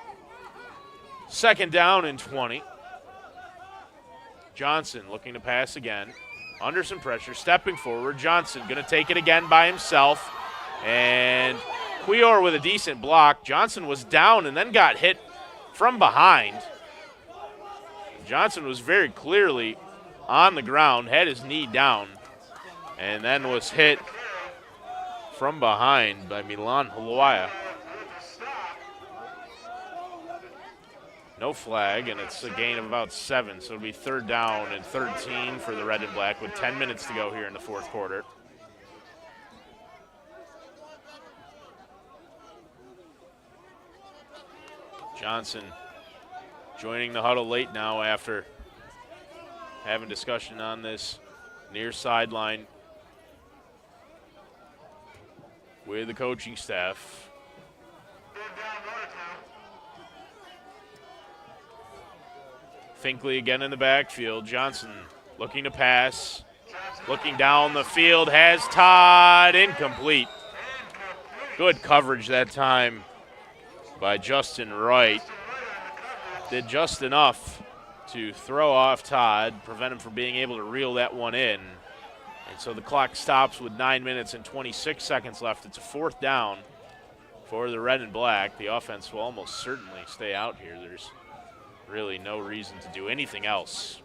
second down and 20. Johnson looking to pass again. Under some pressure, stepping forward. Johnson going to take it again by himself. And Cuellar with a decent block. Johnson was down and then got hit from behind. Johnson was very clearly on the ground, had his knee down, and then was hit from behind by Milan Haluaya. No flag, and it's a gain of about 7, so it'll be third down and 13 for the Red and Black with 10 minutes to go here in the fourth quarter. Johnson joining the huddle late now after having discussion on this near sideline with the coaching staff. Finkley again in the backfield. Johnson looking to pass, looking down the field, has Todd, incomplete. Good coverage that time by Justin Wright. Did just enough to throw off Todd, prevent him from being able to reel that one in. And so the clock stops with 9 minutes and 26 seconds left. It's a fourth down for the Red and Black. The offense will almost certainly stay out here. There's really no reason to do anything else.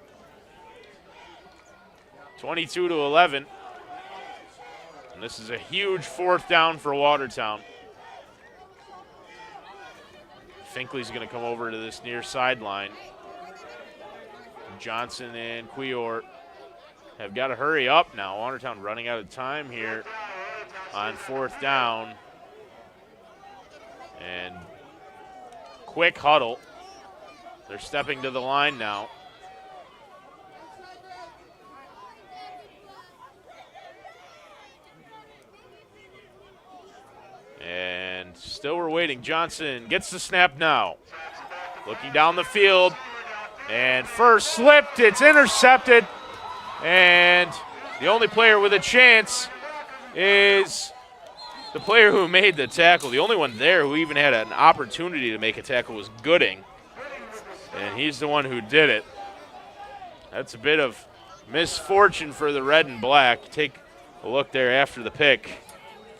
22-11. And this is a huge fourth down for Watertown. Finkley's going to come over to this near sideline. Johnson and Cuellar have got to hurry up now. Watertown running out of time here on fourth down. And quick huddle. They're stepping to the line now. And still we're waiting. Johnson gets the snap now. Looking down the field. And first slipped. It's intercepted. And the only player with a chance is the player who made the tackle. The only one there who even had an opportunity to make a tackle was Gooding. And he's the one who did it. That's a bit of misfortune for the Red and Black. Take a look there after the pick.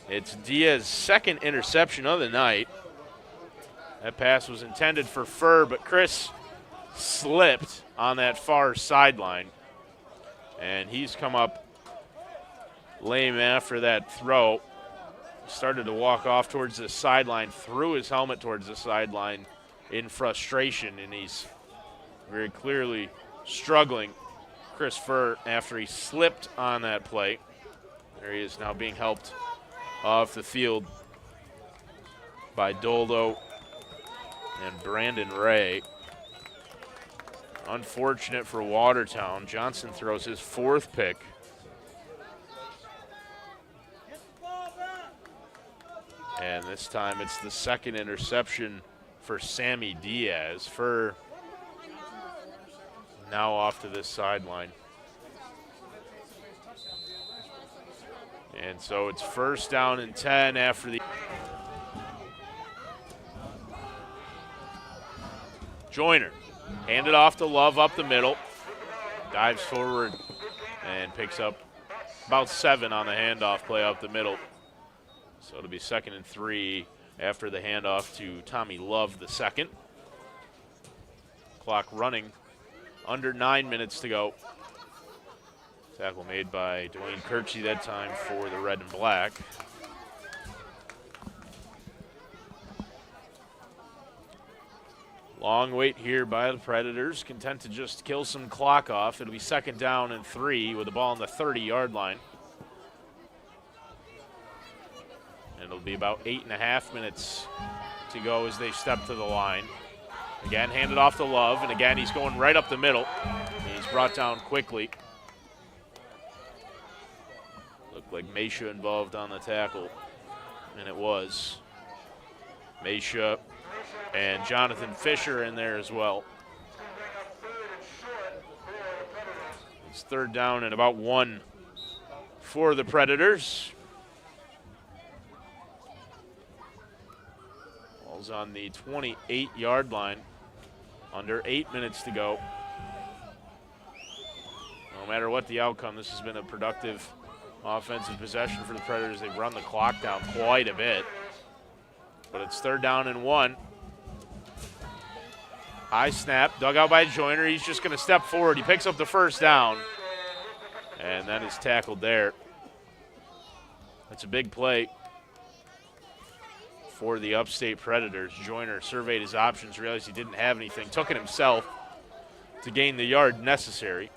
It's Diaz's second interception of the night. That pass was intended for Furr, but Chris slipped on that far sideline. And he's come up lame after that throw. Started to walk off towards the sideline, threw his helmet towards the sideline in frustration, and he's very clearly struggling, Chris Furr, after he slipped on that play. There he is now being helped off the field by Doldo and Brandon Ray. Unfortunate for Watertown. Johnson throws his fourth pick. And this time it's the second interception for Sammy Diaz. Furr now off to this sideline. And so it's first down and 10 after the... Joyner, handed off to Love up the middle. Dives forward and picks up about 7 on the handoff play up the middle. So it'll be 2nd and 3 after the handoff to Tommy Love the second. Clock running, under 9 minutes to go. Tackle made by Dwayne Kirchie that time for the red and black. Long wait here by the Predators, content to just kill some clock off. It'll be 2nd down and 3 with the ball on the 30-yard line. And it'll be about 8.5 minutes to go as they step to the line. Again, handed off to Love, and again, he's going right up the middle. He's brought down quickly. Looked like Mesha involved on the tackle, and it was. Mesha and Jonathan Fisher in there as well. It's 3rd down and about 1 for the Predators. Ball's on the 28-yard line. Under 8 minutes to go. No matter what the outcome, this has been a productive offensive possession for the Predators. They've run the clock down quite a bit. But it's 3rd down and 1. High snap, dug out by Joyner. He's just going to step forward. He picks up the 1st down. And that is tackled there. That's a big play for the Upstate Predators. Joyner surveyed his options, realized he didn't have anything, took it himself to gain the yard necessary.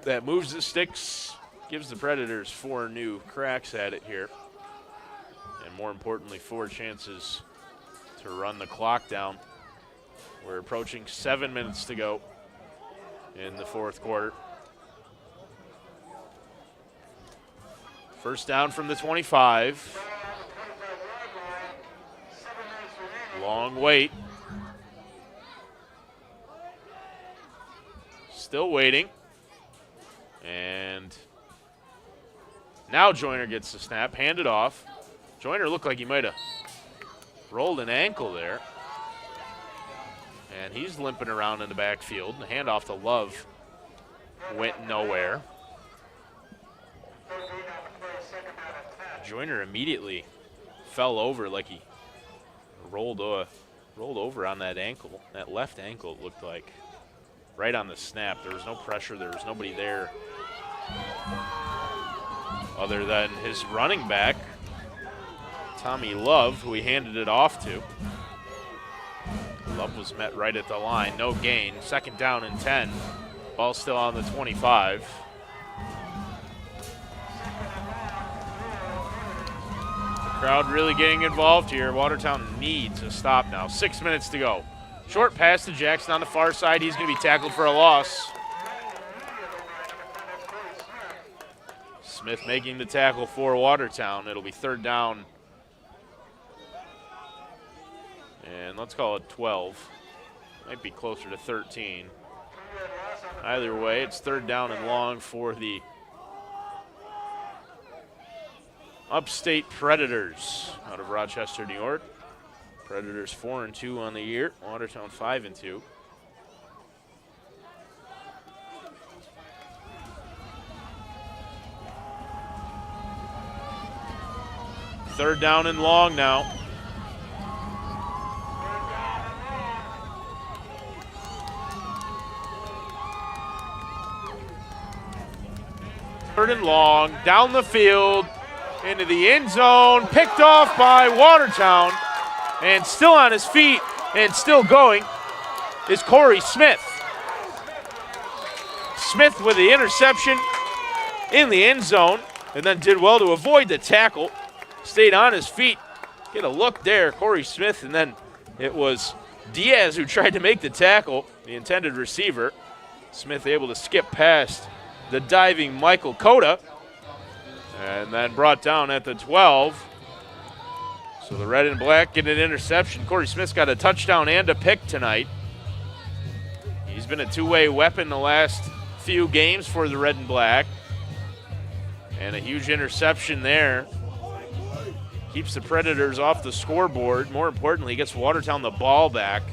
That moves the sticks, gives the Predators 4 new cracks at it here. And more importantly, 4 chances to run the clock down. We're approaching 7 minutes to go in the 4th quarter. First down from the 25. Long wait. Still waiting. And now Joyner gets the snap, handed off. Joyner looked like he might have rolled an ankle there. And he's limping around in the backfield. The handoff to Love went nowhere. Joyner immediately fell over like he rolled over on that ankle. That left ankle, it looked like. Right on the snap. There was no pressure. There was nobody there other than his running back, Tommy Love, who he handed it off to. Love was met right at the line. No gain. 2nd down and 10. Ball still on the 25. The crowd really getting involved here. Watertown needs a stop now. 6 minutes to go. Short pass to Jackson on the far side. He's going to be tackled for a loss. Smith making the tackle for Watertown. It'll be 3rd down. And let's call it 12. Might be closer to 13. Either way, it's 3rd down and long for the Upstate Predators out of Rochester, New York. Predators 4-2 on the year. Watertown 5-2. Third down and long now. Third and long, down the field, into the end zone, picked off by Watertown, and still on his feet and still going is Corey Smith. Smith with the interception in the end zone, and then did well to avoid the tackle. Stayed on his feet. Get a look there, Corey Smith, and then it was Diaz who tried to make the tackle, the intended receiver. Smith able to skip past the diving Michael Cota, and then brought down at the 12. So the red and black get an interception. Corey Smith's got a touchdown and a pick tonight. He's been a two-way weapon the last few games for the red and black. And a huge interception there. Keeps the Predators off the scoreboard. More importantly, gets Watertown the ball back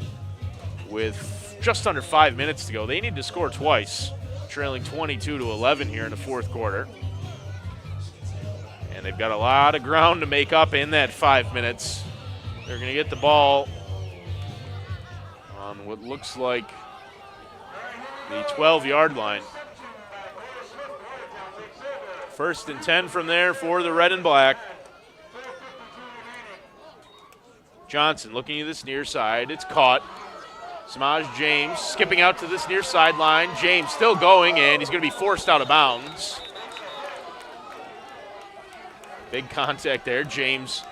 with just under 5 minutes to go. They need to score twice, trailing 22-11 here in the fourth quarter. And they've got a lot of ground to make up in that 5 minutes. They're going to get the ball on what looks like the 12-yard line. First and 10 from there for the red and black. Johnson looking at this near side. It's caught. Samaj James skipping out to this near sideline. James still going, and he's going to be forced out of bounds. Big contact there. James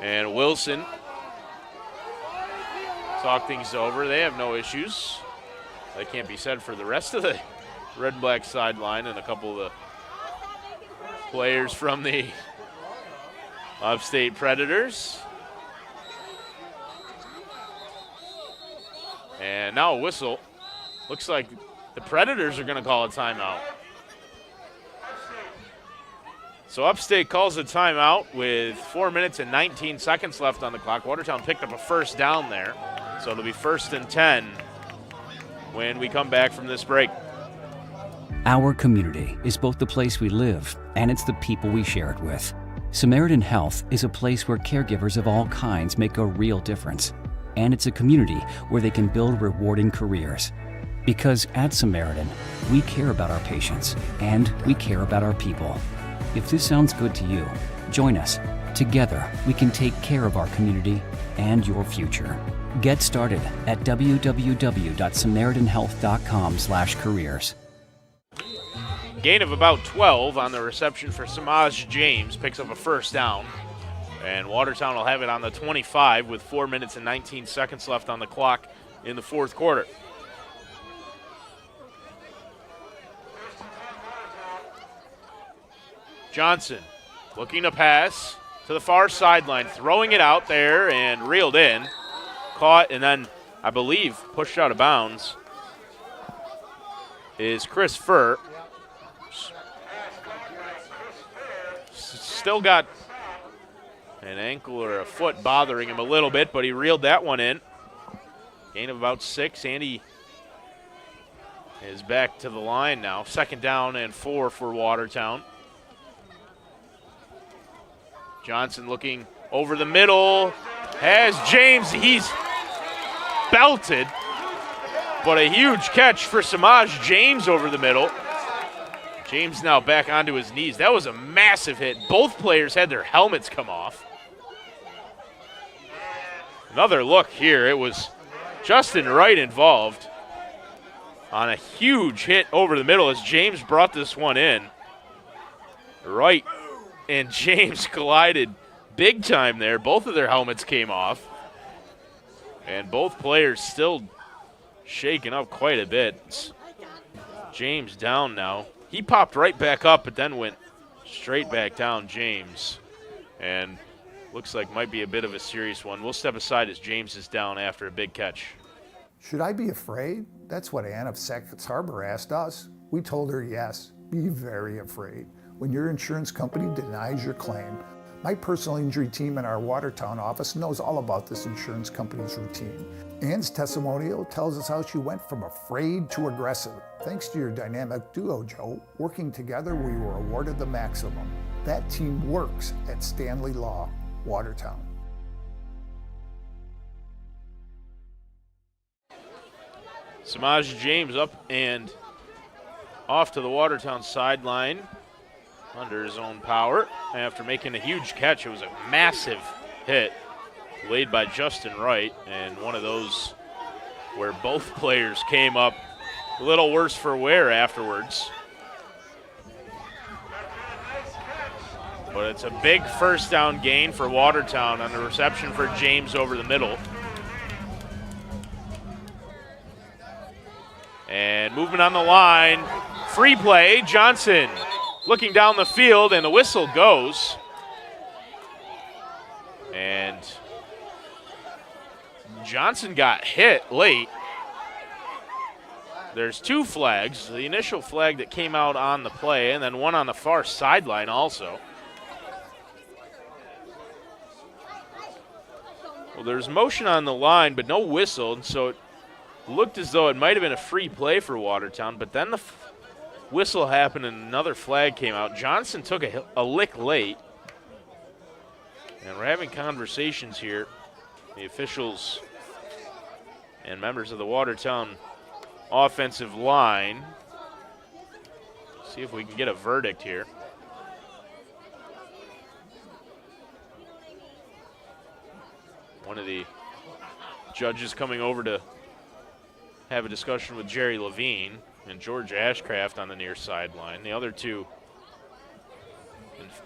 and Wilson talk things over. They have no issues. That can't be said for the rest of the red and black sideline and a couple of the players from the Upstate Predators. And now a whistle. Looks like the Predators are going to call a timeout. So Upstate calls a timeout with 4 minutes and 19 seconds left on the clock. Watertown picked up a first down there. So it'll be 1st and 10 when we come back from this break. Our community is both the place we live and it's the people we share it with. Samaritan Health is a place where caregivers of all kinds make a real difference. And it's a community where they can build rewarding careers. Because at Samaritan, we care about our patients and we care about our people. If this sounds good to you, join us. Together, we can take care of our community and your future. Get started at www.samaritanhealth.com/careers. Gain of about 12 on the reception for Samaj James. Picks up a first down. And Watertown will have it on the 25 with 4 minutes and 19 seconds left on the clock in the fourth quarter. Johnson looking to pass to the far sideline, throwing it out there and reeled in. Caught and then, I believe, pushed out of bounds is Chris Furr. Still got an ankle or a foot bothering him a little bit, but he reeled that one in. Gain of about 6. Andy is back to the line now. 2nd down and 4 for Watertown. Johnson looking over the middle. Has James. He's belted, but a huge catch for Samaj James over the middle. James now back onto his knees. That was a massive hit. Both players had their helmets come off. Another look here. It was Justin Wright involved on a huge hit over the middle as James brought this one in. Wright and James collided big time there. Both of their helmets came off. And both players still shaken up quite a bit. James down now. He popped right back up, but then went straight back down, James. And looks like might be a bit of a serious one. We'll step aside as James is down after a big catch. Should I be afraid? That's what Ann of Sackville Harbor asked us. We told her yes, be very afraid. When your insurance company denies your claim, my personal injury team in our Watertown office knows all about this insurance company's routine. Ann's testimonial tells us how she went from afraid to aggressive. Thanks to your dynamic duo, Joe, working together, we were awarded the maximum. That team works at Stanley Law, Watertown. Samaj James up and off to the Watertown sideline under his own power after making a huge catch. It was a massive hit laid by Justin Wright, and one of those where both players came up a little worse for wear afterwards. But it's a big first down gain for Watertown on the reception for James over the middle. And movement on the line, free play, Johnson looking down the field, and the whistle goes. And Johnson got hit late. There's two flags, the initial flag that came out on the play, and then one on the far sideline also. Well, there's motion on the line, but no whistle, and so it looked as though it might have been a free play for Watertown, but then the whistle happened and another flag came out. Johnson took a lick late, and we're having conversations here, the officials and members of the Watertown offensive line. See if we can get a verdict here. One of the judges coming over to have a discussion with Jerry Levine and George Ashcraft on the near sideline. The other two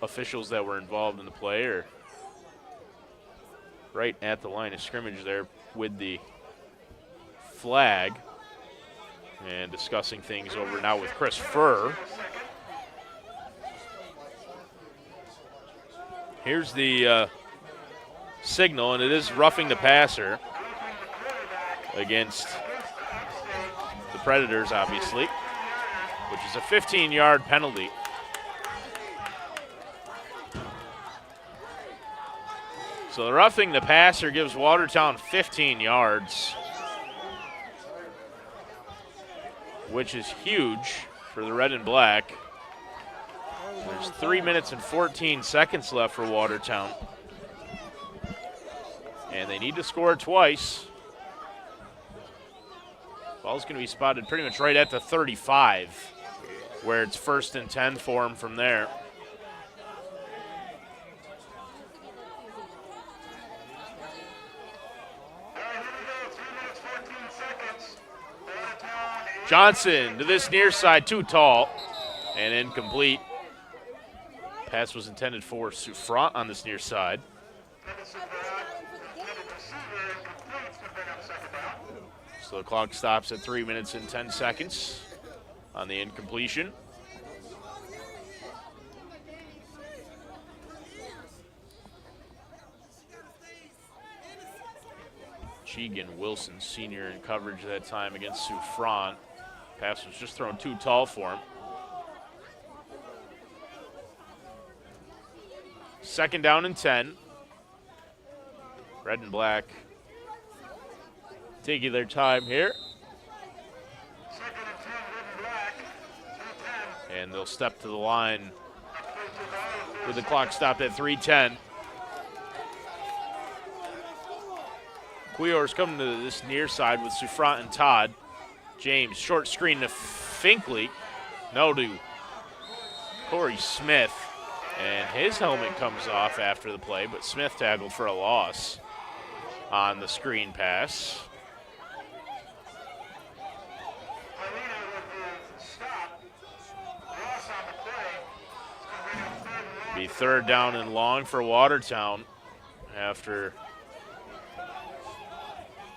officials that were involved in the play are right at the line of scrimmage there with the flag and discussing things over now with Chris Furr. Here's the signal, and it is roughing the passer against the Predators, obviously, which is a 15-yard penalty. So the roughing the passer gives Watertown 15 yards, which is huge for the red and black. There's 3 minutes and 14 seconds left for Watertown. And they need to score twice. Ball's going to be spotted pretty much right at the 35, where it's 1st and 10 for them from there. Johnson to this near side, too tall and incomplete. Pass was intended for Souffrant on this near side. So the clock stops at 3 minutes and 10 seconds on the incompletion. Cheegan Wilson, senior in coverage that time against Souffrant. Pass was just thrown too tall for him. 2nd down and 10. Red and black taking their time here. And they'll step to the line with the clock stopped at 3:10. Cuyour's coming to this near side with Souffrant and Todd. James, short screen to Finkley. No to Corey Smith. And his helmet comes off after the play, but Smith tackled for a loss on the screen pass. Be 3rd down and long for Watertown after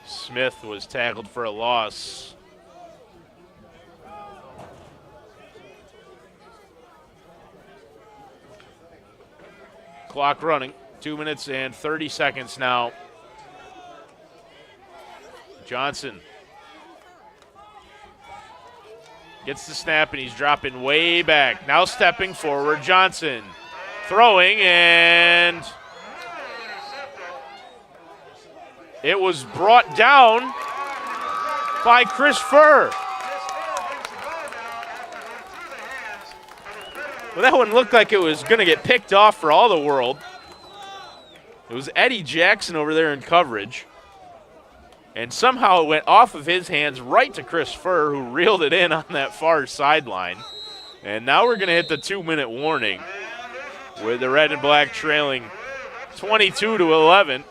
Smith was tackled for a loss. Clock running, 2 minutes and 30 seconds now. Johnson gets the snap and he's dropping way back. Now stepping forward, Johnson throwing, and it was brought down by Chris Furr. Well, that one looked like it was going to get picked off for all the world. It was Eddie Jackson over there in coverage. And somehow it went off of his hands right to Chris Furr, who reeled it in on that far sideline. And now we're going to hit the 2-minute warning with the red and black trailing 22-11.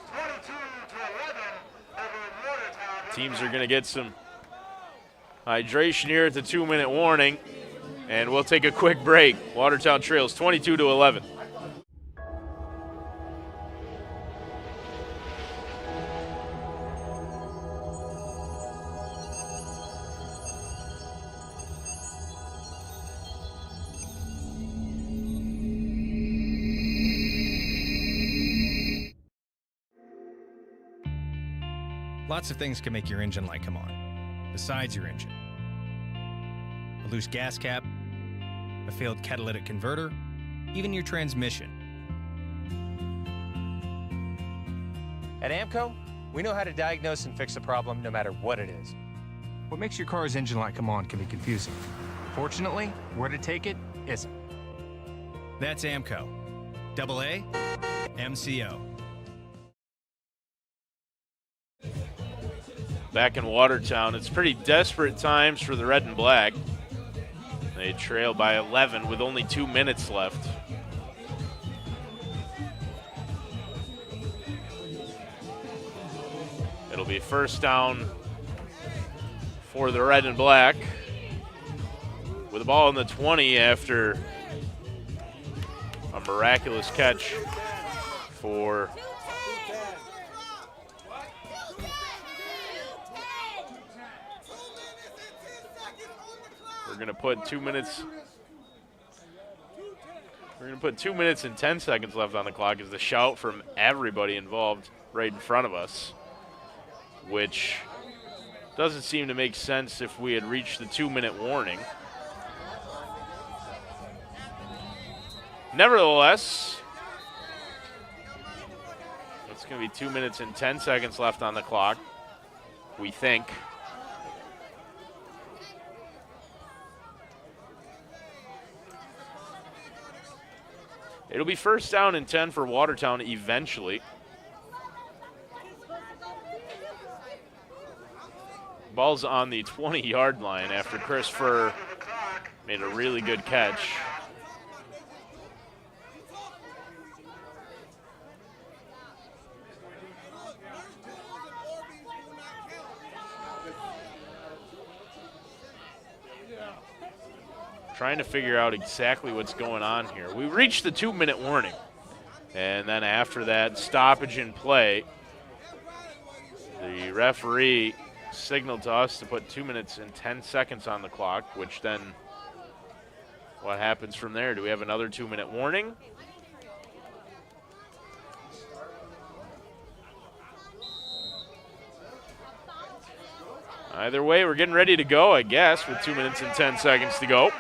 Teams are going to get some hydration here at the 2-minute warning. And we'll take a quick break. Watertown trails 22-11. Lots of things can make your engine light come on, besides your engine. A loose gas cap, a failed catalytic converter, even your transmission. At AMCO, we know how to diagnose and fix a problem no matter what it is. What makes your car's engine light come on can be confusing. Fortunately, where to take it isn't. That's AMCO. AA MCO. Back in Watertown, it's pretty desperate times for the red and black. They trail by 11 with only 2 minutes left. It'll be first down for the red and black with the ball in the 20 after a miraculous catch for We're going to put 2 minutes. We're going to put 2 minutes and 10 seconds left on the clock as the shout from everybody involved right in front of us, which doesn't seem to make sense if we had reached the 2-minute warning. Nevertheless, it's going to be 2 minutes and 10 seconds left on the clock, we think. It'll be first down and 10 for Watertown eventually. Ball's on the 20-yard line after Chris Furr made a really good catch. Trying to figure out exactly what's going on here. We reached the 2-minute warning. And then after that, stoppage in play. The referee signaled to us to put 2 minutes and 10 seconds on the clock, which then, what happens from there? Do we have another 2-minute warning? Either way, we're getting ready to go, I guess, with 2 minutes and 10 seconds to go.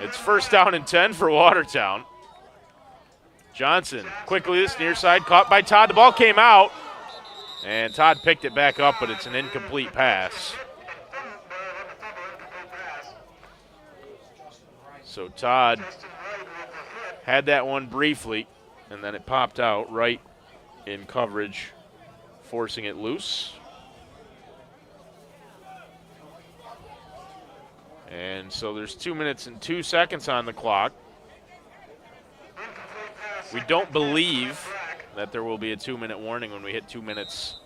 It's first down and 10 for Watertown. Johnson quickly this near side, caught by Todd. The ball came out, and Todd picked it back up, but it's an incomplete pass. So Todd had that one briefly, and then it popped out right in coverage, forcing it loose. And so there's 2 minutes and 2 seconds on the clock. We don't believe that there will be a 2-minute warning when we hit 2 minutes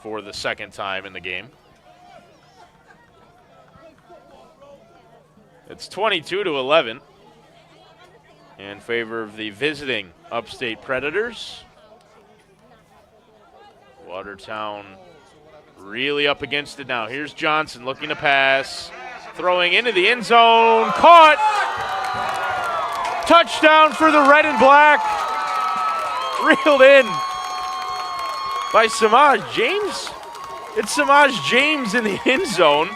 for the second time in the game. It's 22-11 in favor of the visiting Upstate Predators. Watertown really up against it now. Here's Johnson looking to pass. Throwing into the end zone, caught. Touchdown for the red and black. Reeled in by Samaj James. It's Samaj James in the end zone.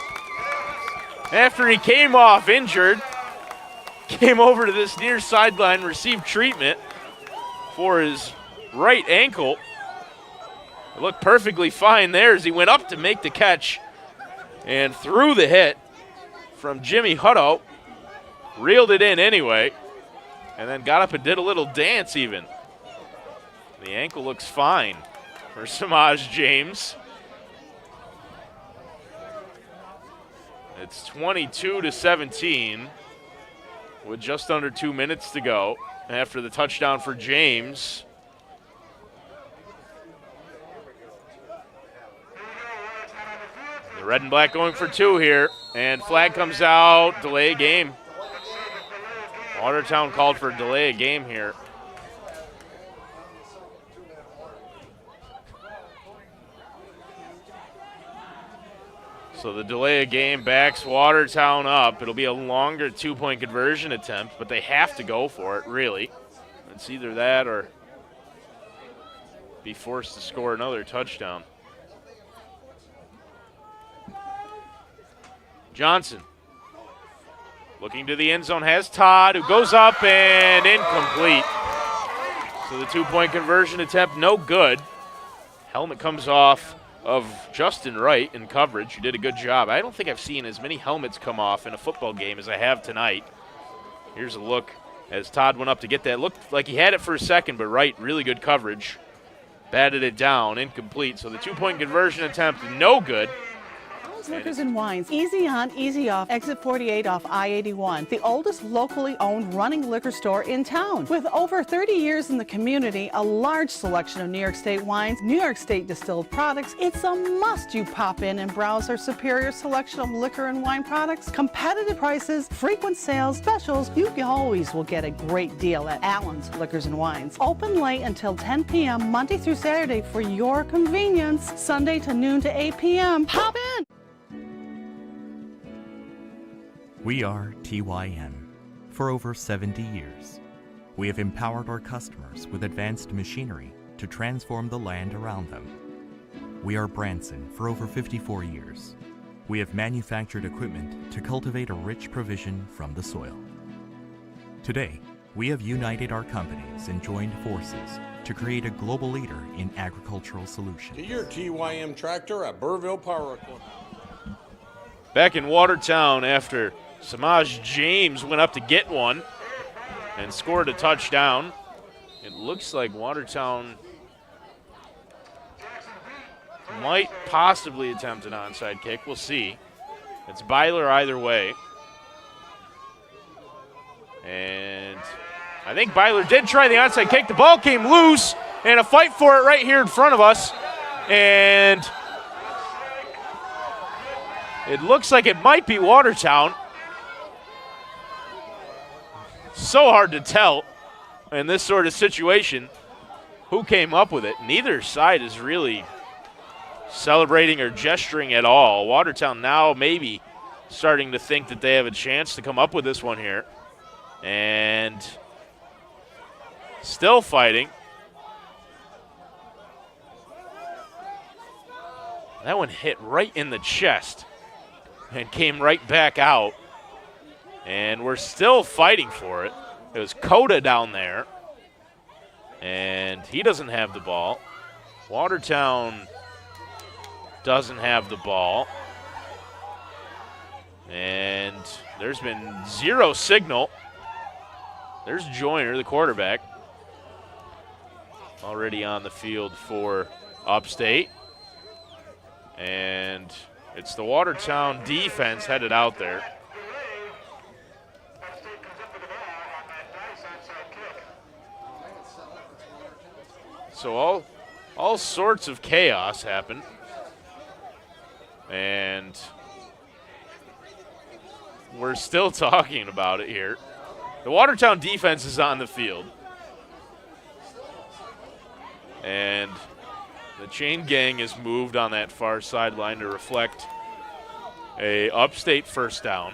After he came off injured, came over to this near sideline, received treatment for his right ankle. It looked perfectly fine there as he went up to make the catch and threw the hit from Jimmy Hutto. reeled it in anyway, and then got up and did a little dance even. The ankle looks fine for Samaj James. It's 22-17 with just under 2 minutes to go after the touchdown for James. The red and black going for 2 here, and flag comes out, delay a game. Watertown called for a delay a game here. So the delay of game backs Watertown up. It'll be a longer 2-point conversion attempt, but they have to go for it, really. It's either that or be forced to score another touchdown. Johnson looking to the end zone, has Todd, who goes up and incomplete. So the 2-point conversion attempt, no good. Helmet comes off of Justin Wright in coverage, who did a good job. I don't think I've seen as many helmets come off in a football game as I have tonight. Here's a look as Todd went up to get that. Looked like he had it for a second, but Wright, really good coverage. Batted it down, incomplete. So the 2-point conversion attempt, no good. Liquors and Wines, easy on, easy off, exit 48 off I-81, the oldest locally owned running liquor store in town. With over 30 years in the community, a large selection of New York State wines, New York State distilled products, it's a must you pop in and browse our superior selection of liquor and wine products, competitive prices, frequent sales, specials. You always will get a great deal at Allen's Liquors and Wines. Open late until 10 p.m. Monday through Saturday for your convenience, Sunday to noon to 8 p.m. Pop in! We are TYM. For over 70 years, we have empowered our customers with advanced machinery to transform the land around them. We are Branson for over 54 years. We have manufactured equipment to cultivate a rich provision from the soil. Today, we have united our companies and joined forces to create a global leader in agricultural solutions. To your TYM tractor at Burrville Power Equipment. Back in Watertown after Samaj James went up to get one and scored a touchdown. It looks like Watertown might possibly attempt an onside kick. We'll see. It's Byler either way. And I think Byler did try the onside kick. The ball came loose, and a fight for it right here in front of us. And it looks like it might be Watertown. So hard to tell in this sort of situation who came up with it. Neither side is really celebrating or gesturing at all. Watertown now maybe starting to think that they have a chance to come up with this one here. And still fighting. That one hit right in the chest and came right back out. And we're still fighting for it. It was Coda down there. And he doesn't have the ball. Watertown doesn't have the ball. And there's been zero signal. There's Joyner, the quarterback, already on the field for Upstate. And it's the Watertown defense headed out there. So all sorts of chaos happened. And we're still talking about it here. The Watertown defense is on the field. And the chain gang is moved on that far sideline to reflect a Upstate first down.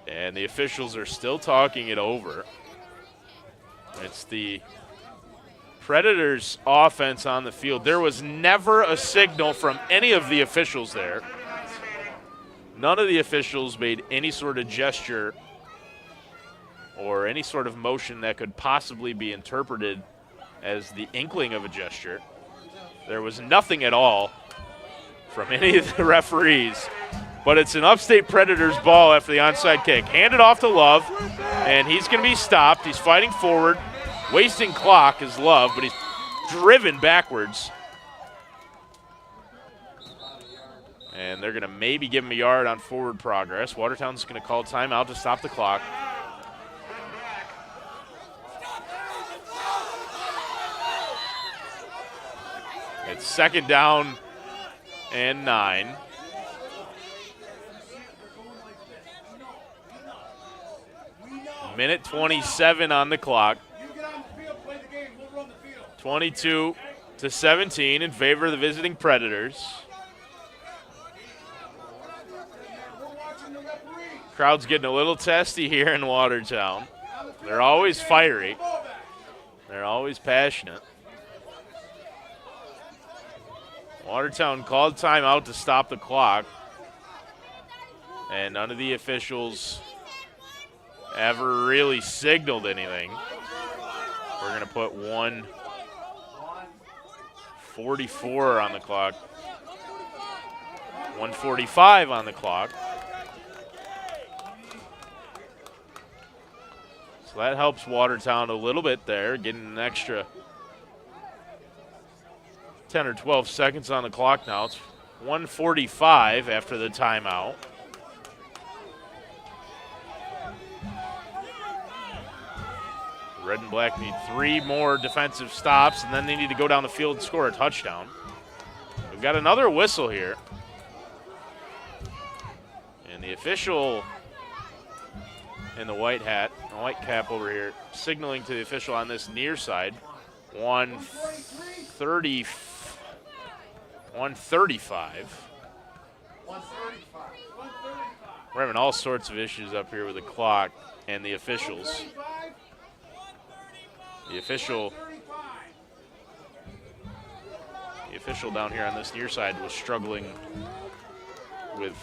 And the officials are still talking it over. It's the Predators offense on the field. There was never a signal from any of the officials there. None of the officials made any sort of gesture or any sort of motion that could possibly be interpreted as the inkling of a gesture. There was nothing at all from any of the referees. But it's an Upstate Predators ball after the onside kick. Handed off to Love, and he's going to be stopped. He's fighting forward. Wasting clock is Love, but he's driven backwards. And they're going to maybe give him a yard on forward progress. Watertown's going to call timeout to stop the clock. It's 2nd down and 9. Minute 27 on the clock. 22-17 in favor of the visiting Predators. Crowd's getting a little testy here in Watertown. They're always fiery. They're always passionate. Watertown called timeout to stop the clock. And none of the officials ever really signaled anything. We're going to put 1:44 on the clock. 1:45 on the clock. So that helps Watertown a little bit there, getting an extra 10 or 12 seconds on the clock now. It's 1:45 after the timeout. Red and black need 3 more defensive stops, and then they need to go down the field and score a touchdown. We've got another whistle here. And the official in the white hat, the white cap over here, signaling to the official on this near side. 135. We're having all sorts of issues up here with the clock and the officials. The official down here on this near side was struggling with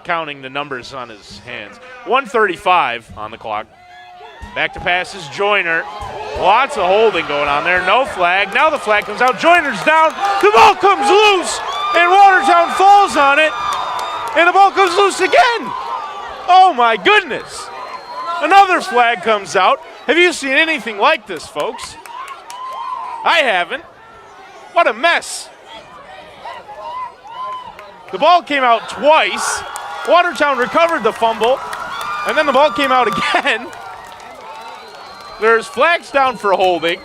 counting the numbers on his hands. 1:35 on the clock. Back to pass is Joyner. Lots of holding going on there. No flag. Now the flag comes out. Joyner's down. The ball comes loose, and Watertown falls on it, and the ball comes loose again. Oh, my goodness. Another flag comes out. Have you seen anything like this, folks? I haven't. What a mess. The ball came out twice. Watertown recovered the fumble, and then the ball came out again. There's flags down for holding.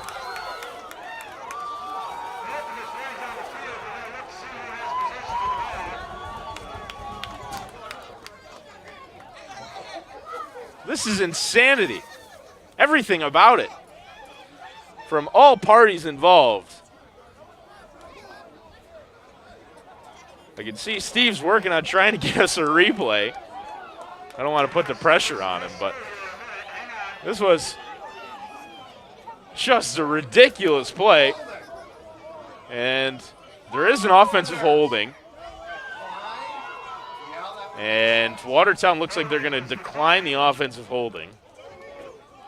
This is insanity. Everything about it. From all parties involved. I can see Steve's working on trying to get us a replay. I don't want to put the pressure on him, but this was just a ridiculous play. And there is an offensive holding. And Watertown looks like they're going to decline the offensive holding,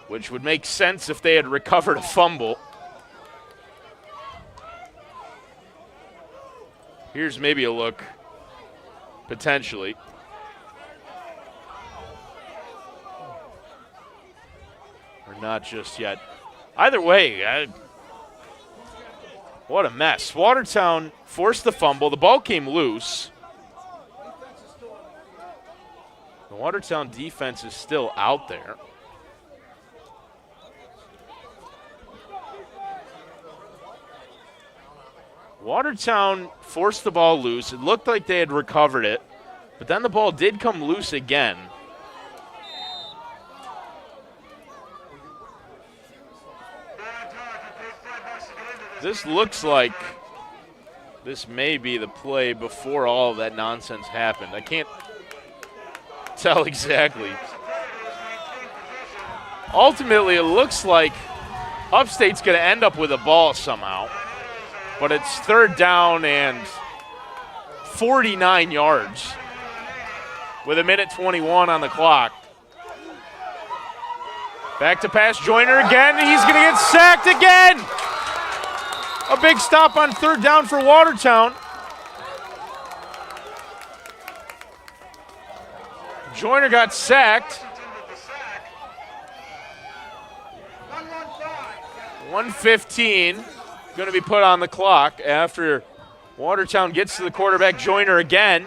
which would make sense if they had recovered a fumble. Here's maybe a look, potentially. Or not just yet. Either way, what a mess. Watertown forced the fumble. The ball came loose. The Watertown defense is still out there. Watertown forced the ball loose. It looked like they had recovered it, but then the ball did come loose again. This looks like this may be the play before all of that nonsense happened. I can't tell exactly. Ultimately, it looks like Upstate's going to end up with a ball somehow, but it's 3rd down and 49 yards with 1:21 on the clock. Back to pass, Joyner again, and he's going to get sacked again. A big stop on 3rd down for Watertown. Joyner got sacked. 1:15 going to be put on the clock after Watertown gets to the quarterback. Joyner again.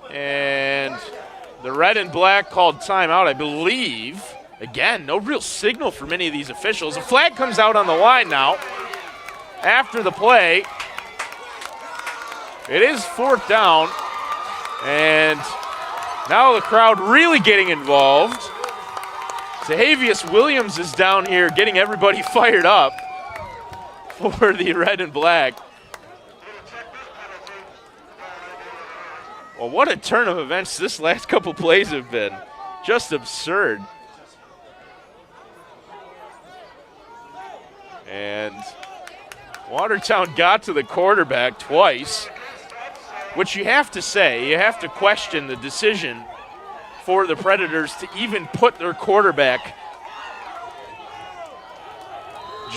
And the red and black called timeout, I believe. Again, no real signal from any of these officials. A flag comes out on the line now after the play. It is 4th down, and now the crowd really getting involved. Sahavius Williams is down here getting everybody fired up for the red and black. Well, what a turn of events this last couple plays have been. Just absurd. And Watertown got to the quarterback twice, which you have to say, you have to question the decision for the Predators to even put their quarterback,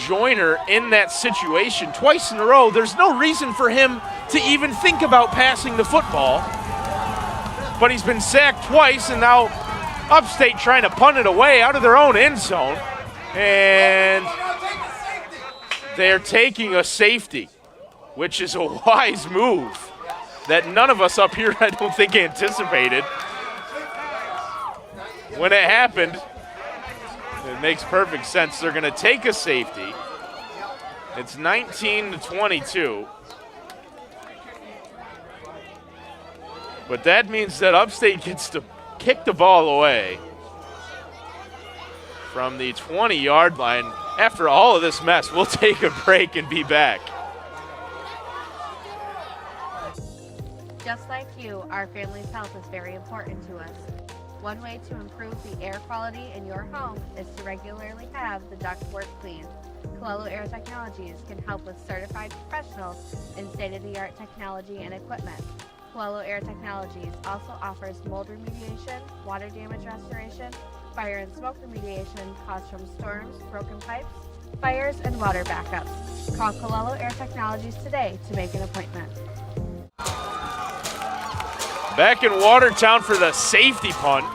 Joyner, in that situation twice in a row. There's no reason for him to even think about passing the football, but he's been sacked twice, and now Upstate trying to punt it away out of their own end zone, and they're taking a safety, which is a wise move that none of us up here, I don't think, anticipated. When it happened, it makes perfect sense. They're going to take a safety. It's 19-22. But that means that Upstate gets to kick the ball away from the 20-yard line. After all of this mess, we'll take a break and be back. Just like you, our family's health is very important to us. One way to improve the air quality in your home is to regularly have the ductwork cleaned. Colello Air Technologies can help with certified professionals in state-of-the-art technology and equipment. Colello Air Technologies also offers mold remediation, water damage restoration, fire and smoke remediation caused from storms, broken pipes, fires, and water backups. Call Colello Air Technologies today to make an appointment. Back in Watertown for the safety punt.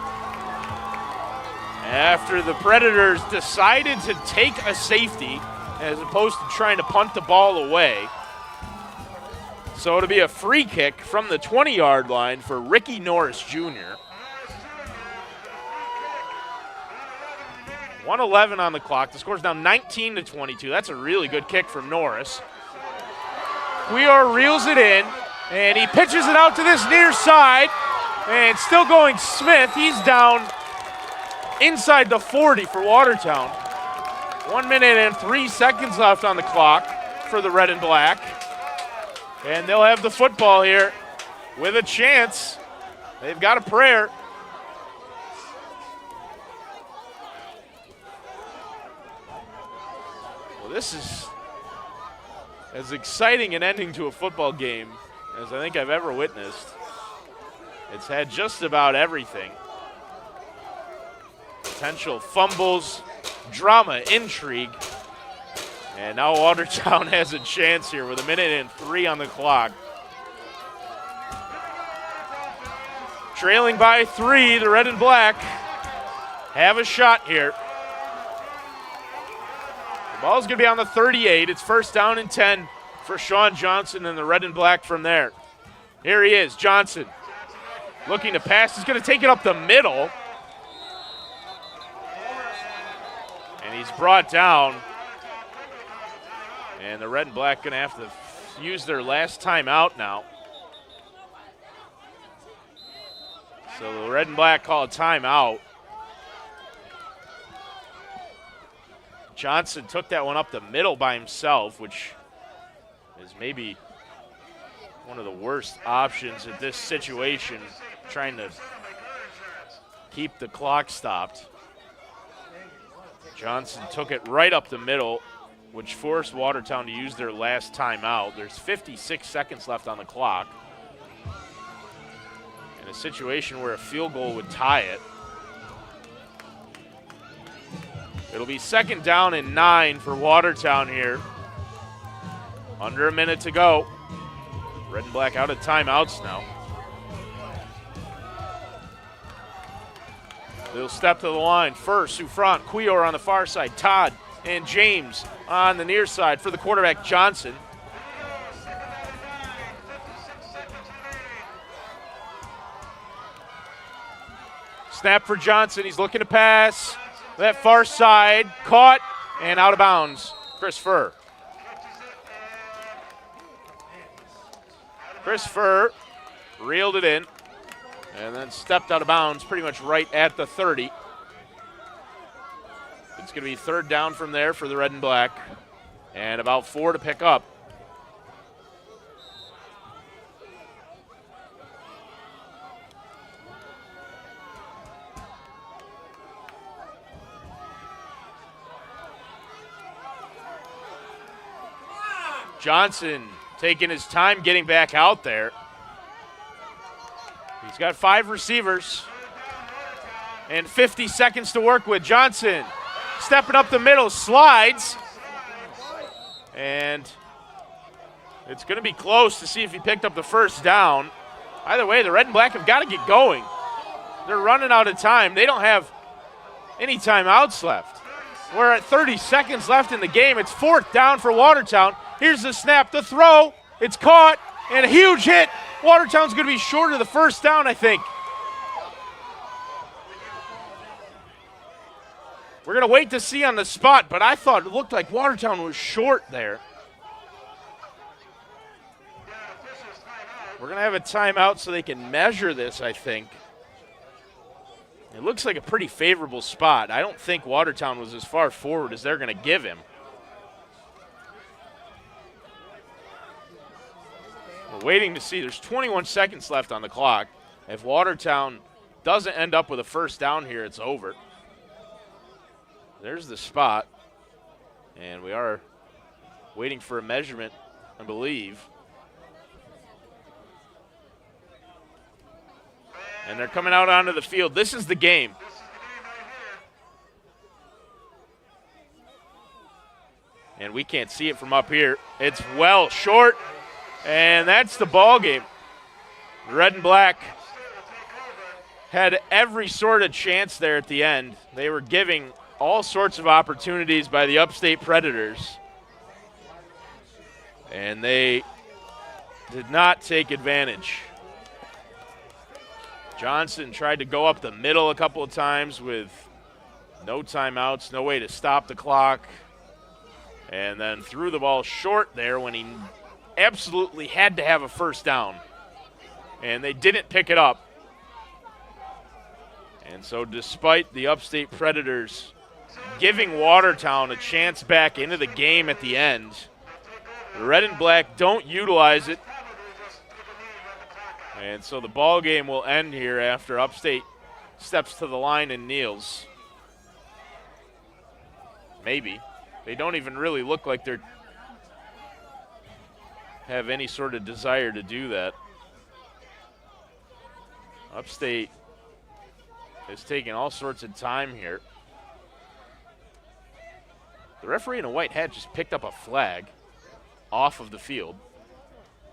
After the Predators decided to take a safety as opposed to trying to punt the ball away. So it'll be a free kick from the 20-yard line for Ricky Norris Jr. 1:11 on the clock. The score's now 19-22. That's a really good kick from Norris. Cuellar reels it in, and he pitches it out to this near side, and still going Smith. He's down inside the 40 for Watertown. 1 minute and 3 seconds left on the clock for the red and black. And they'll have the football here with a chance. They've got a prayer. Well, this is as exciting an ending to a football game as I think I've ever witnessed. It's had just about everything. Potential fumbles, drama, intrigue. And now Watertown has a chance here with 1 minute and 3 on the clock. Trailing by 3, the red and black have a shot here. The ball's going to be on the 38. It's first down and 10 for Sean Johnson and the red and black from there. Here he is, Johnson. Looking to pass. He's going to take it up the middle. And he's brought down. And the red and black going to have to use their last timeout now. So the red and black call a timeout. Johnson took that one up the middle by himself, which is maybe one of the worst options in this situation, trying to keep the clock stopped. Johnson took it right up the middle, which forced Watertown to use their last timeout. There's 56 seconds left on the clock. In a situation where a field goal would tie it. It'll be second down and 9 for Watertown here. Under a minute to go. Red and black out of timeouts now. They'll step to the line. First, Souffrant, Cuillor on the far side, Todd and James on the near side for the quarterback, Johnson. Snap for Johnson. He's looking to pass. That far side, caught and out of bounds. Chris Furr. Chris Furr reeled it in and then stepped out of bounds pretty much right at the 30. It's going to be third down from there for the red and black and about 4 to pick up. Johnson taking his time getting back out there. He's got 5 receivers and 50 seconds to work with. Johnson stepping up the middle, slides, and it's going to be close to see if he picked up the first down. Either way, the red and black have got to get going. They're running out of time. They don't have any timeouts left. We're at 30 seconds left in the game. It's 4th down for Watertown. Here's the snap, the throw. It's caught, and a huge hit. Watertown's going to be short of the first down, I think. We're going to wait to see on the spot, but I thought it looked like Watertown was short there. We're going to have a timeout so they can measure this, I think. It looks like a pretty favorable spot. I don't think Watertown was as far forward as they're going to give him. We're waiting to see. There's 21 seconds left on the clock. If Watertown doesn't end up with a first down here, it's over. There's the spot. And we are waiting for a measurement, I believe. And they're coming out onto the field. This is the game. And we can't see it from up here. It's well short. And that's the ball game. Red and black had every sort of chance there at the end. They were giving all sorts of opportunities by the Upstate Predators. And they did not take advantage. Johnson tried to go up the middle a couple of times with no timeouts, no way to stop the clock. And then threw the ball short there when he absolutely had to have a first down. And they didn't pick it up. And so despite the Upstate Predators giving Watertown a chance back into the game at the end, the red and black don't utilize it. And so the ball game will end here after Upstate steps to the line and kneels. Maybe. They don't even really look like they're have any sort of desire to do that. Upstate is taking all sorts of time here. The referee in a white hat just picked up a flag off of the field.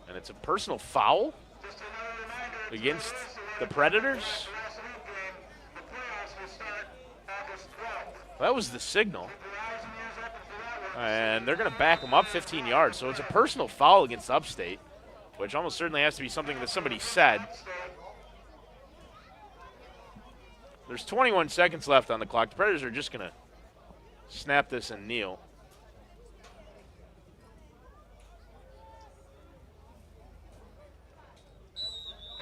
And it's a personal foul against the Predators. That was the signal. And they're going to back them up 15 yards. So it's a personal foul against Upstate, which almost certainly has to be something that somebody said. There's 21 seconds left on the clock. The Predators are just going to snap this and kneel.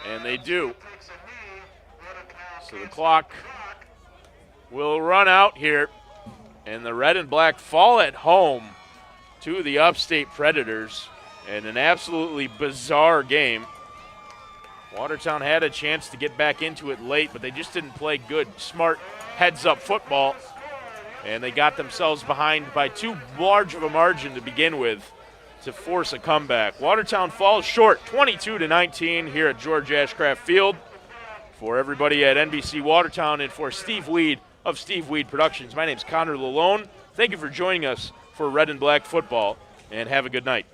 And they do. So the clock will run out here. And the red and black fall at home to the Upstate Predators in an absolutely bizarre game. Watertown had a chance to get back into it late, but they just didn't play good, smart, heads-up football. And they got themselves behind by too large of a margin to begin with to force a comeback. Watertown falls short 22-19 here at George Ashcraft Field. For everybody at NBC Watertown and for Steve Weed of Steve Weed Productions, my name's Connor Lalone. Thank you for joining us for Red and Black Football, and have a good night.